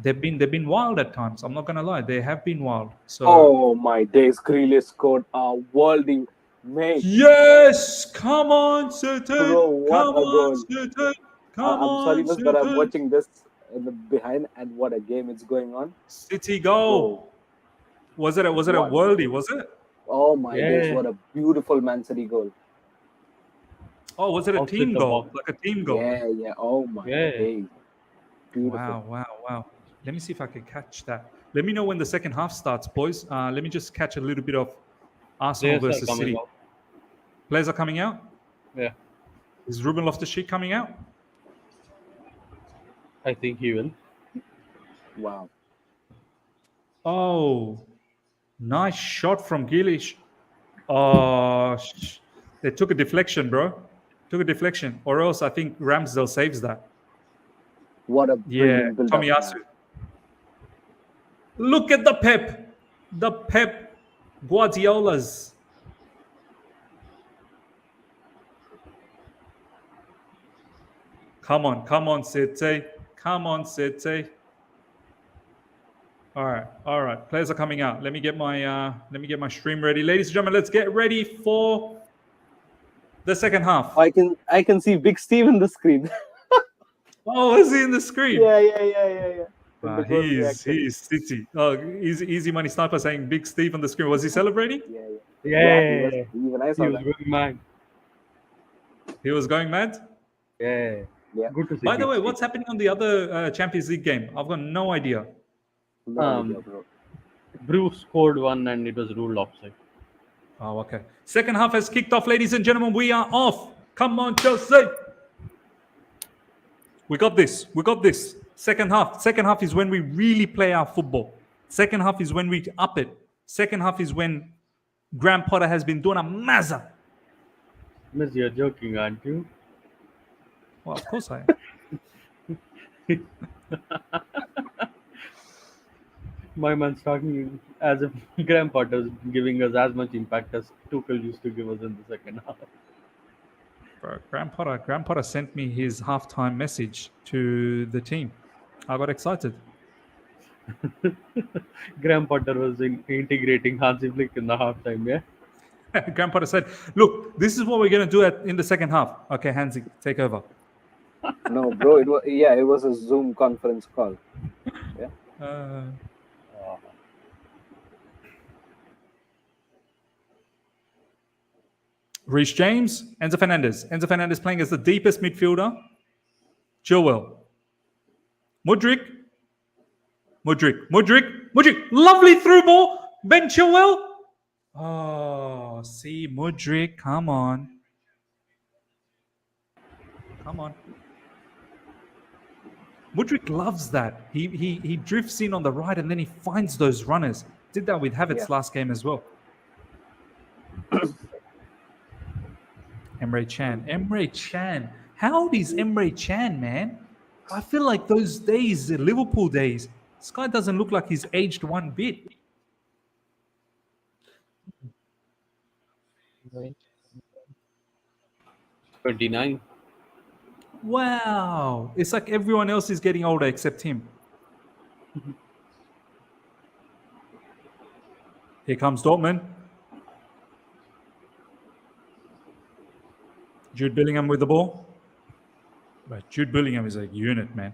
they've been wild at times. I'm not gonna lie, they have been wild. So Oh my days, Grealish scored a worldie, mate. yes, come on, City. Bro, what Come a on, goal. City. I'm sorry, miss, but I'm watching this in the behind, and what a game it's going on. City goal. Bro. Was it a What? worldie? Was it? Oh my days, Yeah. what a beautiful Man City goal. Oh, was it a Off team the goal? box. Like a team goal? Yeah. Oh my Yeah. days. Beautiful. Wow. Let me see if I can catch that. Let me know when the second half starts, boys. Let me just catch a little bit of Arsenal Players are versus coming City. out. Players are coming out. Yeah, Is Ruben Loftus-Cheek coming out? I think he will. Wow. Oh, nice shot from Grealish. Oh, they took a deflection, bro. Took a deflection. Or else I think Ramsdale saves that. What a Yeah, brilliant build-up. Tommy Asu. Look at the Pep. The Pep Guardiolas. Come on, City. Come on, City. All right. Players are coming out. Let me get my stream ready, ladies and gentlemen. Let's get ready for the second half. I can see Big Steve in the screen. Oh, is he in the screen? Yeah. In the goal He's reaction. City. Oh, easy money sniper saying Big Steve on the screen. Was he celebrating? Yeah. Yeah, He was. Even I he saw was that. going mad. He was going mad. Yeah, Yeah. good to see. By the Big way, Steve. what's happening on the other Champions League game? I've got no idea. No idea, bro. Bruce scored one and it was ruled offside. Oh, okay. Second half has kicked off, ladies and gentlemen. We are off. Come on, Chelsea. We got this. Second half is when we really play our football. Second half is when we up it. Second half is when Graham Potter has been doing a mazza. Miss, you're joking, aren't you? Well, of course I am. My man's talking as if Graham Potter's giving us as much impact as Tuchel used to give us in the second half. Bro, Graham Potter sent me his halftime message to the team. I got excited. Graham Potter was integrating Hansi Flick in the halftime, yeah? Graham Potter said, look, this is what we're going to do in the second half. Okay, Hansi, take over. No, bro. It was a Zoom conference call. Yeah. Reece James, Enzo Fernandez. Enzo Fernandez playing as the deepest midfielder. Chilwell. Mudryk. Lovely through ball. Ben Chilwell. Oh, see, Mudryk. Come on. Mudryk loves that. He drifts in on the right and then he finds those runners. Did that with Havertz last game as well. Emre Can. How old is Emre Can, man? I feel like those days, the Liverpool days, this guy doesn't look like he's aged one bit. Right. 29. Wow. It's like everyone else is getting older except him. Here comes Dortmund. Jude Bellingham with the ball. But Jude Bellingham is a unit, man.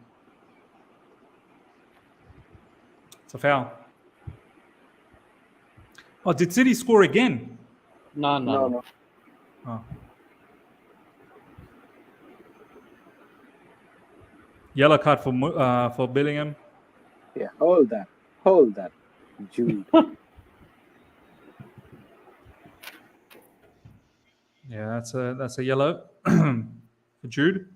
It's a foul. Oh, did City score again? No. Oh. Yellow card for Bellingham. Yeah, hold that, Jude. Yeah, that's a yellow for Jude.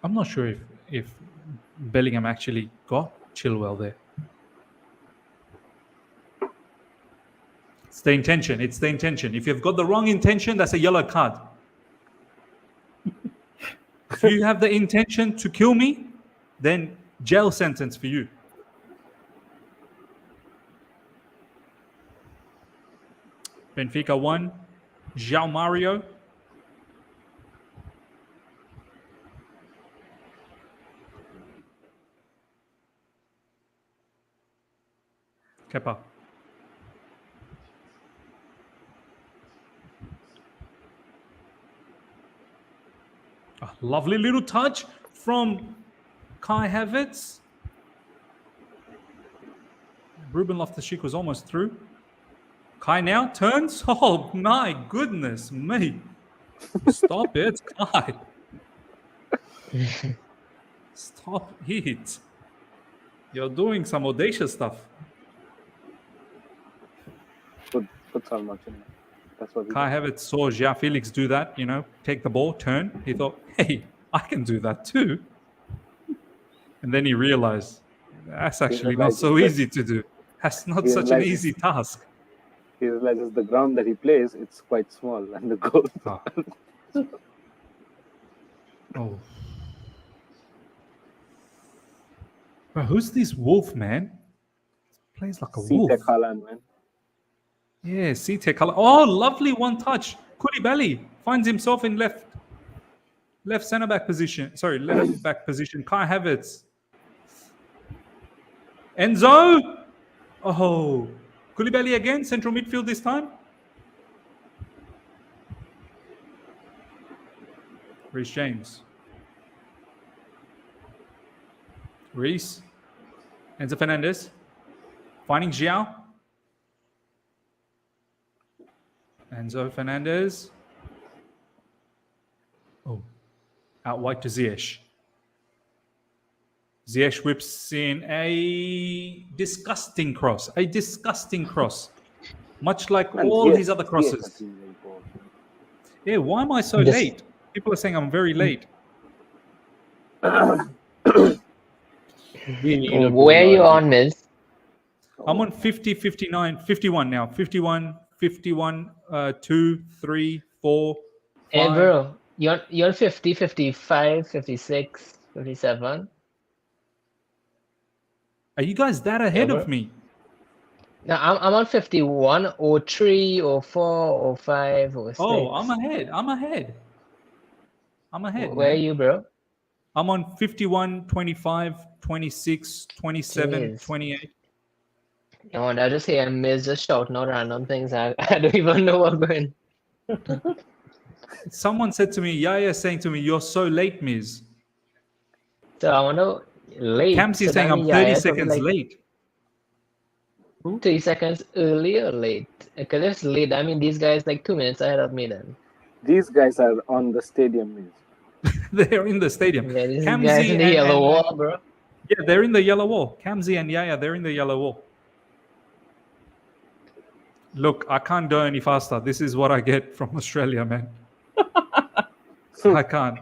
I'm not sure if Bellingham actually got Chilwell there. It's the intention. It's the intention. If you've got the wrong intention, that's a yellow card. If you have the intention to kill me, then jail sentence for you. Benfica 1, João Mario. Kepa. A lovely little touch from Kai Havertz. Ruben Loftus-Cheek was almost through. Kai now turns. Oh my goodness me. Stop it, Kai. Stop it. You're doing some audacious stuff. Put so much in it. That's what Kai Havertz saw Felix do that, take the ball, turn. He thought, hey, I can do that too. And then he realized that's actually not so easy to do. That's not such an easy task. He realizes the ground that he plays, it's quite small, and the goal. Oh. Bro, who's this wolf, man? Plays like a wolf. Haaland, man. Yeah, Ziyech. Oh, lovely one touch. Koulibaly finds himself in left centre back position. Sorry, left back position. Kai Havertz. Enzo. Oh, Koulibaly again. Central midfield this time. Reece James. Reece. Enzo Fernandez. Finding Xiao. Enzo Fernandez. Oh, out wide to Ziyech. Ziyech whips in a disgusting cross. Much like all his other crosses. Yeah, why am I so late? People are saying I'm very late. Where are you on, Miz? I'm on 50, 59, 51 now. 51, 2, 3, 4, 5. Hey, bro. You're 50, 55, 56, 57. Are you guys that ahead of me? No, I'm on 51, 03, 04, 05, 06. Oh, I'm ahead. Where are you, bro? I'm on 51, 25, 26, 27, 28. No, I just hear Miz just shouting out random things. I don't even know what's going. Someone said to me, Yaya saying to me, you're so late, Miz. So I want to late. Kamsi is saying I'm 30 seconds late. 3 seconds early or late? Because if it's late, I mean, these guys like 2 minutes ahead of me then. These guys are on the stadium, Miz. They're in the stadium. Yeah, these guys in the yellow wall, bro. Yeah, they're in the yellow wall. Kamsi and Yaya, they're in the yellow wall. Look, I can't go any faster. This is what I get from Australia, man. I can't.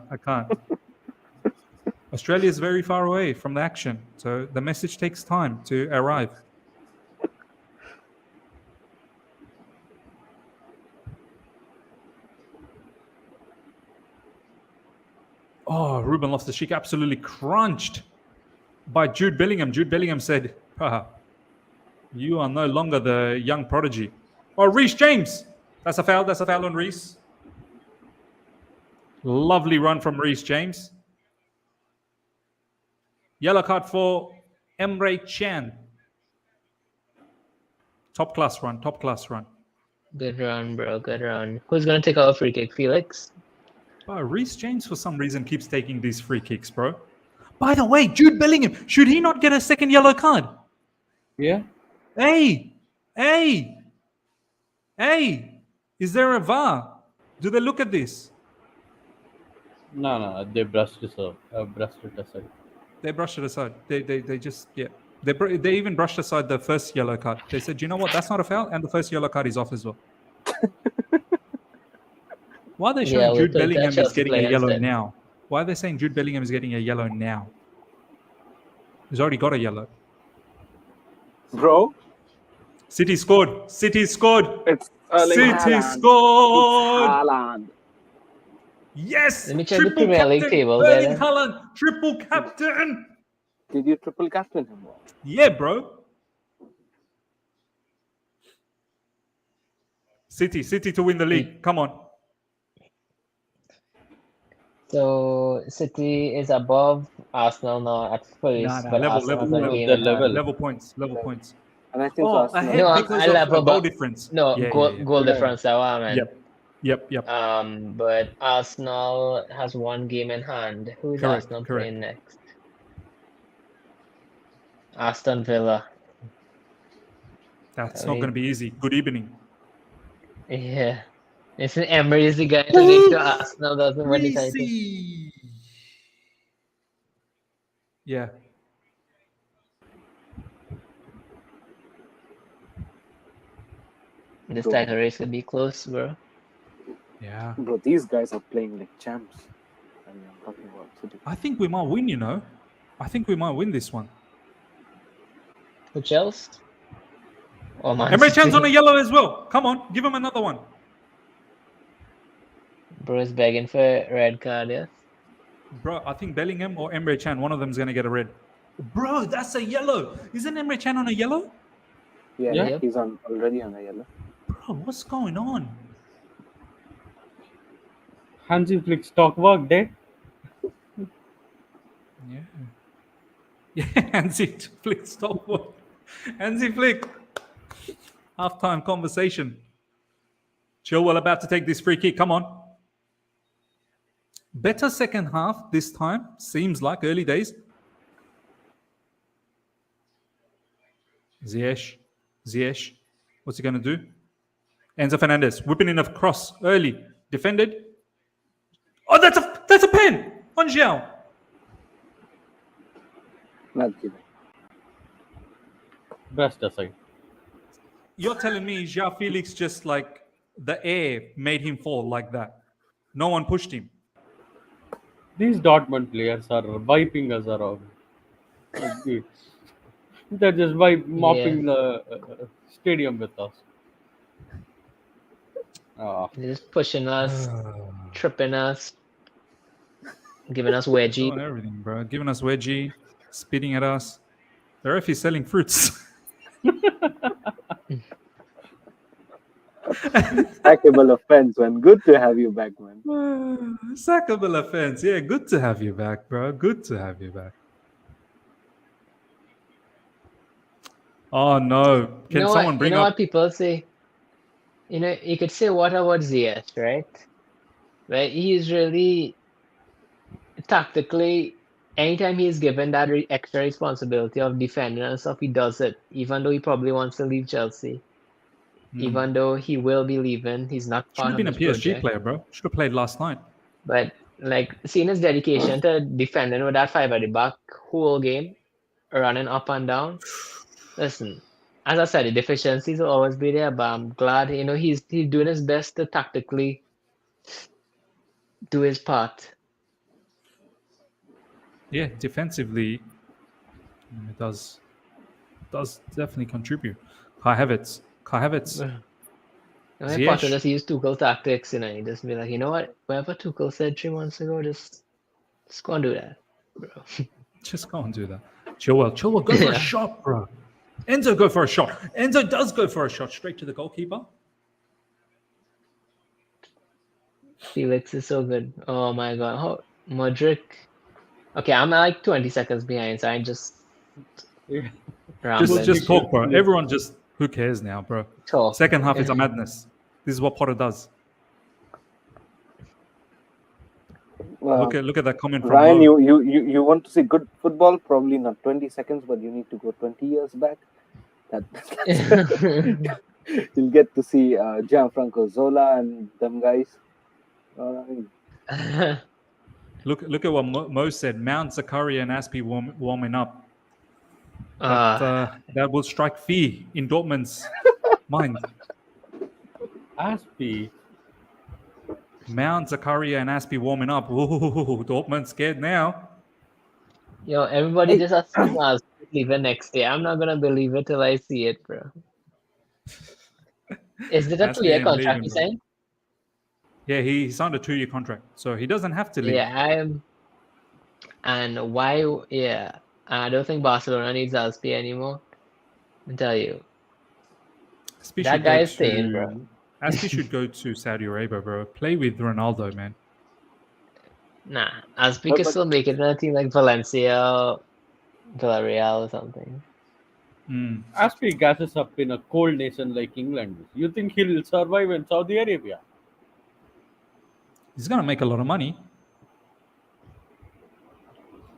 Australia is very far away from the action, so the message takes time to arrive. Oh, Ruben Loftus-Cheek absolutely crunched by Jude Bellingham. Jude Bellingham said, you are no longer the young prodigy. Oh, Reece James. That's a foul. That's a foul on Reece. Lovely run from Reece James. Yellow card for Emre Can. Top class run. Good run, bro. Good run. Who's going to take out a free kick? Felix? Bro, Reece James for some reason keeps taking these free kicks, bro. By the way, Jude Bellingham, should he not get a second yellow card? Yeah. Hey, is there a VAR? Do they look at this? No, they brushed it aside. They brushed it aside. They just, yeah. They even brushed aside the first yellow card. They said, you know what, that's not a foul, and the first yellow card is off as well. Why are they showing Jude Bellingham is getting a yellow now? Why are they saying Jude Bellingham is getting a yellow now? He's already got a yellow. Bro, City scored. it's City Haaland. scored. It's Haaland. Yes. Let me check the Premier League table. Erling Haaland, triple captain. Did you triple captain him? Yeah, bro. City to win the league. Come on. So City is above Arsenal now at first, but Level points. And I think ahead No, because I of level, goal but difference. no, Yeah, goal difference. That's what I meant. Yep. But Arsenal has one game in hand. Who is Arsenal playing next? Aston Villa. That's not going to be easy. Good evening. Yeah. Isn't Emery the guy to make sure Arsenal doesn't win the title? Yeah. This title race could be close, bro. Yeah. Bro, these guys are playing like champs. I mean, I'm talking about City. I think we might win, you know. I think we might win this one. For Chelsea? Oh, man. Emre Can's on a yellow as well. Come on, give him another one. Bro is begging for a red card, yeah? Bro, I think Bellingham or Emre Can, one of them is going to get a red. Bro, that's a yellow. Isn't Emre Can on a yellow? Yeah, he's already on a yellow. Bro, what's going on? Hansi Flick stock work day. Yeah, Hansi Flick, stop work. Hansi Flick. Halftime conversation. Chilwell about to take this free kick. Come on. Better second half this time. Seems like early days. Ziyech. What's he going to do? Enzo Fernandez whipping in a cross early. Defended. Oh, that's a pen on Zhao. Not given. Brushed aside. You're telling me João Felix just like the air made him fall like that? No one pushed him. These Dortmund players are wiping us around. They're just mopping the stadium with us. They're just pushing us, tripping us, giving us wedgie. Doing everything, bro. Giving us wedgie, spitting at us. The ref is selling fruits. Sackable offense, man. Good to have you back, man. Sackable offense. Yeah, good to have you back, bro. Good to have you back. Oh, no. Can someone bring up... up... what people say? You know, you could say what about Ziyech, right? Right? He's really... Tactically, anytime he's given that extra responsibility of defending and stuff, he does it. Even though he probably wants to leave Chelsea. Even though he will be leaving, he's not part of Should have been a PSG project. player, bro. Should have played last night. But, like, seeing his dedication to defending with that 5 at the back whole game, running up and down. Listen, as I said, the deficiencies will always be there, but I'm glad, you know, he's doing his best to tactically do his part. Yeah, defensively, it does definitely contribute. Kai Havertz. My part will just use Tuchel tactics, you know, you just be like, you know what, whatever Tuchel said 3 months ago, just go and do that, bro. Just go and do that. Chilwell, go for a shot, bro. Enzo, go for a shot. Enzo does go for a shot straight to the goalkeeper. Felix is so good. Oh my god. Oh, Mudryk. Okay, I'm like 20 seconds behind, so I just just talk, bro. Everyone just, who cares now, bro? Talk. Second half is a madness. This is what Potter does. Look at that comment from Ryan, Mo. you want to see good football? Probably not 20 seconds, but you need to go 20 years back. You'll get to see Gianfranco Zola and them guys. Look at what Mo said. Mount, Zakaria, and Aspi warming up. That will strike fear in Dortmund's mind. Aspi. Mount, Zakaria, and Aspi warming up. Ooh, Dortmund's scared now. Yo, everybody just assumes I'll leave it next day. I'm not gonna believe it till I see it, bro. Is it a Aspi 2-year ain't contract leaving, you bro. saying? Yeah, he signed a 2-year contract, so he doesn't have to leave. Yeah, and why? Yeah, I don't think Barcelona needs Azpi anymore. I tell you, Aspi that should guy go is staying, bro. Aspi should go to Saudi Arabia, bro. Play with Ronaldo, man. Nah, Azpi could still make it in a team like Valencia, Villarreal, or something. Aspi gasses up in a cold nation like England. You think he'll survive in Saudi Arabia? He's gonna make a lot of money.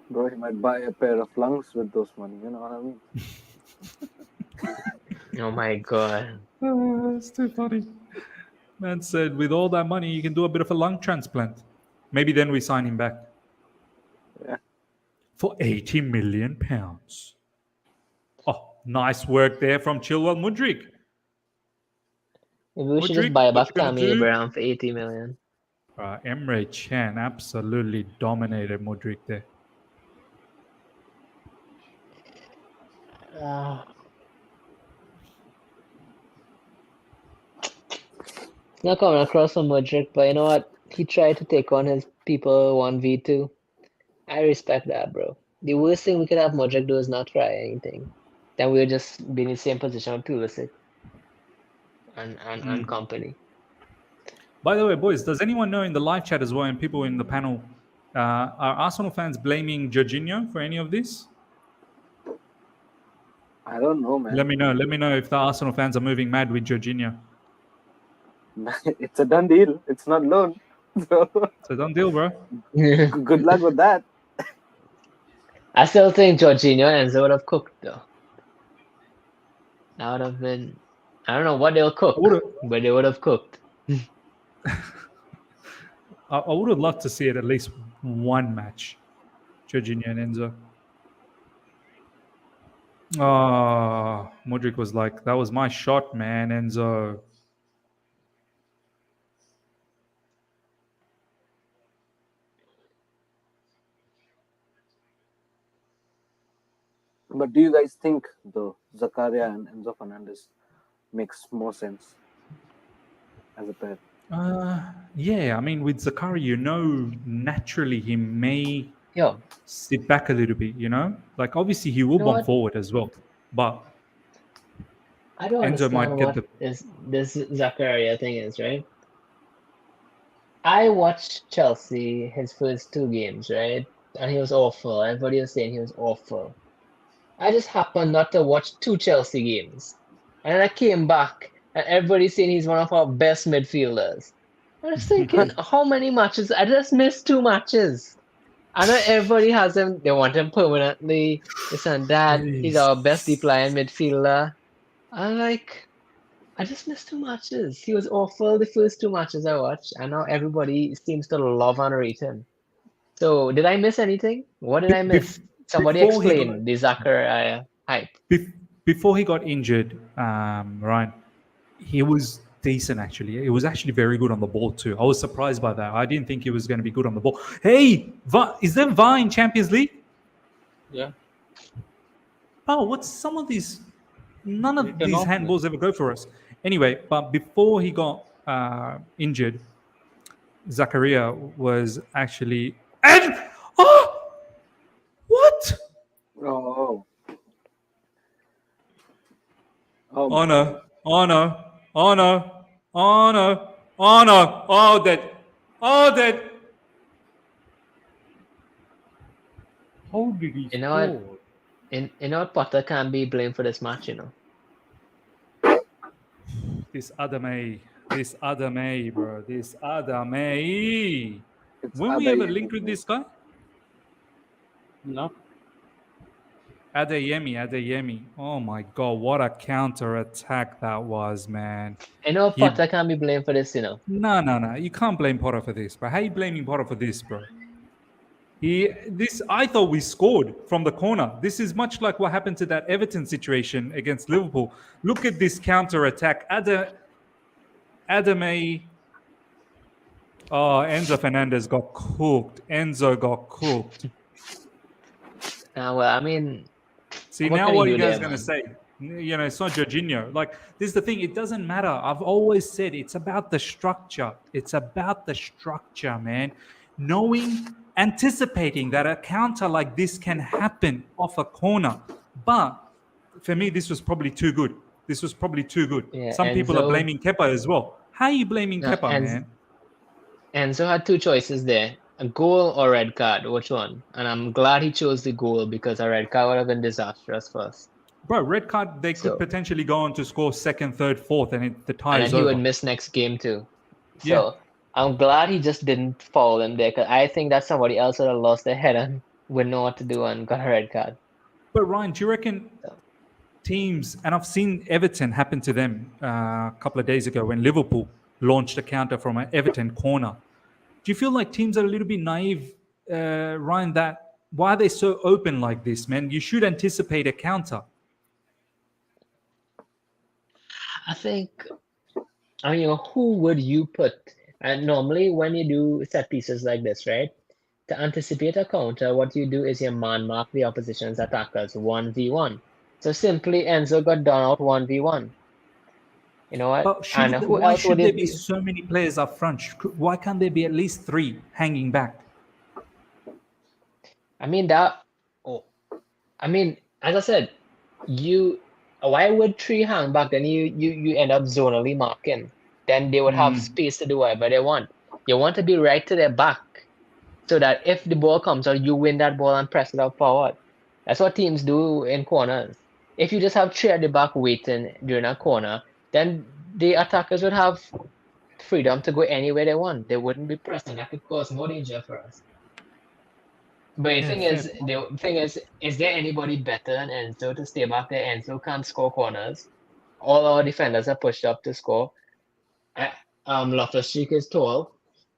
Bro, he might buy a pair of lungs with those money. You know what I mean? Oh my god. It's too funny. Man said, with all that money, you can do a bit of a lung transplant. Maybe then we sign him back. Yeah. For £80 million. Oh, nice work there from Chilwell Mudryk. Maybe we should Mudryk, just buy what back you gonna Tammy do? Abraham for 80 million. Emre Can absolutely dominated Mudryk there. It's not coming across from Mudryk, but you know what? He tried to take on his people 1v2. I respect that, bro. The worst thing we could have Mudryk do is not try anything. Then we'll just be in the same position with Pulisic and company. By the way, boys, does anyone know in the live chat as well and people in the panel, are Arsenal fans blaming Jorginho for any of this? I don't know, man. Let me know if the Arsenal fans are moving mad with Jorginho. It's a done deal. It's not loan. So It's a done deal, bro. good luck with that. I still think Jorginho and Enzo would have cooked, though. That would have been... I don't know what they'll cook, but they would have cooked. I would have loved to see it at least one match, Jorginho and Enzo. Oh, Mudryk was like, that was my shot, man, Enzo. But do you guys think, though, Zakaria and Enzo Fernandez makes more sense as a pair? Yeah, I mean, with Zakaria, naturally he may Yo, sit back a little bit, Like, obviously, he will know bomb what? forward as well. But I don't Enzo might understand get what this Zakaria thing is, right? I watched Chelsea his first 2 games, right? And he was awful. Everybody was saying he was awful. I just happened not to watch 2 Chelsea games. And then I came back and everybody's saying he's one of our best midfielders. I was thinking, how many matches? I just missed 2 matches. I know everybody has him, they want him permanently, this and that. He's our best deploying midfielder. I'm like, I just missed 2 matches. He was awful the first 2 matches I watched, and now everybody seems to love and rate him. So, did I miss anything? What did I miss? Somebody before he explain the Zakaria hype. Before he got injured, Ryan, he was decent actually. He was actually very good on the ball too. I was surprised by that. I didn't think he was going to be good on the ball. Hey, is there VAR in Champions League? Yeah. Oh, what's some of these? None of Written these off, handballs ever go for us. Anyway, but before he got injured, Zakaria was actually... What? Oh. Oh no. Oh no. Oh no. Oh no. Oh no. Oh, dead. Oh, dead. How did he You know score? what? You know what? Potter can't be blamed for this match, you know. This Adame, bro. This Adame. It's When we ever linked with this guy? No. Adeyemi. Oh my God, what a counter attack that was, man. I know He- Potter can't be blamed for this, No. You can't blame Potter for this, bro. How you blaming Potter for this, bro? I thought we scored from the corner. This is much like what happened to that Everton situation against Liverpool. Look at this counter attack. Adame. Oh, Enzo Fernandez got cooked. Enzo got cooked. Well, I mean, See, what now can what he are you do guys there, going to man? say? It's not Jorginho. Like, this is the thing. It doesn't matter. I've always said it's about the structure. It's about the structure, man. Anticipating that a counter like this can happen off a corner. But for me, this was probably too good. Yeah, Some people are Enzo- blaming Kepa as well. How are you blaming No, Kepa, man? Enzo had two choices there: a goal or red card. Which one? And I'm glad he chose the goal because a red card would have been disastrous for us. Bro, red card, they could So- potentially go on to score second, third, fourth, and the tie And is then he over. would miss next game too. So Yeah. I'm glad he just didn't foul him there, because I think that somebody else would have lost their head and would know what to do and got a red card. But Ryan, do you reckon teams, and I've seen Everton happen to them a couple of days ago when Liverpool launched a counter from an Everton corner. Do you feel like teams are a little bit naive, Ryan, that why are they so open like this, man? You should anticipate a counter. I think, who would you put? And normally when you do set pieces like this, right? To anticipate a counter, what you do is you man mark the opposition's attackers 1v1. So simply Enzo got done out 1v1. You know what? But And who why else should would there it be be? so many players up front? Why can't there be at least 3 hanging back? I mean, as I said, why would 3 hang back? Then you end up zonally marking. Then they would have space to do whatever they want. You want to be right to their back, so that if the ball comes out, you win that ball and press it out forward. That's what teams do in corners. If you just have 3 at the back waiting during a corner, then the attackers would have freedom to go anywhere they want. They wouldn't be pressing. That could cause more danger for us. But the thing is there anybody better than Enzo to stay back there? Enzo can't score corners. All our defenders are pushed up to score. Loftus-Cheek is tall,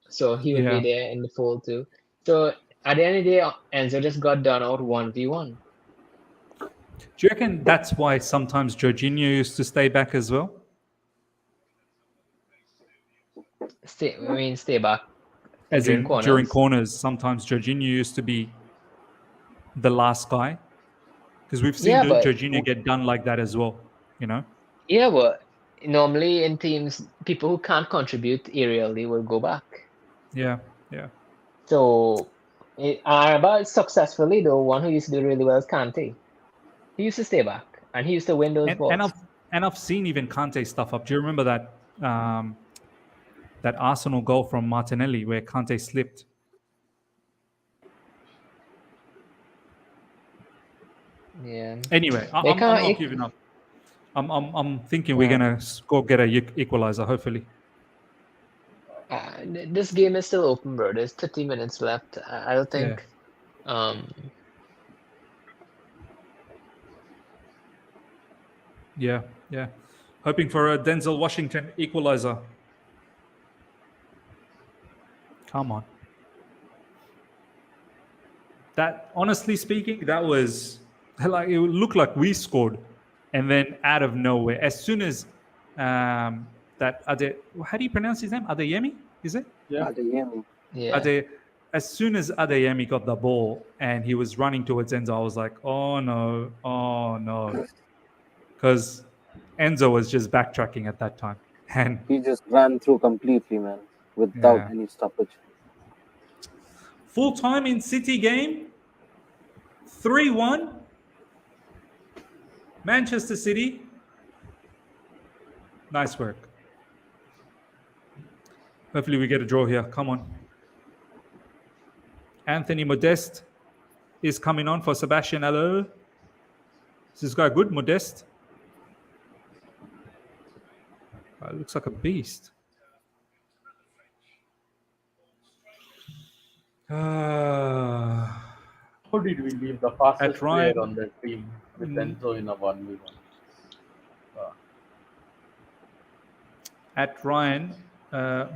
so he would be there in the fold too. So at the end of the day, Enzo just got done out 1v1. Do you reckon that's why sometimes Jorginho used to stay back as well? Stay back. As during in corners. during corners, sometimes Jorginho used to be the last guy. Because we've seen Jorginho get done like that as well, Yeah, but normally in teams, people who can't contribute aerially will go back. Yeah. So, but successfully, the one who used to do really well is Kante. He used to stay back, and he used to win those balls. And I've seen even Kante stuff up. Do you remember that that Arsenal goal from Martinelli where Kante slipped? Yeah. Anyway, I'm not giving up. I'm thinking we're gonna get a equalizer. Hopefully. This game is still open, bro. There's 30 minutes left. I don't think. Yeah. Hoping for a Denzel Washington equalizer. Come on. That, honestly speaking, that was like, it looked like we scored, and then out of nowhere, as soon as how do you pronounce his name? Adeyemi, is it? Yeah. Adeyemi. Yeah. As soon as Adeyemi got the ball and he was running towards Enzo, I was like, oh no, because Enzo was just backtracking at that time, and He just ran through completely, man, without any stoppage. Full time in City game, 3-1. Manchester City. Nice work. Hopefully we get a draw here. Come on. Anthony Modeste is coming on for Sebastian Haller. Is this guy good, Modeste? Looks like a beast. How did we leave the fastest At Ryan- player on the team with Enzo in a 1v1? At Ryan,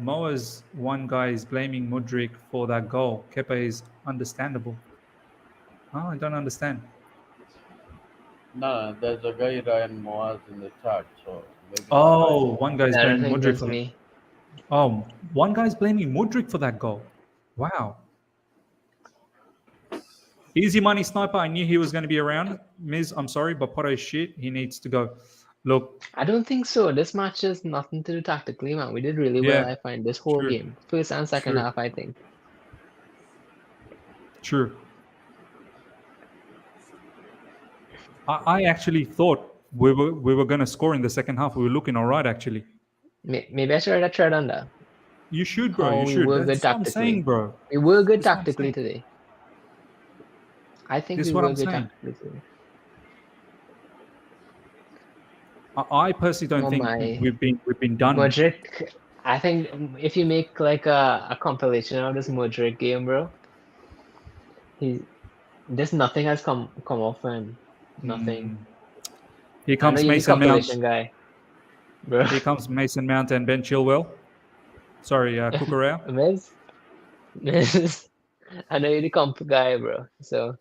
Moa's one guy is blaming Mudryk for that goal. Kepa is understandable. Oh, I don't understand. No, there's a guy Ryan Moaz in the chat, so maybe. Oh, one guy's I don't blaming think Mudryk that's for that. me. Oh, one guy's blaming Mudryk for that goal. Wow. Easy money sniper. I knew he was going to be around. Miz, I'm sorry, but Poto is shit. He needs to go. Look, I don't think so. This match has nothing to do tactically, man. We did really well, Yeah, I find, this whole true. game. First and second True. half, I think. true. I actually thought we were going to score in the second half. We were looking all right, actually. Maybe I should have tread on that. You should, bro. Oh, You we should. were good That's what I'm tactically. saying, bro. We were good That's what I'm tactically saying. today. I think This we is what were I'm good saying. tactically today. I personally don't Oh think my. we've been done. Mudryk, I think if you make like a compilation of this Mudryk game, bro, just nothing has come off him. Nothing. Here I know comes you're the Mason Mount. compilation guy, bro. Here comes Mason Mount and Ben Chilwell. Sorry, Cucurella. Miz, I know you're the comp guy, bro. So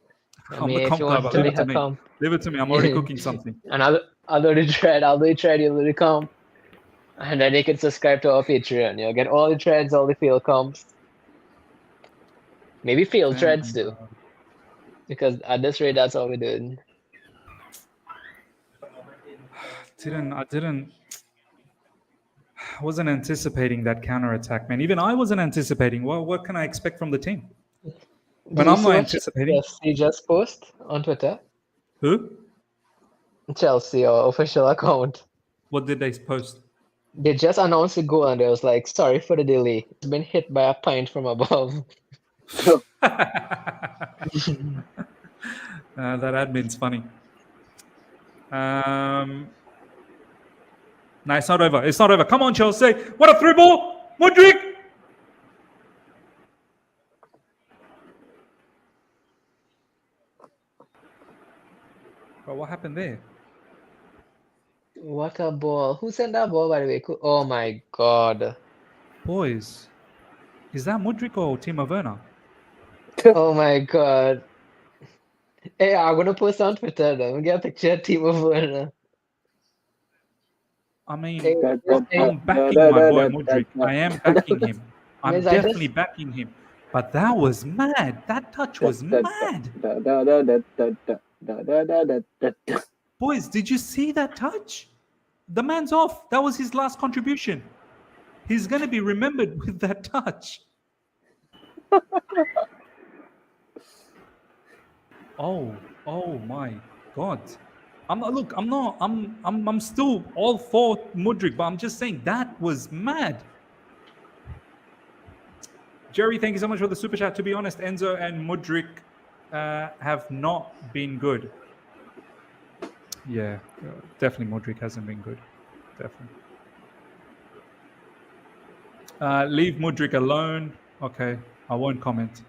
I I'm mean, the if comp you guy, want but to leave it make to a me. comp, Leave it to me. I'm already cooking something. and I'll do the thread, you'll do the comp. And then you can subscribe to our Patreon. You'll get all the threads, all the field comps. Maybe field threads too. Because at this rate, that's all we're doing. I wasn't anticipating that counter attack, man. Even I wasn't anticipating. What can I expect from the team? When I'm not anticipating. Chelsea just post on Twitter. Who? Chelsea, our official account. What did they post? They just announced the goal and they was like, sorry for the delay. It's been hit by a pint from above. That admin's funny. No, it's not over. It's not over. Come on, Chelsea. What a through ball. Mudryk. Bro, what happened there? What a ball. Who sent that ball, by the way? Oh my god. Boys, is that Mudryk or Timo Werner? Oh my god. Hey, I'm gonna post on Twitter though. Get a picture of Timo Werner. I mean, Hey, I'm backing my boy Mudryk. I am backing him. I'm Miz, definitely backing him. But that was mad. That touch was mad. Boys, did you see that touch? The man's off. That was his last contribution. He's going to be remembered with that touch. Oh my God. I'm still all for Mudryk, but I'm just saying that was mad. Jerry, thank you so much for the super chat. To be honest, Enzo and Mudryk have not been good. Yeah, definitely Mudryk hasn't been good. Definitely. Leave Mudryk alone. Okay, I won't comment.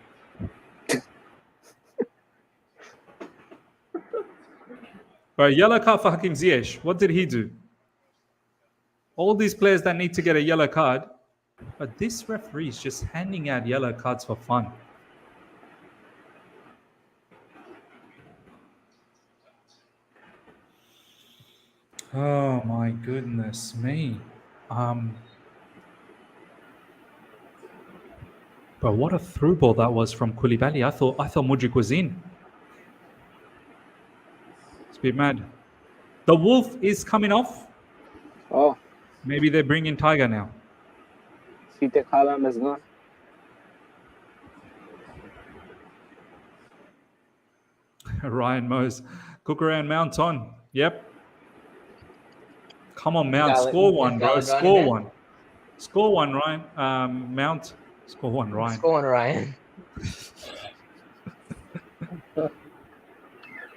But yellow card for Hakim Ziyech. What did he do? All these players that need to get a yellow card, but this referee is just handing out yellow cards for fun. Oh my goodness me. But what a through ball that was from Koulibaly. I thought Mudryk was in. It's a bit mad. The wolf is coming off. Oh, Maybe they bring in Tiger now. Sita Khalam is gone. Ryan Mose. Cucurella and Mount on. Yep. Come on, Mount. Score one, bro. Score one. Score one, Ryan. Mount. Score one, Ryan. Score one, Ryan.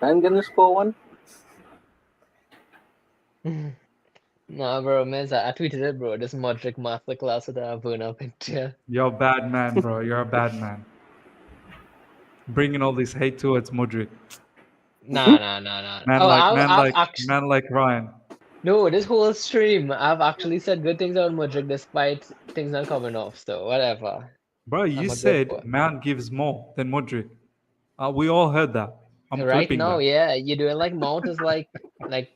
I'm gonna score one. Nah, bro, Miz, I tweeted it, bro. This Mudryk masterclass with a Werner picture. You're a bad man, bro. You're a bad man. Bringing all this hate towards Mudryk. Nah. Man I've like Ryan. No, this whole stream, I've actually said good things about Mudryk despite things not coming off. So whatever. Bro, you I'm a good said boy. Mount gives more than Mudryk. We all heard that. I'm Right clipping now, that. yeah, you're doing like Mount is like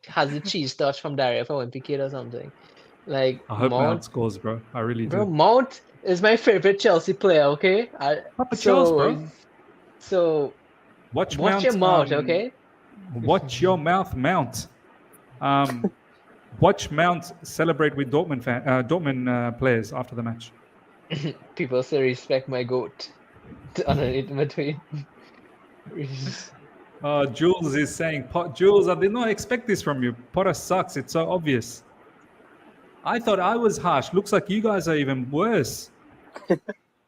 has the cheese touch from Dario for Kid or something. Like I hope Mount Mount, scores, bro. I really bro, do. Mount is my favorite Chelsea player. Okay, Papa Charles, bro. So Watch watch your mouth, okay? Watch your mouth, Mount. Watch Mount celebrate with Dortmund players after the match. People still respect my goat. Underneath my tweet. Jules is saying, Jules, I did not expect this from you. Potter sucks. It's so obvious. I thought I was harsh. Looks like you guys are even worse.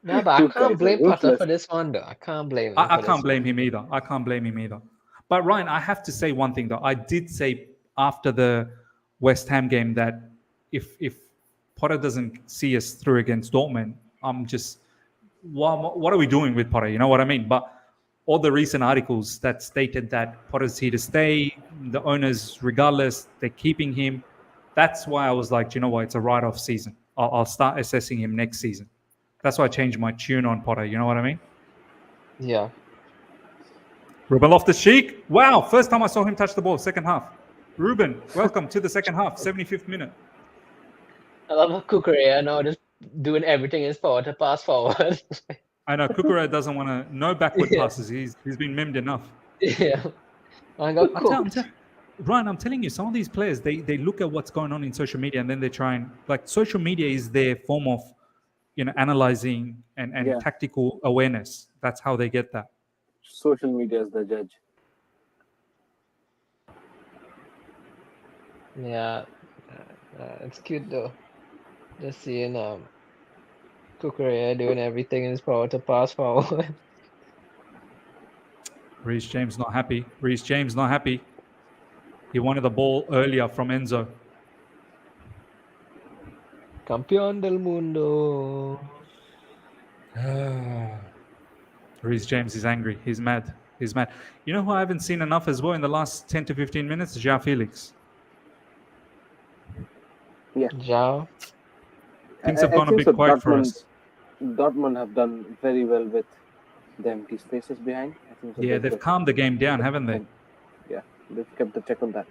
No, but I You can't guys blame are Potter ruthless. for this one, though. I can't blame him. I for can't this blame him either. I can't blame him either. But Ryan, I have to say one thing though. I did say after the West Ham game that if Potter doesn't see us through against Dortmund, I'm just what are we doing with Potter? You know what I mean? But all the recent articles that stated that Potter's here to stay, the owners, regardless, they're keeping him. That's why I was like, you know what? It's a write-off season. I'll start assessing him next season. That's why I changed my tune on Potter. You know what I mean? Yeah. Ruben Loftus-Cheek. Wow, first time I saw him touch the ball, second half. Ruben, welcome to the second half, 75th minute. I love how Cucurella now just doing everything in his power to pass forward. I know Cucurella doesn't want to, no backward Yeah. passes. He's been mimed enough. Yeah. I got cooked. Ryan, I'm telling you, some of these players, they look at what's going on in social media and then they try and, like, social media is their form of, analyzing and Yeah. tactical awareness. That's how they get that. Social media is the judge. Yeah. It's cute though. Just seeing Cucurella doing everything in his power to pass forward. Reece James not happy. He wanted the ball earlier from Enzo. Campeón del mundo. Reece James is angry. He's mad. You know who I haven't seen enough as well in the last 10 to 15 minutes? João Felix. Zhao. Things have gone a think bit so. quiet for us. Dortmund have done very well with the empty spaces behind. I think so. Yeah, they've calmed the game down, haven't they? Yeah, they've kept the check on that.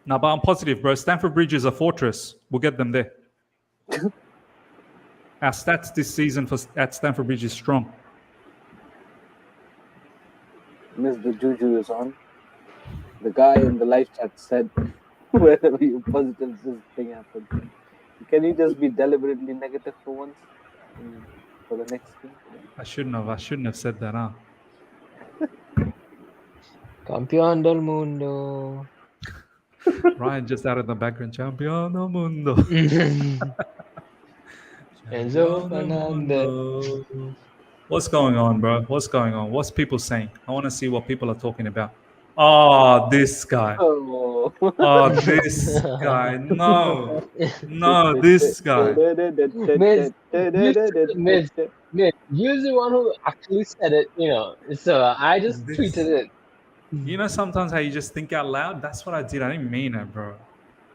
No, but I'm positive, bro. Stamford Bridge is a fortress. We'll get them there. Our stats this season at Stamford Bridge is strong. Miss the juju is on. The guy in the live chat said, wherever you positive, this thing happens. Can you just be deliberately negative for once? For the next thing? I shouldn't have said that, huh? Campeón del mundo. Ryan just out of the background. Campeón del mundo. Enzo Fernandez. What's going on, bro? What's going on? What's people saying? I want to see what people are talking about. Oh, this guy. Oh, This guy. No, this guy. Miss, you're the one who actually said it, So I just tweeted it. You know sometimes how you just think out loud? That's what I did. I didn't mean it, bro.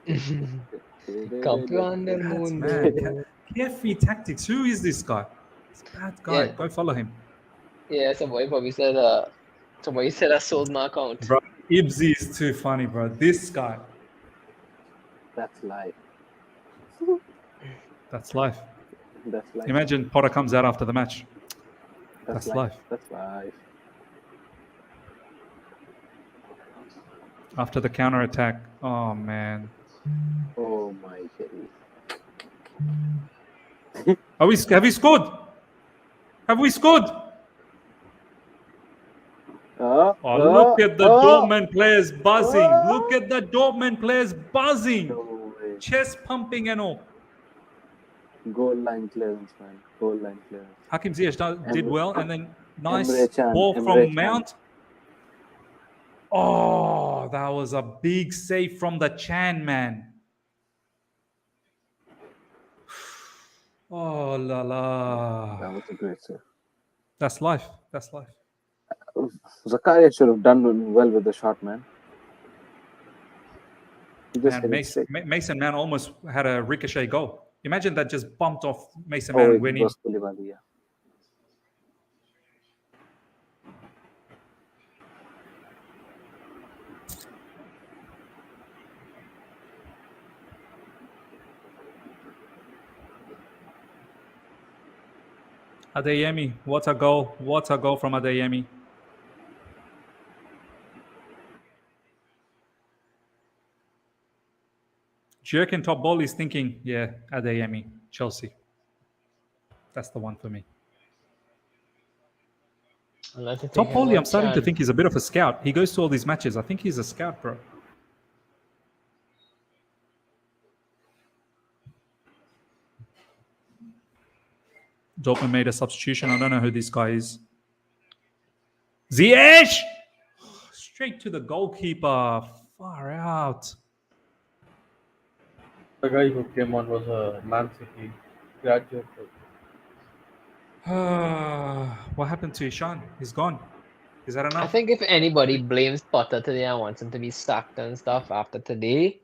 Campeón del That's mundo. mad. Carefree tactics. Who is this guy? It's a bad guy. Yeah. Go follow him. Yeah, somebody probably said somebody said I sold my account. Bro, Ibsy is too funny, bro. This guy. that's life. That's life. That's life. Imagine Potter comes out after the match. That's life. That's life. After the counter attack. Oh, man. Oh my goodness. Have we scored? Have we scored? Look at the Dortmund players buzzing. Look at the Dortmund players buzzing. No way. Chest pumping and all. Goal line clearance, man. Goal line clearance. Hakim Ziyech did well, and then nice Emre Can, ball Emre from Can. Mount. Oh, that was a big save from the Chan, man. Oh la That la. was a great save. That's life. That's life. Zakaria should have done well with the shot, man. He just Man, hit it sick. Mason Mount almost had a ricochet goal. Imagine that just bumped off Mason Oh, Mount it and went in. was Koulibaly, yeah. Adeyemi, what a goal. What a goal from Adeyemi. Jurgen top ball is thinking, yeah, Adeyemi, Chelsea. That's the one for me. Top Bowley, I'm starting to think he's a bit of a scout. He goes to all these matches. I think he's a scout, bro. Dortmund made a substitution. I don't know who this guy is. Ziyech! Straight to the goalkeeper. Far out. The guy who came on was a Man City graduate. What happened to Ishan? He's gone. Is that enough? I think if anybody blames Potter today and wants him to be sacked and stuff after today,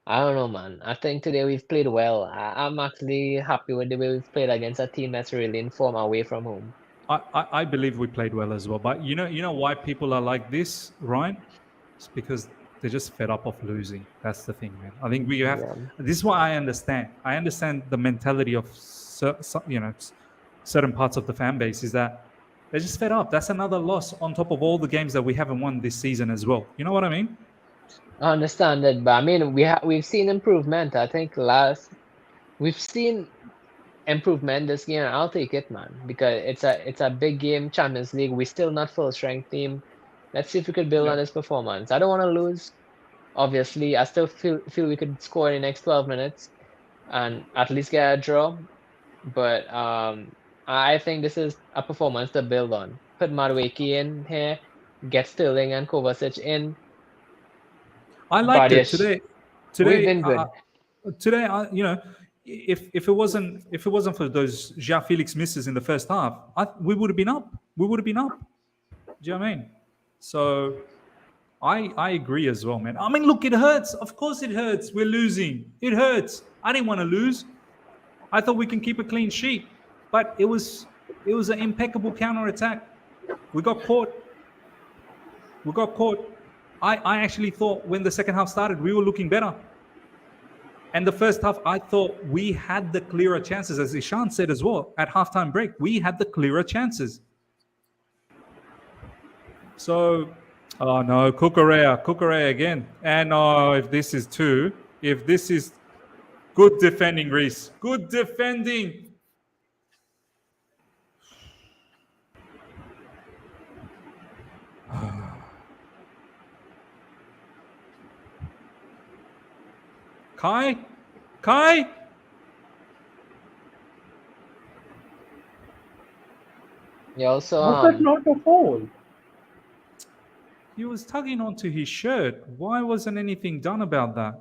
I don't know, man. I think today we've played well. I'm actually happy with the way we've played against a team that's really in form away from home. I believe we played well as well. But you know why people are like this, Ryan? It's because they're just fed up of losing. That's the thing, man. I think we have. Yeah. This is what I understand. I understand the mentality of certain parts of the fan base is that they're just fed up. That's another loss on top of all the games that we haven't won this season as well. You know what I mean? I understand it, but I mean we've seen improvement. I think we've seen improvement this game. I'll take it, man, because it's a big game, Champions League. We're still not full strength team. Let's see if we could build on this performance. I don't want to lose. Obviously, I still feel we could score in the next 12 minutes and at least get a draw. But I think this is a performance to build on. Put Mudryk in here, get Sterling and Kovacic in. I liked it Badish. today. We've been good. Today, if it wasn't for those Felix misses in the first half, we would have been up. We would have been up. Do you know what I mean? So I agree as well, man. I mean, look, it hurts. Of course it hurts. We're losing. It hurts. I didn't want to lose. I thought we can keep a clean sheet. But it was an impeccable counter-attack. We got caught. I actually thought when the second half started, we were looking better. And the first half, I thought we had the clearer chances, as Ishan said as well, at halftime break. We had the clearer chances. So, oh no, Cucurella again. And if this is good defending, Reese. Good defending. Kai? Yeah, also Was that not a foul? He was tugging onto his shirt. Why wasn't anything done about that?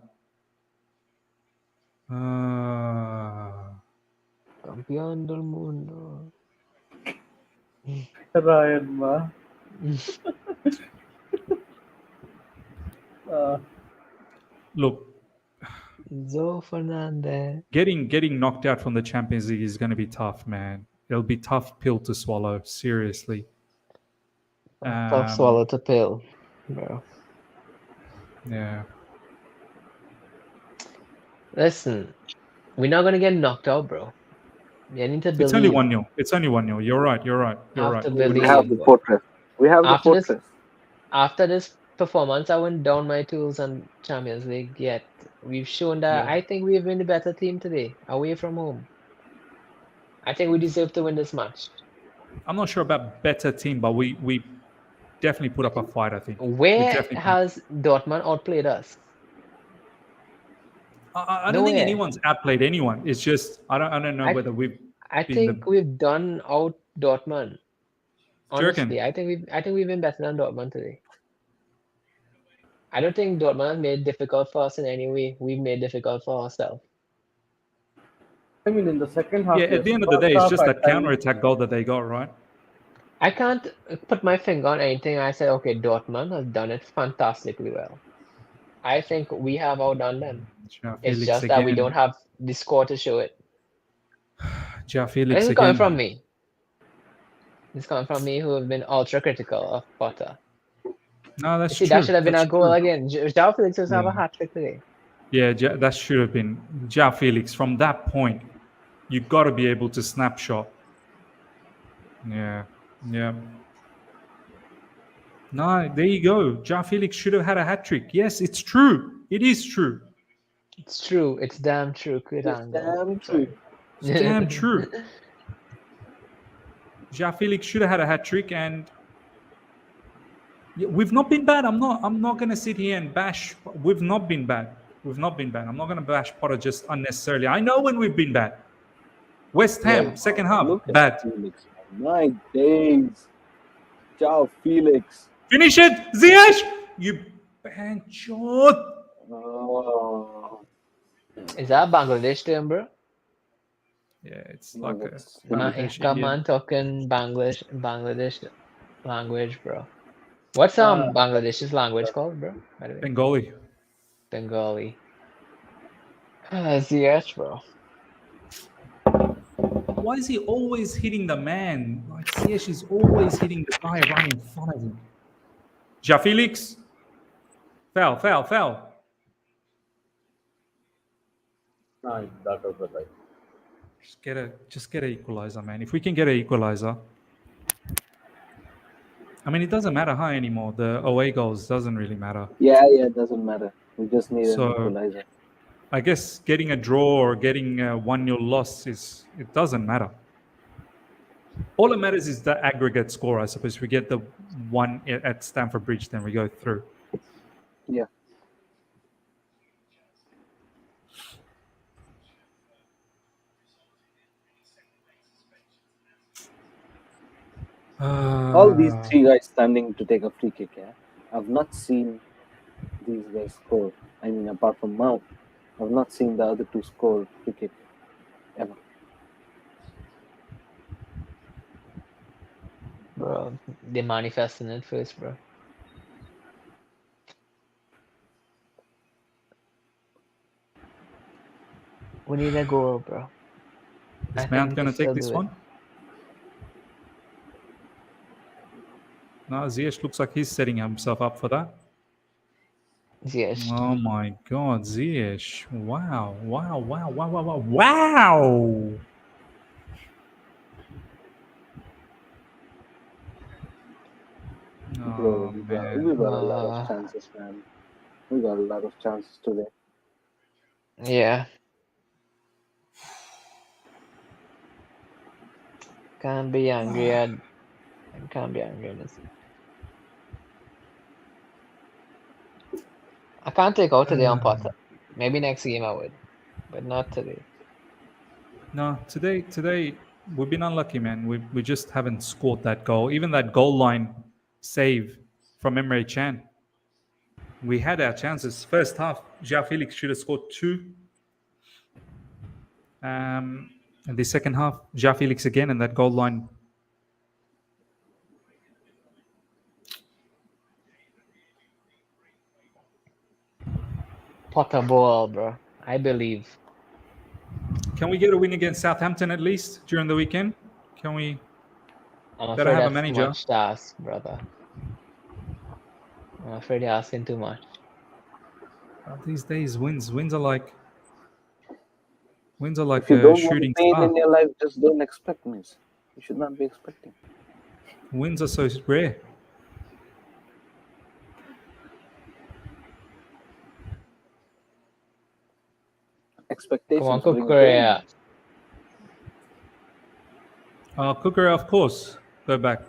Campeón del mundo. Ryan, ma. Look, Fernandez. getting knocked out from the Champions League is going to be tough, man. It'll be tough pill to swallow, seriously. Tough swallow to pill, bro. Yeah. Listen, we're not gonna get knocked out, bro. You need to believe. It's only 1-0. It's only 1-0. You're right. We We have the fortress. After this performance, I went down my tools on Champions League. Yet we've shown that I think we've been the better team today, away from home. I think we deserve to win this match. I'm not sure about better team, but we definitely put up a fight, I think. Where has Dortmund outplayed us? I don't think anyone's outplayed anyone. It's just I don't know whether we've. I think we've done out Dortmund. Honestly, I think we've been better than Dortmund today. I don't think Dortmund has made it difficult for us in any way. We've made it difficult for ourselves. I mean, in the second half. Yeah, at the end of the day, it's just that counter-attack goal that they got, right? I can't put my finger on anything. I said, okay, Dortmund has done it fantastically well. I think we have outdone them. João It's Felix just that we again. don't have the score to show it. João Felix This is coming again. from me. It's coming from me who have been ultra critical of Potter. No, that's You see, true. that should have been That's our goal true. again. João Felix does have a Yeah. hat trick today. Yeah, that should have been João Felix. From that point, you got to be able to snapshot. Yeah. No, there you go. João Felix should have had a hat trick. Yes, it's true. It is true. It's true. It's damn true. Good angle. Damn true. It's damn true. João Felix should have had a hat trick, and yeah, we've not been bad. I'm not going to sit here and bash. We've not been bad. I'm not going to bash Potter just unnecessarily. I know when we've been bad. West Ham, second half, Look at bad. Felix. My days. Ciao, Felix. Finish it, Ziyech! You banchot. Oh. Is that Bangladesh term, bro? Yeah, it's No, like that's- a Bangladesh Come Indian. on, talking Bangladesh language, bro. What's Bangladesh's language called, bro? By the way? Bengali. Bengali. Ziyech, bro. Why is he always hitting the man? Like Ziyech is always hitting the guy right in front of him. João Felix. Foul. No, that was the right. Just get an equalizer, man. If we can get an equalizer. I mean, it doesn't matter how anymore. The away goals doesn't really matter. Yeah, it doesn't matter. We just need So- an equalizer. I guess getting a draw or getting a 1-0 loss it doesn't matter. All that matters is the aggregate score, I suppose. If we get the one at Stamford Bridge, then we go through. Yeah. All these three guys standing to take a free kick, yeah? I've not seen these guys score. I mean, apart from Mount, I've not seen the other two score free kick ever. Bro, they manifesting it first, bro. We need a goal, bro. I Is Mount think going to we still take this do it. one? No, Ziyech looks like he's setting himself up for that. Ziyech. Oh my God, Ziyech. Wow. Bro, Oh, we man. got a lot of chances, man. We got a lot of chances today. Yeah. Can't be angry at. Can't be angry at this. I can't take out today on Potter. Maybe next game I would, but not today. No, today we've been unlucky, man. We just haven't scored that goal. Even that goal line save from Emre Can. We had our chances. First half, João Felix should have scored 2. And the second half, João Felix again, and that goal line. Potter ball, bro. I believe. Can we get a win against Southampton at least during the weekend? Can we? I'm Better afraid have a that's manager. too much to ask, brother. I'm afraid you're asking too much. These days, wins are like If you a don't want shooting pain star. in your life, just don't expect wins. You should not be expecting. Wins are so rare. Expectations. Come on, bring Cucurella. Cucurella, of course. Go back.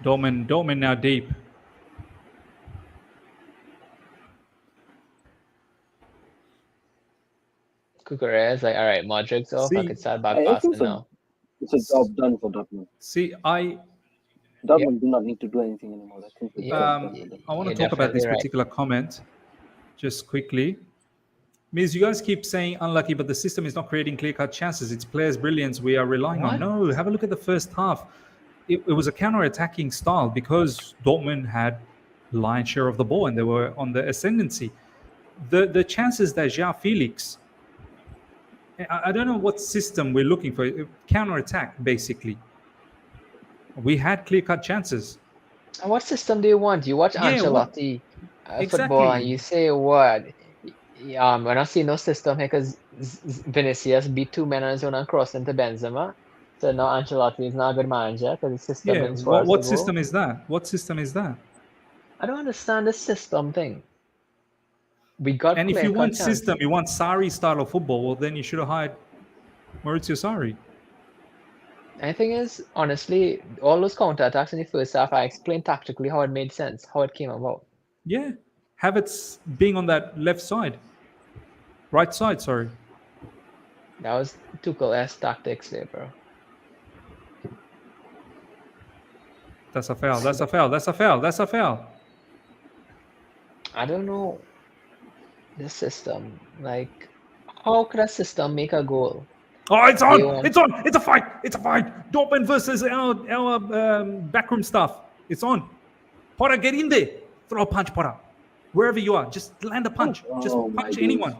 Dortmund now deep. Cucurella is like, all right, Mudryk's off. I See, could start I back think passing so. now. It's a job done for Dortmund. See, I Dortmund do not need to do anything anymore. I think the job done for them. I want to You're talk about this definitely right. particular comment just quickly. Means you guys keep saying unlucky, but the system is not creating clear-cut chances. It's players' brilliance we are relying on. No, have a look at the first half. It was a counter-attacking style because Dortmund had lion's share of the ball and they were on the ascendancy. The chances that Felix, I don't know what system we're looking for. Counter-attack, basically. We had clear-cut chances. And what system do you want? You watch Ancelotti football and you say what? We're not seeing no system here because Vinicius beat 2 men on his own and crossed into Benzema. So now Ancelotti is not a good manager because the system is for what system is that? What system is that? I don't understand the system thing. We got and if you want system, you want Sarri style of football, well then you should have hired Maurizio Sarri. And the thing is, honestly, all those counterattacks in the first half, I explained tactically how it made sense, how it came about. Yeah. Havertz being on that left side. Right side, sorry. That was Tuchel's tactics there, bro. That's a foul. That's a foul. That's a foul. That's a foul. I don't know the system. Like, how could a system make a goal? Oh, it's on! It's on! It's a fight! It's a fight! Dortmund versus our backroom staff. It's on. Potter, get in there. Throw a punch, Potter. Wherever you are, just land a punch. Just punch anyone.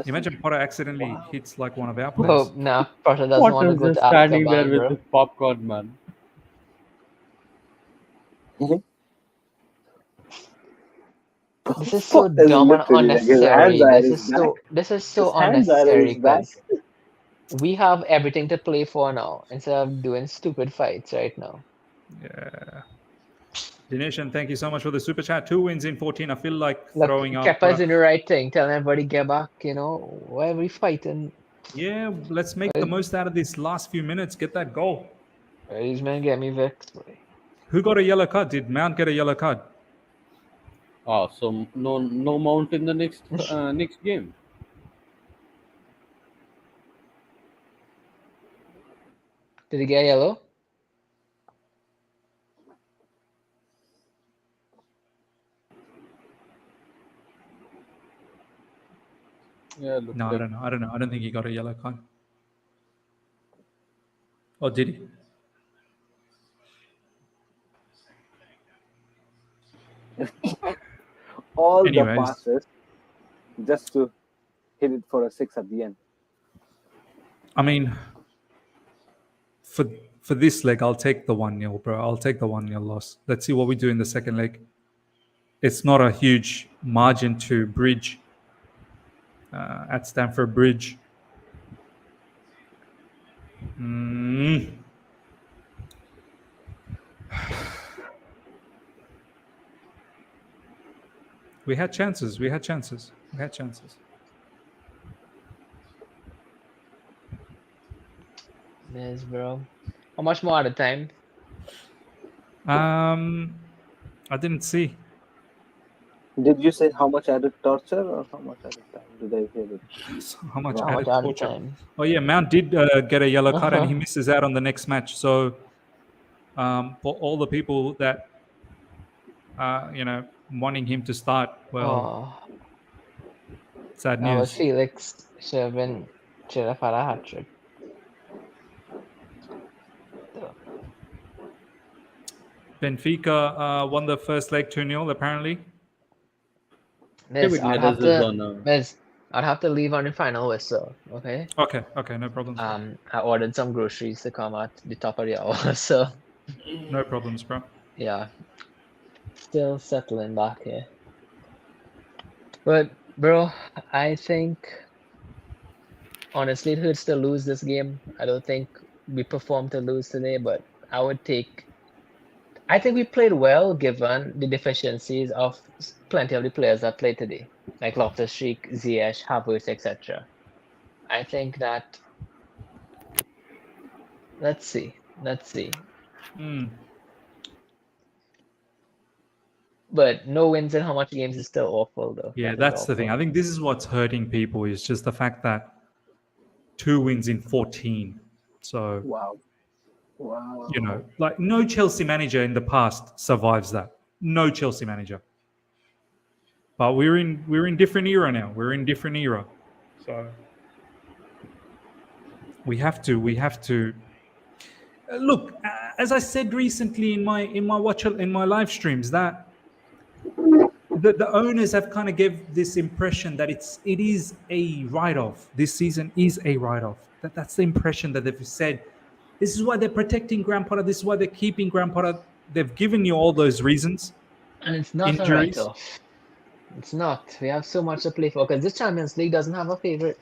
Imagine Potter accidentally hits like one of our players. Oh, nah, Potter doesn't want to go to standing there Azkaban, with bro. his popcorn, man. This is so dumb and unnecessary. This is so unnecessary because we have everything to play for now instead of doing stupid fights right now. Yeah. Dinesh, thank you so much for the super chat. 2 wins in 14. I feel like throwing up. Kepa's doing the right thing, telling everybody get back. You know, why are we fighting? Yeah, let's make the most out of this last few minutes. Get that goal. These men get me vexed. Boy. Who got a yellow card? Did Mount get a yellow card? Oh, so no Mount in the next next game. Did he get yellow? Yeah, No, I don't know. I don't know. I don't think he got a yellow card. Or did he? All Anyways. the passes just to hit it for a 6 at the end. I mean, for this leg, I'll take the 1-0, bro. I'll take the 1-0 loss. Let's see what we do in the second leg. It's not a huge margin to bridge at Stamford Bridge. We had chances. We had chances. We had chances. Yes, bro. How much more at a time? I didn't see. Did you say how much added torture or how much added time? Did I hear it? How much How added much at a torture? time? Oh yeah, Mount did get a yellow card and he misses out on the next match. So for all the people that wanting him to start, well, sad That was news. Felix. Should have had a hat trick. Benfica won the first leg 2-0 apparently. Miss, I'd have to leave on the final whistle. Okay. Okay, no problems. I ordered some groceries to come at the top of the hour, so No problems, bro. yeah. Still settling back here. But bro, I think honestly it hurts to lose this game. I don't think we performed to lose today, but I think we played well given the deficiencies of plenty of the players that played today, like Loftus-Cheek, Ziyech, Havertz, etc. I think that let's see. But no wins in how much games is still awful though. Yeah, that's the thing. I think this is what's hurting people is just the fact that 2 wins in 14. So Wow. like no Chelsea manager in the past survives that. No Chelsea manager. But we're in different era now. We're in different era, so we have to look. As I said recently in my live streams, that the owners have kind of gave this impression that it is a write-off. This season is a write-off. That's the impression that they've said. This is why they're protecting Graham Potter. This is why they're keeping Graham Potter. They've given you all those reasons. And it's not Injuries. a write-off. It's not. We have so much to play for because this Champions League doesn't have a favorite.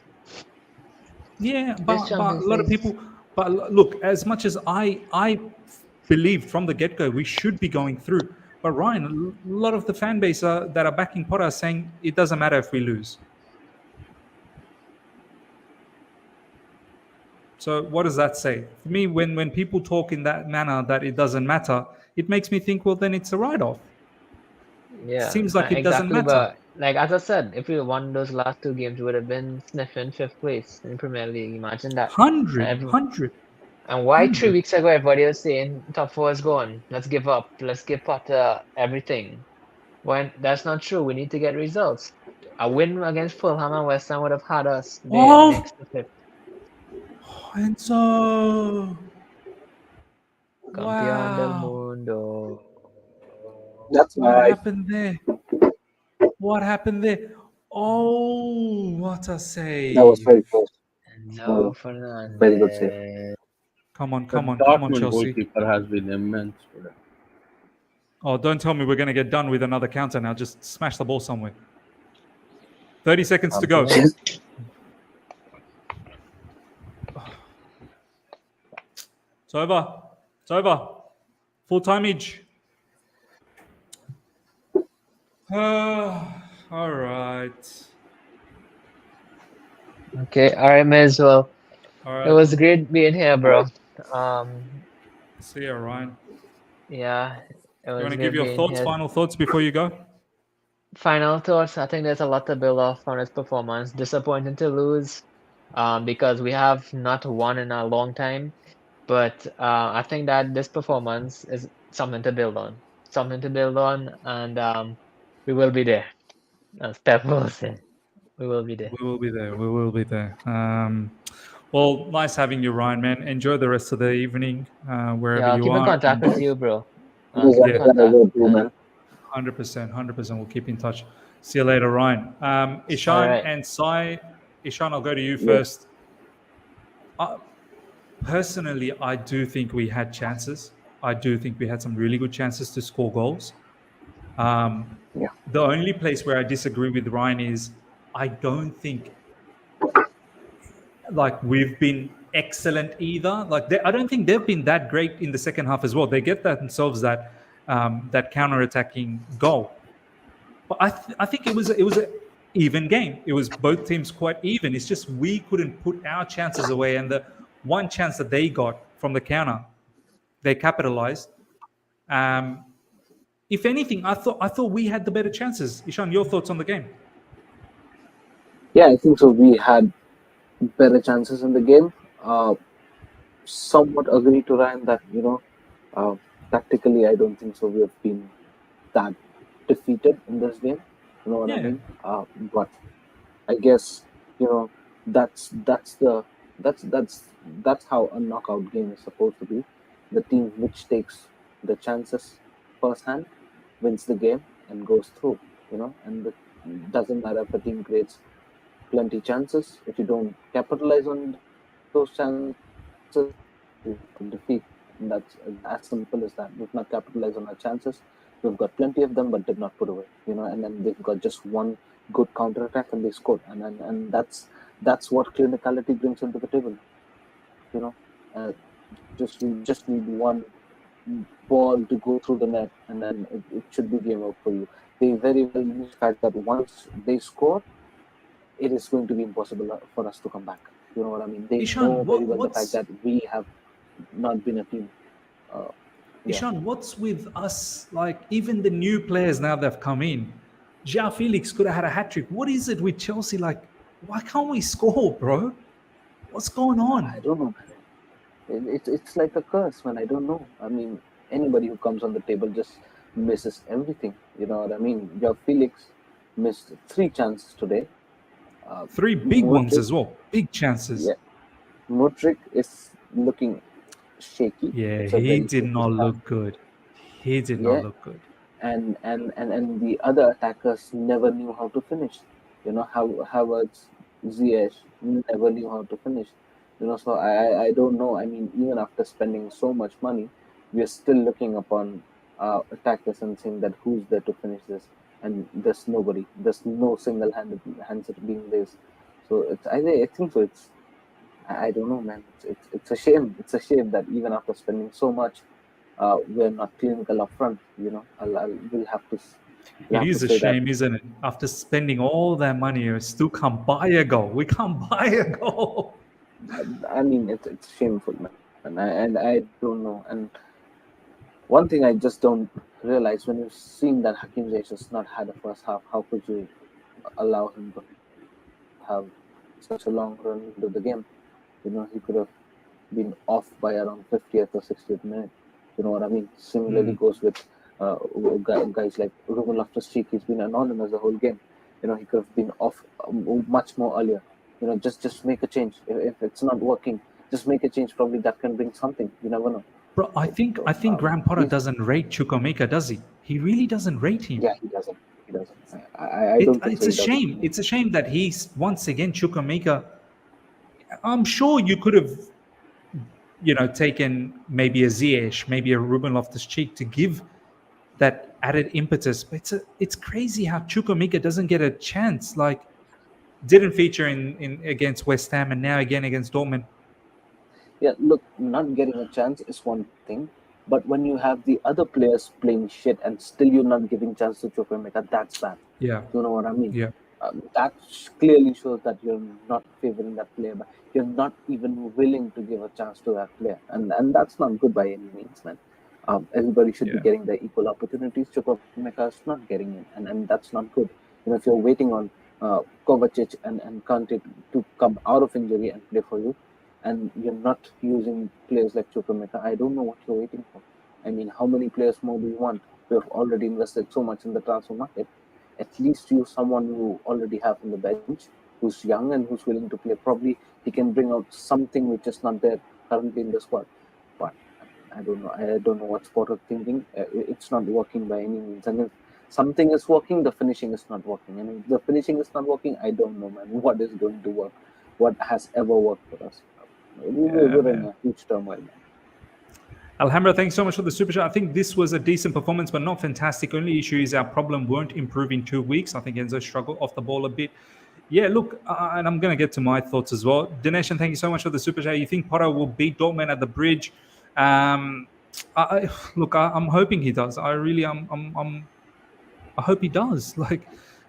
Yeah, but a Champions lot of League- people. But look, as much as I believed from the get-go we should be going through, but Ryan, a lot of the fan base that are backing Potter are saying it doesn't matter if we lose. So what does that say? For me, when people talk in that manner that it doesn't matter, it makes me think, well, then it's a write-off. Yeah, Seems like it doesn't exactly. matter. But like as I said, if we won those last two games, we would have been sniffing 5th place in the Premier League. Imagine that. 100. And why 3 weeks ago everybody was saying top 4 is gone. Let's give up. Let's give Potter everything. When that's not true. We need to get results. A win against Fulham and West Ham would have had us there next to 5th. Enzo. Campeón del Wow. mundo. That's What why happened there? What happened there? Oh, what a save. that was very close. No, Fernandez. Very good save. Come on, The Chelsea. goalkeeper has been immense today. Oh, don't tell me we're going to get done with another counter now. Just smash the ball somewhere. 30 seconds to go. It's over. It's over. Full timeage. All right. Okay, all right, may as well. All right. It was great being here, bro. See you, Ryan. Yeah, it was You want to great give your being thoughts, here. final thoughts before you go? Final thoughts. I think there's a lot to build off on his performance. Disappointing to lose, because we have not won in a long time. But I think that this performance is something to build on. Something to build on, and we will be there. As Pep will say, we will be there. We will be there. We will be there. Well, nice having you, Ryan, man. Enjoy the rest of the evening, wherever Yeah, I'll you keep in are. contact with you, bro. I'll Those keep are in Yeah. that I contact. will do, man. 100%. We'll keep in touch. See you later, Ryan. Ishan Alright. and Sai. Ishan, I'll go to you Yeah. first. Personally, I do think we had chances. I do think we had some really good chances to score goals. Yeah. The only place where I disagree with Ryan is I don't think like we've been excellent either. Like I don't think they've been that great in the second half as well. They get themselves that counter-attacking goal. But I think it was an even game. It was both teams quite even. It's just we couldn't put our chances away, and the one chance that they got from the counter, they capitalized. If anything, I thought we had the better chances. Ishan, your thoughts on the game? Yeah, I think so. We had better chances in the game. Somewhat agree to Ryan that tactically, I don't think so. We have been that defeated in this game. You know what I Yeah. mean? But I guess that's how a knockout game is supposed to be. The team which takes the chances firsthand wins the game and goes through. And it doesn't matter if the team creates plenty chances. If you don't capitalize on those chances, you defeat. And that's as simple as that. We've not capitalized on our chances. We've got plenty of them, but did not put away. And then they've got just one good counter attack and they scored. And that's what clinicality brings into the table. We just need one ball to go through the net, and then it should be game over for you. They very well use the fact that once they score, it is going to be impossible for us to come back. You know what I mean? They Ishan, know very well the what's- fact that we have not been a team. Yeah. Ishan, what's with us? Like even the new players now that have come in, Felix could have had a hat trick. What is it with Chelsea? Like, why can't we score, bro? What's going on? I don't know, man. It's like a curse, man. I don't know. I mean, anybody who comes on the table just misses everything. You know what I mean? Felix missed 3 chances today. 3 big ones Mudryk- as well. Big chances. Yeah, Mudryk is looking shaky. Yeah, It's a he very did shaky not start. look good. He did Yeah, not look good. and the other attackers never knew how to finish. Havertz, Ziyech never knew how to finish. So I don't know. I mean, even after spending so much money, we are still looking upon attackers and saying that who's there to finish this, and there's nobody. There's no single-handed hands being raised. So I think so. I don't know, man. It's a shame. It's a shame that even after spending so much, we're not clinical up front. We'll have to. It is a shame, isn't it? After spending all that money, we still can't buy a goal. We can't buy a goal. I mean, it's shameful, man. And I don't know. And one thing I just don't realize, when you've seen that Hakim Ziyech has not had a first half, how could you allow him to have such a long run into the game? He could have been off by around 50th or 60th minute. You know what I mean? Similarly goes with guys like Ruben Loftus-Cheek. He's been anonymous the whole game. He could have been off much more earlier. Just make a change. If it's not working, just make a change. Probably that can bring something. You never know. Bro, I think Graham Potter doesn't rate Chukwuemeka, does he? He really doesn't rate him. Yeah, he doesn't. I don't think it's a shame. It's a shame that he's once again Chukwuemeka. I'm sure you could have, taken maybe a Ziyech, maybe a Ruben Loftus-Cheek to give that added impetus. But it's crazy how Chukwuemeka doesn't get a chance. Like, didn't feature in against West Ham, and now again against Dortmund. Yeah, look, not getting a chance is one thing, but when you have the other players playing shit and still you're not giving chance to Chukwuemeka, that's bad. Yeah. You know what I mean? Yeah. That clearly shows that you're not favoring that player, but you're not even willing to give a chance to that player, and that's not good by any means, man. Everybody should be getting the equal opportunities. Chukwuemeka is not getting it, and that's not good. If you're waiting on Kovacic and Kante to come out of injury and play for you, and you're not using players like Chukwuemeka, I don't know what you're waiting for. I mean, how many players more do you want? We have already invested so much in the transfer market. At least use someone you already have on the bench, who's young and who's willing to play. Probably he can bring out something which is not there currently in the squad. But I don't know. I don't know what's Potter thinking. It's not working by any means. And if something is working, the finishing is not working. And if the finishing is not working, I don't know, man, what is going to work. What has ever worked for us? We're in a huge turmoil, man. Alhambra, thanks so much for the super chat. I think this was a decent performance, but not fantastic. Only issue is our problem won't improve in 2 weeks. I think Enzo struggled off the ball a bit. Yeah, look, and I'm going to get to my thoughts as well. Dinesh, and thank you so much for the super chat. You think Potter will beat Dortmund at the bridge? Look, I'm hoping he does. I really am. I hope he does. Like,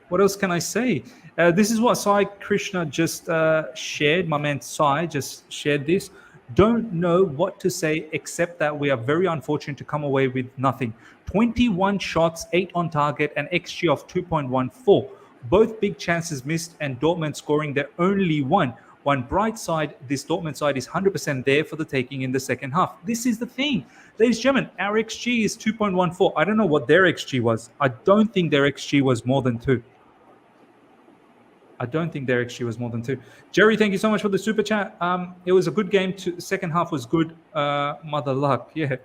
what else can I say? This is what Sai Krishna just shared. My man Sai just shared this. Don't know what to say except that we are very unfortunate to come away with nothing. 21 shots, 8 on target, and XG of 2.14. Both big chances missed, and Dortmund scoring their only one. One bright side, this Dortmund side is 100% there for the taking in the second half. This is the thing. Ladies and gentlemen, our XG is 2.14. I don't know what their XG was. I don't think their XG was more than 2. I don't think their XG was more than 2. Jerry, thank you so much for the super chat. It was a good game. Second half was good. Mother luck. Yeah.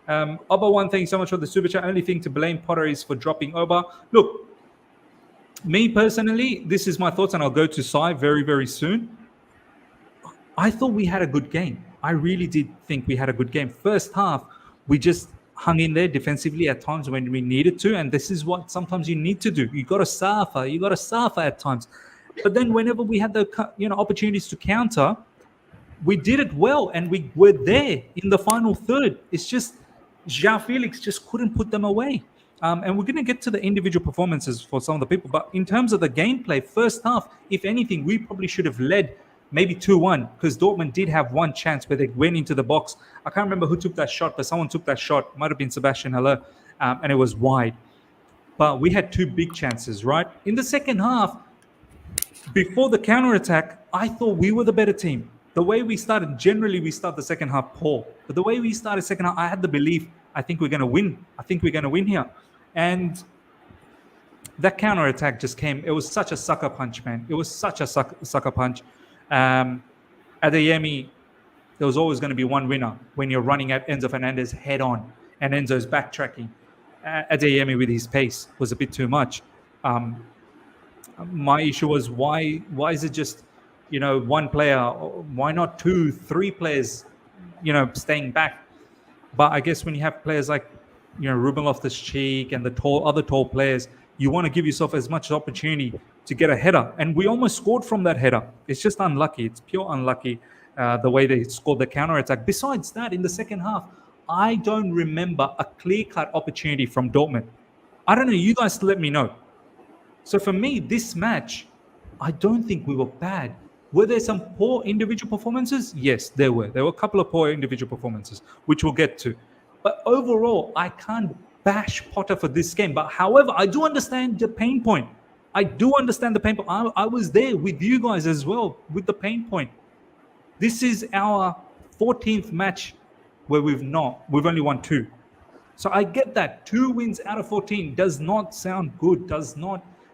Oba1, thank you so much for the super chat. Only thing to blame Potter is for dropping Oba. Look, me personally, this is my thoughts, and I'll go to Sai very, very soon. I thought we had a good game. I really did think we had a good game. First half, we just hung in there defensively at times when we needed to, and this is what sometimes you need to do. You got to suffer. You got to suffer at times. But then whenever we had the opportunities to counter, we did it well, and we were there in the final third. It's just Felix just couldn't put them away. And we're going to get to the individual performances for some of the people. But in terms of the gameplay, first half, if anything, we probably should have led maybe 2-1, because Dortmund did have one chance where they went into the box. I can't remember who took that shot, but someone took that shot. Might have been Sebastian Haller, and it was wide. But we had 2 big chances, right? In the second half, before the counterattack, I thought we were the better team. The way we started, generally we start the second half poor. But the way we started second half, I had the belief, I think we're going to win. I think we're going to win here. And that counter attack just came. It was such a sucker punch, man. It was such a sucker punch. Adeyemi, there was always going to be one winner when you're running at Enzo Fernandez head on and Enzo's backtracking. Adeyemi with his pace was a bit too much. My issue was why is it just one player? Why not 2, 3 players staying back? But I guess when you have players like Ruben Loftus-Cheek and the other tall players, you want to give yourself as much opportunity to get a header, and we almost scored from that header. It's just unlucky. It's pure unlucky the way they scored the counter attack. Besides that, in the second half, I don't remember a clear-cut opportunity from Dortmund. I don't know. You guys let me know. So for me, this match, I don't think we were bad. Were there some poor individual performances? Yes, there were. There were a couple of poor individual performances, which we'll get to. But overall, I can't bash Potter for this game. But however, I do understand the pain point. I do understand the pain point. I was there with you guys as well with the pain point. This is our 14th match where we've only won 2. So I get that 2 wins out of 14 does not sound good.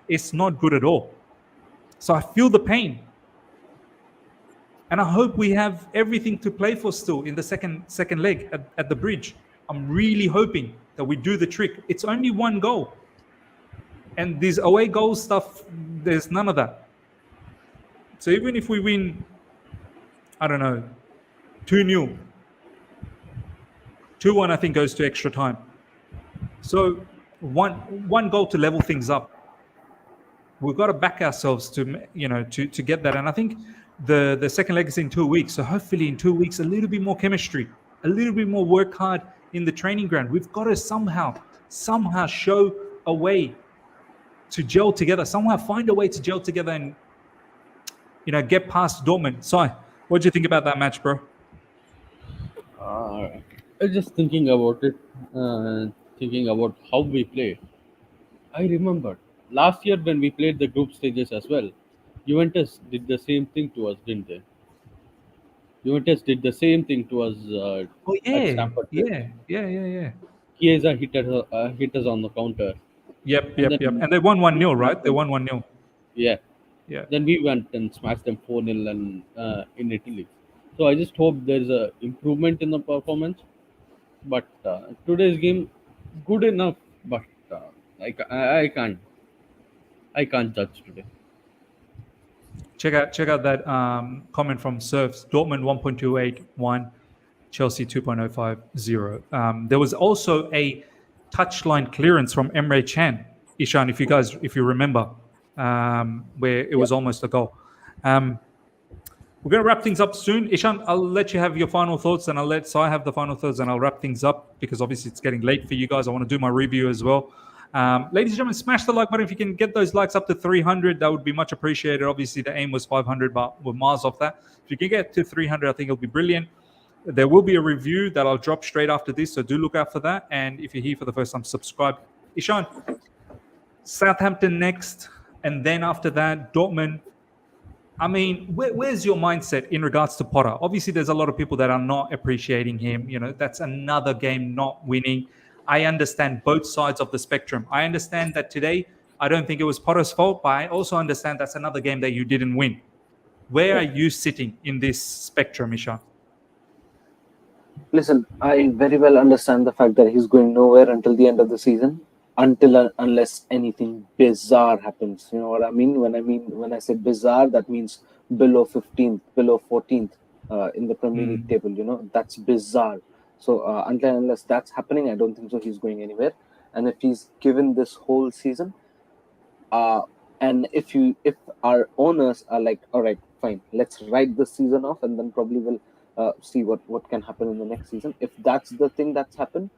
It's not good at all. So I feel the pain. And I hope we have everything to play for still in the second leg at the bridge. I'm really hoping that we do the trick. It's only 1 goal. And this away goal stuff, there's none of that. So even if we win, I don't know, 2-0, 2-1 I think goes to extra time. So one goal to level things up. We've got to back ourselves to get that. And I think the second leg is in 2 weeks. So hopefully in 2 weeks, a little bit more chemistry, a little bit more work hard in the training ground. We've got to somehow show a way to gel together, somehow find a way to gel together and, get past Dortmund. So what do you think about that match, bro? I was just thinking about it, thinking about how we played. I remember last year when we played the group stages as well, Juventus did the same thing to us, didn't they? Juventus did the same thing to us at Stamford Bridge. Yeah. Chiesa hit us on the counter. Yep. And they won 1-0, right? They won 1-0. Yeah. Yeah. Then we went and smashed them 4-0 and in Italy. So I just hope there's a improvement in the performance. But today's game, good enough. But I can't judge today. Check out that comment from Surfs. Dortmund 1.281, Chelsea 2.050. There was also a touchline clearance from Emre Can, Ishan, if you remember, where it was almost a goal. We're going to wrap things up soon. Ishan, I'll let you have your final thoughts, and I'll let Sai have the final thoughts, and I'll wrap things up because obviously it's getting late for you guys. I want to do my review as well. Ladies and gentlemen, smash the like button. If you can get those likes up to 300, that would be much appreciated. Obviously, the aim was 500, but we're miles off that. If you can get to 300, I think it'll be brilliant. There will be a review that I'll drop straight after this, so do look out for that. And if you're here for the first time, subscribe. Ishan, Southampton next, and then after that, Dortmund. I mean, where's your mindset in regards to Potter? Obviously, there's a lot of people that are not appreciating him. That's another game not winning. I understand both sides of the spectrum. I understand that today, I don't think it was Potter's fault, but I also understand that's another game that you didn't win. Where are you sitting in this spectrum, Ishan? Listen, I very well understand the fact that he's going nowhere until the end of the season, unless anything bizarre happens. You know what I mean? When I say bizarre, that means below 15th, below 14th in the Premier League table. That's bizarre. So unless that's happening, I don't think so he's going anywhere. And if he's given this whole season, and if our owners are like, all right, fine, let's write the season off, and then probably we'll see what can happen in the next season. If that's the thing that's happened,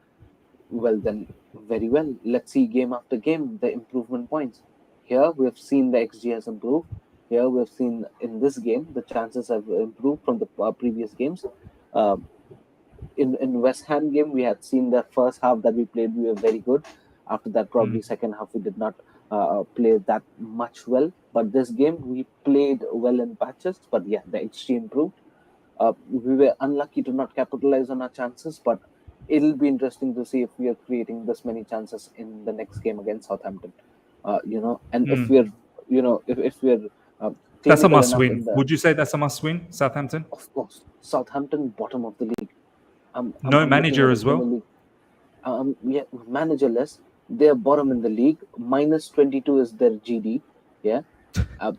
well then, very well. Let's see game after game the improvement points. Here we have seen the XG has improved. Here we have seen in this game the chances have improved from the previous games. In West Ham game, we had seen the first half that we played, we were very good. After that, probably second half, we did not play that much well. But this game, we played well in patches. But yeah, the XG improved. We were unlucky to not capitalize on our chances. But it'll be interesting to see if we are creating this many chances in the next game against Southampton. And if Mm. we're, if we're That's a clinical must enough in win. the, Would you say that's a must win, Southampton? of course, Southampton bottom of the league. No I'm looking manager at the as Premier well. League. Yeah, managerless. They're bottom in the league. Minus 22 is their GD. Yeah. Uh,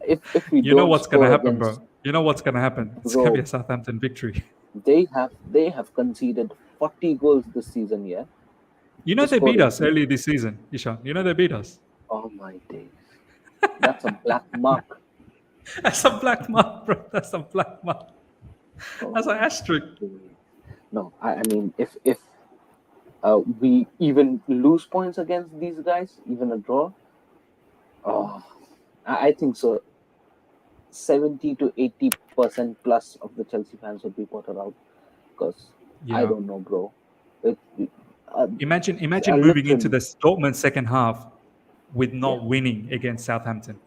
if we You know don't what's gonna score happen, against, bro. You know what's gonna happen. It's gonna be bro, a Southampton victory. they have conceded 40 goals this season. Yeah, You know to they score beat us 18. early this season, Ishan. You know they beat us. Oh my days. That's a black mark. That's a black mark, bro. That's a black mark. Oh That's an my asterisk. days. No, I mean, if we even lose points against these guys, even a draw, oh, I think so. 70 to 80% plus of the Chelsea fans would be voted out because I Yeah. don't know, bro. A, Imagine a moving into literal, the Dortmund second half with yeah, not winning against Southampton.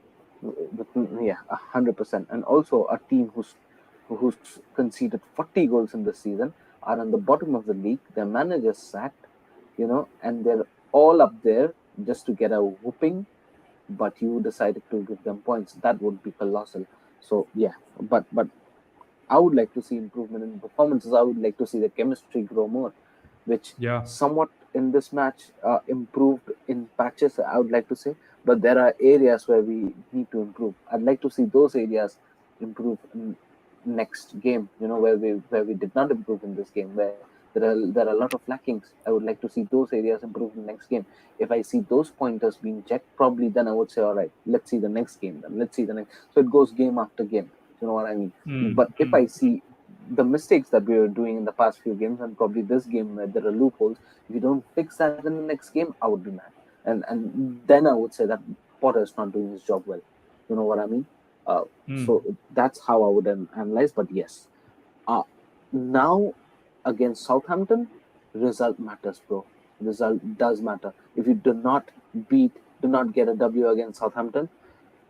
yeah, 100%. And also a team who's conceded 40 goals in the season are on the bottom of the league. Their manager sacked, and they're all up there just to get a whooping. But you decided to give them points. That would be colossal. So yeah, but I would like to see improvement in performances. I would like to see the chemistry grow more, which Yeah. somewhat in this match improved in patches. I would like to say, but there are areas where we need to improve. I'd like to see those areas improve in next game. Where we did not improve in this game, where there are a lot of lackings. I would like to see those areas improve in next game. If I see those pointers being checked, probably then I would say, all right, let's see the next game. Then let's see the next. So it goes game after game. You know what I mean? Mm, But if mm. I see the mistakes that we were doing in the past few games, and probably this game where there are loopholes, if you don't fix that in the next game, I would be mad. And then I would say that Potter is not doing his job well. You know what I mean? Mm. So that's how I would analyze. But yes, uh, now against Southampton, result matters, bro. Result does matter. If you do not get a W against Southampton,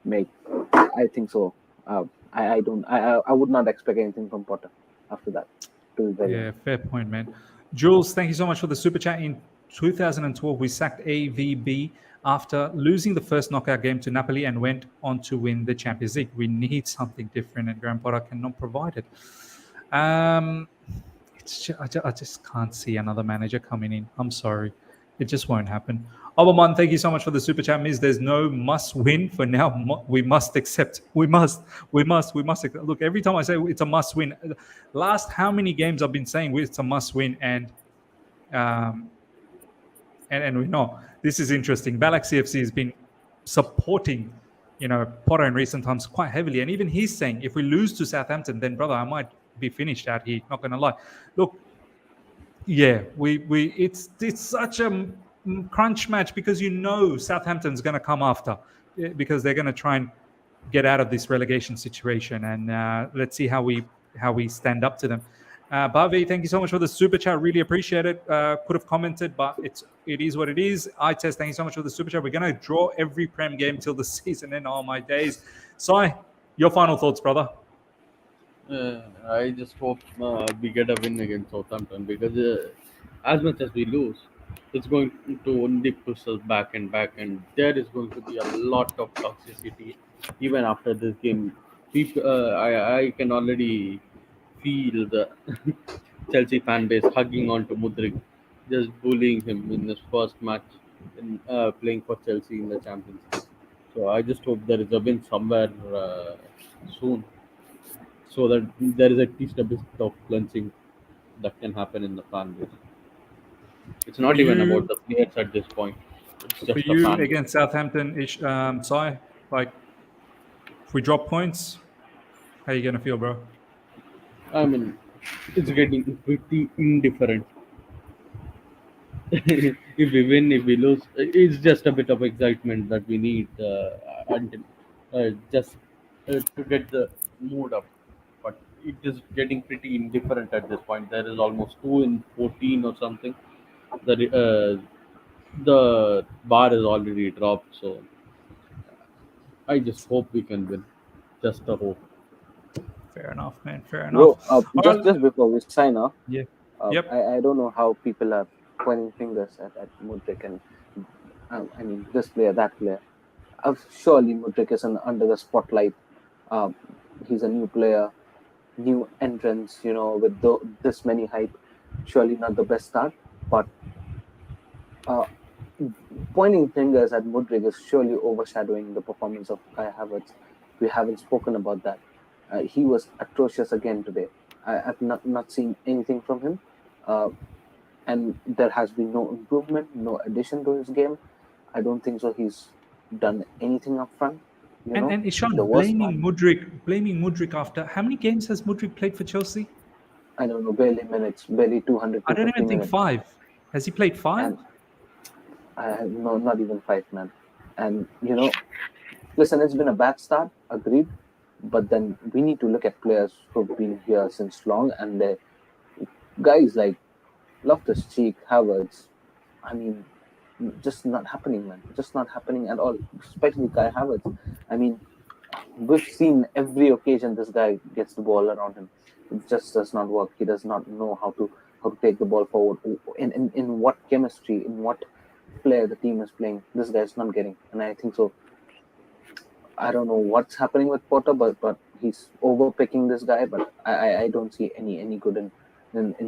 mate, I think so. I don't. I would not expect anything from Potter after that. To be very Yeah, honest. fair point, man. Jules, thank you so much for the super chat. In 2012, we sacked AVB after losing the first knockout game to Napoli and went on to win the Champions League. We need something different, and Graham Potter cannot provide it. I just can't see another manager coming in. I'm sorry. It just won't happen. Oberman, thank you so much for the super chat. Miss, there's no must win for now. We must accept. We must. Look, every time I say it's a must win, last how many games I've been saying it's a must win, um, and we know this is interesting. Balak CFC has been supporting, Potter in recent times quite heavily, and even he's saying if we lose to Southampton, then brother, I might be finished out here. Not gonna lie. Look, yeah, we it's such a crunch match because Southampton's gonna come after because they're gonna try and get out of this relegation situation, and let's see how we stand up to them. Bhavi, thank you so much for the super chat. Really appreciate it. Could have commented, but it is what it is. I test. Thank you so much for the super chat. We're gonna draw every Prem game till the season end. All my days. Sai, your final thoughts, brother. I just hope we get a win against Southampton because as much as we lose, it's going to only push us back and back, and there is going to be a lot of toxicity even after this game. People, I can already feel the Chelsea fan base hugging on to Mudryk, just bullying him in his first match in playing for Chelsea in the Champions League. So I just hope there is a win somewhere soon so that there is at least a bit of cleansing that can happen in the fan base. It's For not even about you, the players at this point. It's for just the you fan base. against Southampton, Sai, like if we drop points, how you gonna feel, bro? I mean, it's getting pretty indifferent. If we win, if we lose, it's just a bit of excitement that we need until just to get the mood up. But it is getting pretty indifferent at this point. There is almost 2 in 14 or something. The bar is already dropped, so I just hope we can win. Just a hope. Fair enough, man. Fair enough. Bro, All just right. before we sign off, Yeah. Yep. I don't know how people are pointing fingers at Mudryk, and I mean, this player, that player. Surely Mudryk is under the spotlight. He's a new player, new entrance, with this many hype. Surely not the best start, but pointing fingers at Mudryk is surely overshadowing the performance of Kai Havertz. We haven't spoken about that. He was atrocious again today. I've not seen anything from him, and there has been no improvement, no addition to his game. I don't think so. He's done anything up front. And Ishan, the worst blaming Mudryk after how many games has Mudryk played for Chelsea? I don't know, barely minutes, barely 200. I don't even think 5. Has he played 5? No, not even 5, man. And listen, it's been a bad start, agreed. But then we need to look at players who've been here since long, and they're guys like Loftus-Cheek, Havertz. I mean, just not happening, man. Just not happening at all. Especially Kai Havertz. I mean, we've seen every occasion this guy gets the ball around him. It just does not work. He does not know how to take the ball forward. In what chemistry, in what player the team is playing, this guy's not getting. And I think so. I don't know what's happening with Potter, but he's overpicking this guy. But I don't see any good in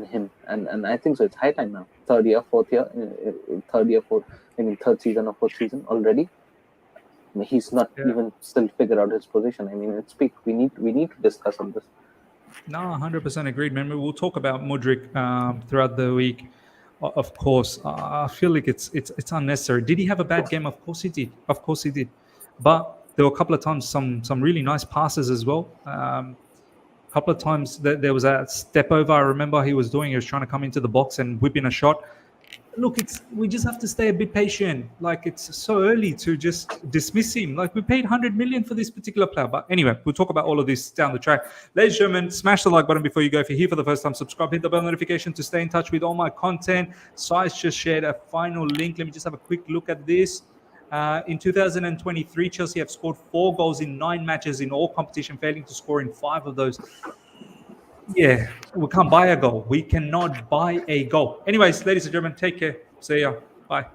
him. And I think so. It's high time now. Third season or fourth season already. I mean, he's not even still figured out his position. I mean, it's peak. We need to discuss on this. No, 100% agreed, man. We'll talk about Mudryk throughout the week. Of course, I feel like it's unnecessary. Did he have a bad game? Of course he did. But there were a couple of times some really nice passes as well. A couple of times there was a step over. I remember he was trying to come into the box and whip in a shot. Look, we just have to stay a bit patient. Like, it's so early to just dismiss him. Like, we paid 100 million for this particular player. But anyway, we'll talk about all of this down the track. Ladies and gentlemen, smash the like button before you go. If you're here for the first time, subscribe, hit the bell notification to stay in touch with all my content. Size just shared a final link. Let me just have a quick look at this. In 2023, Chelsea have scored 4 goals in 9 matches in all competition, failing to score in 5 of those. Yeah, we can't buy a goal. We cannot buy a goal. Anyways, ladies and gentlemen, take care. See ya. Bye.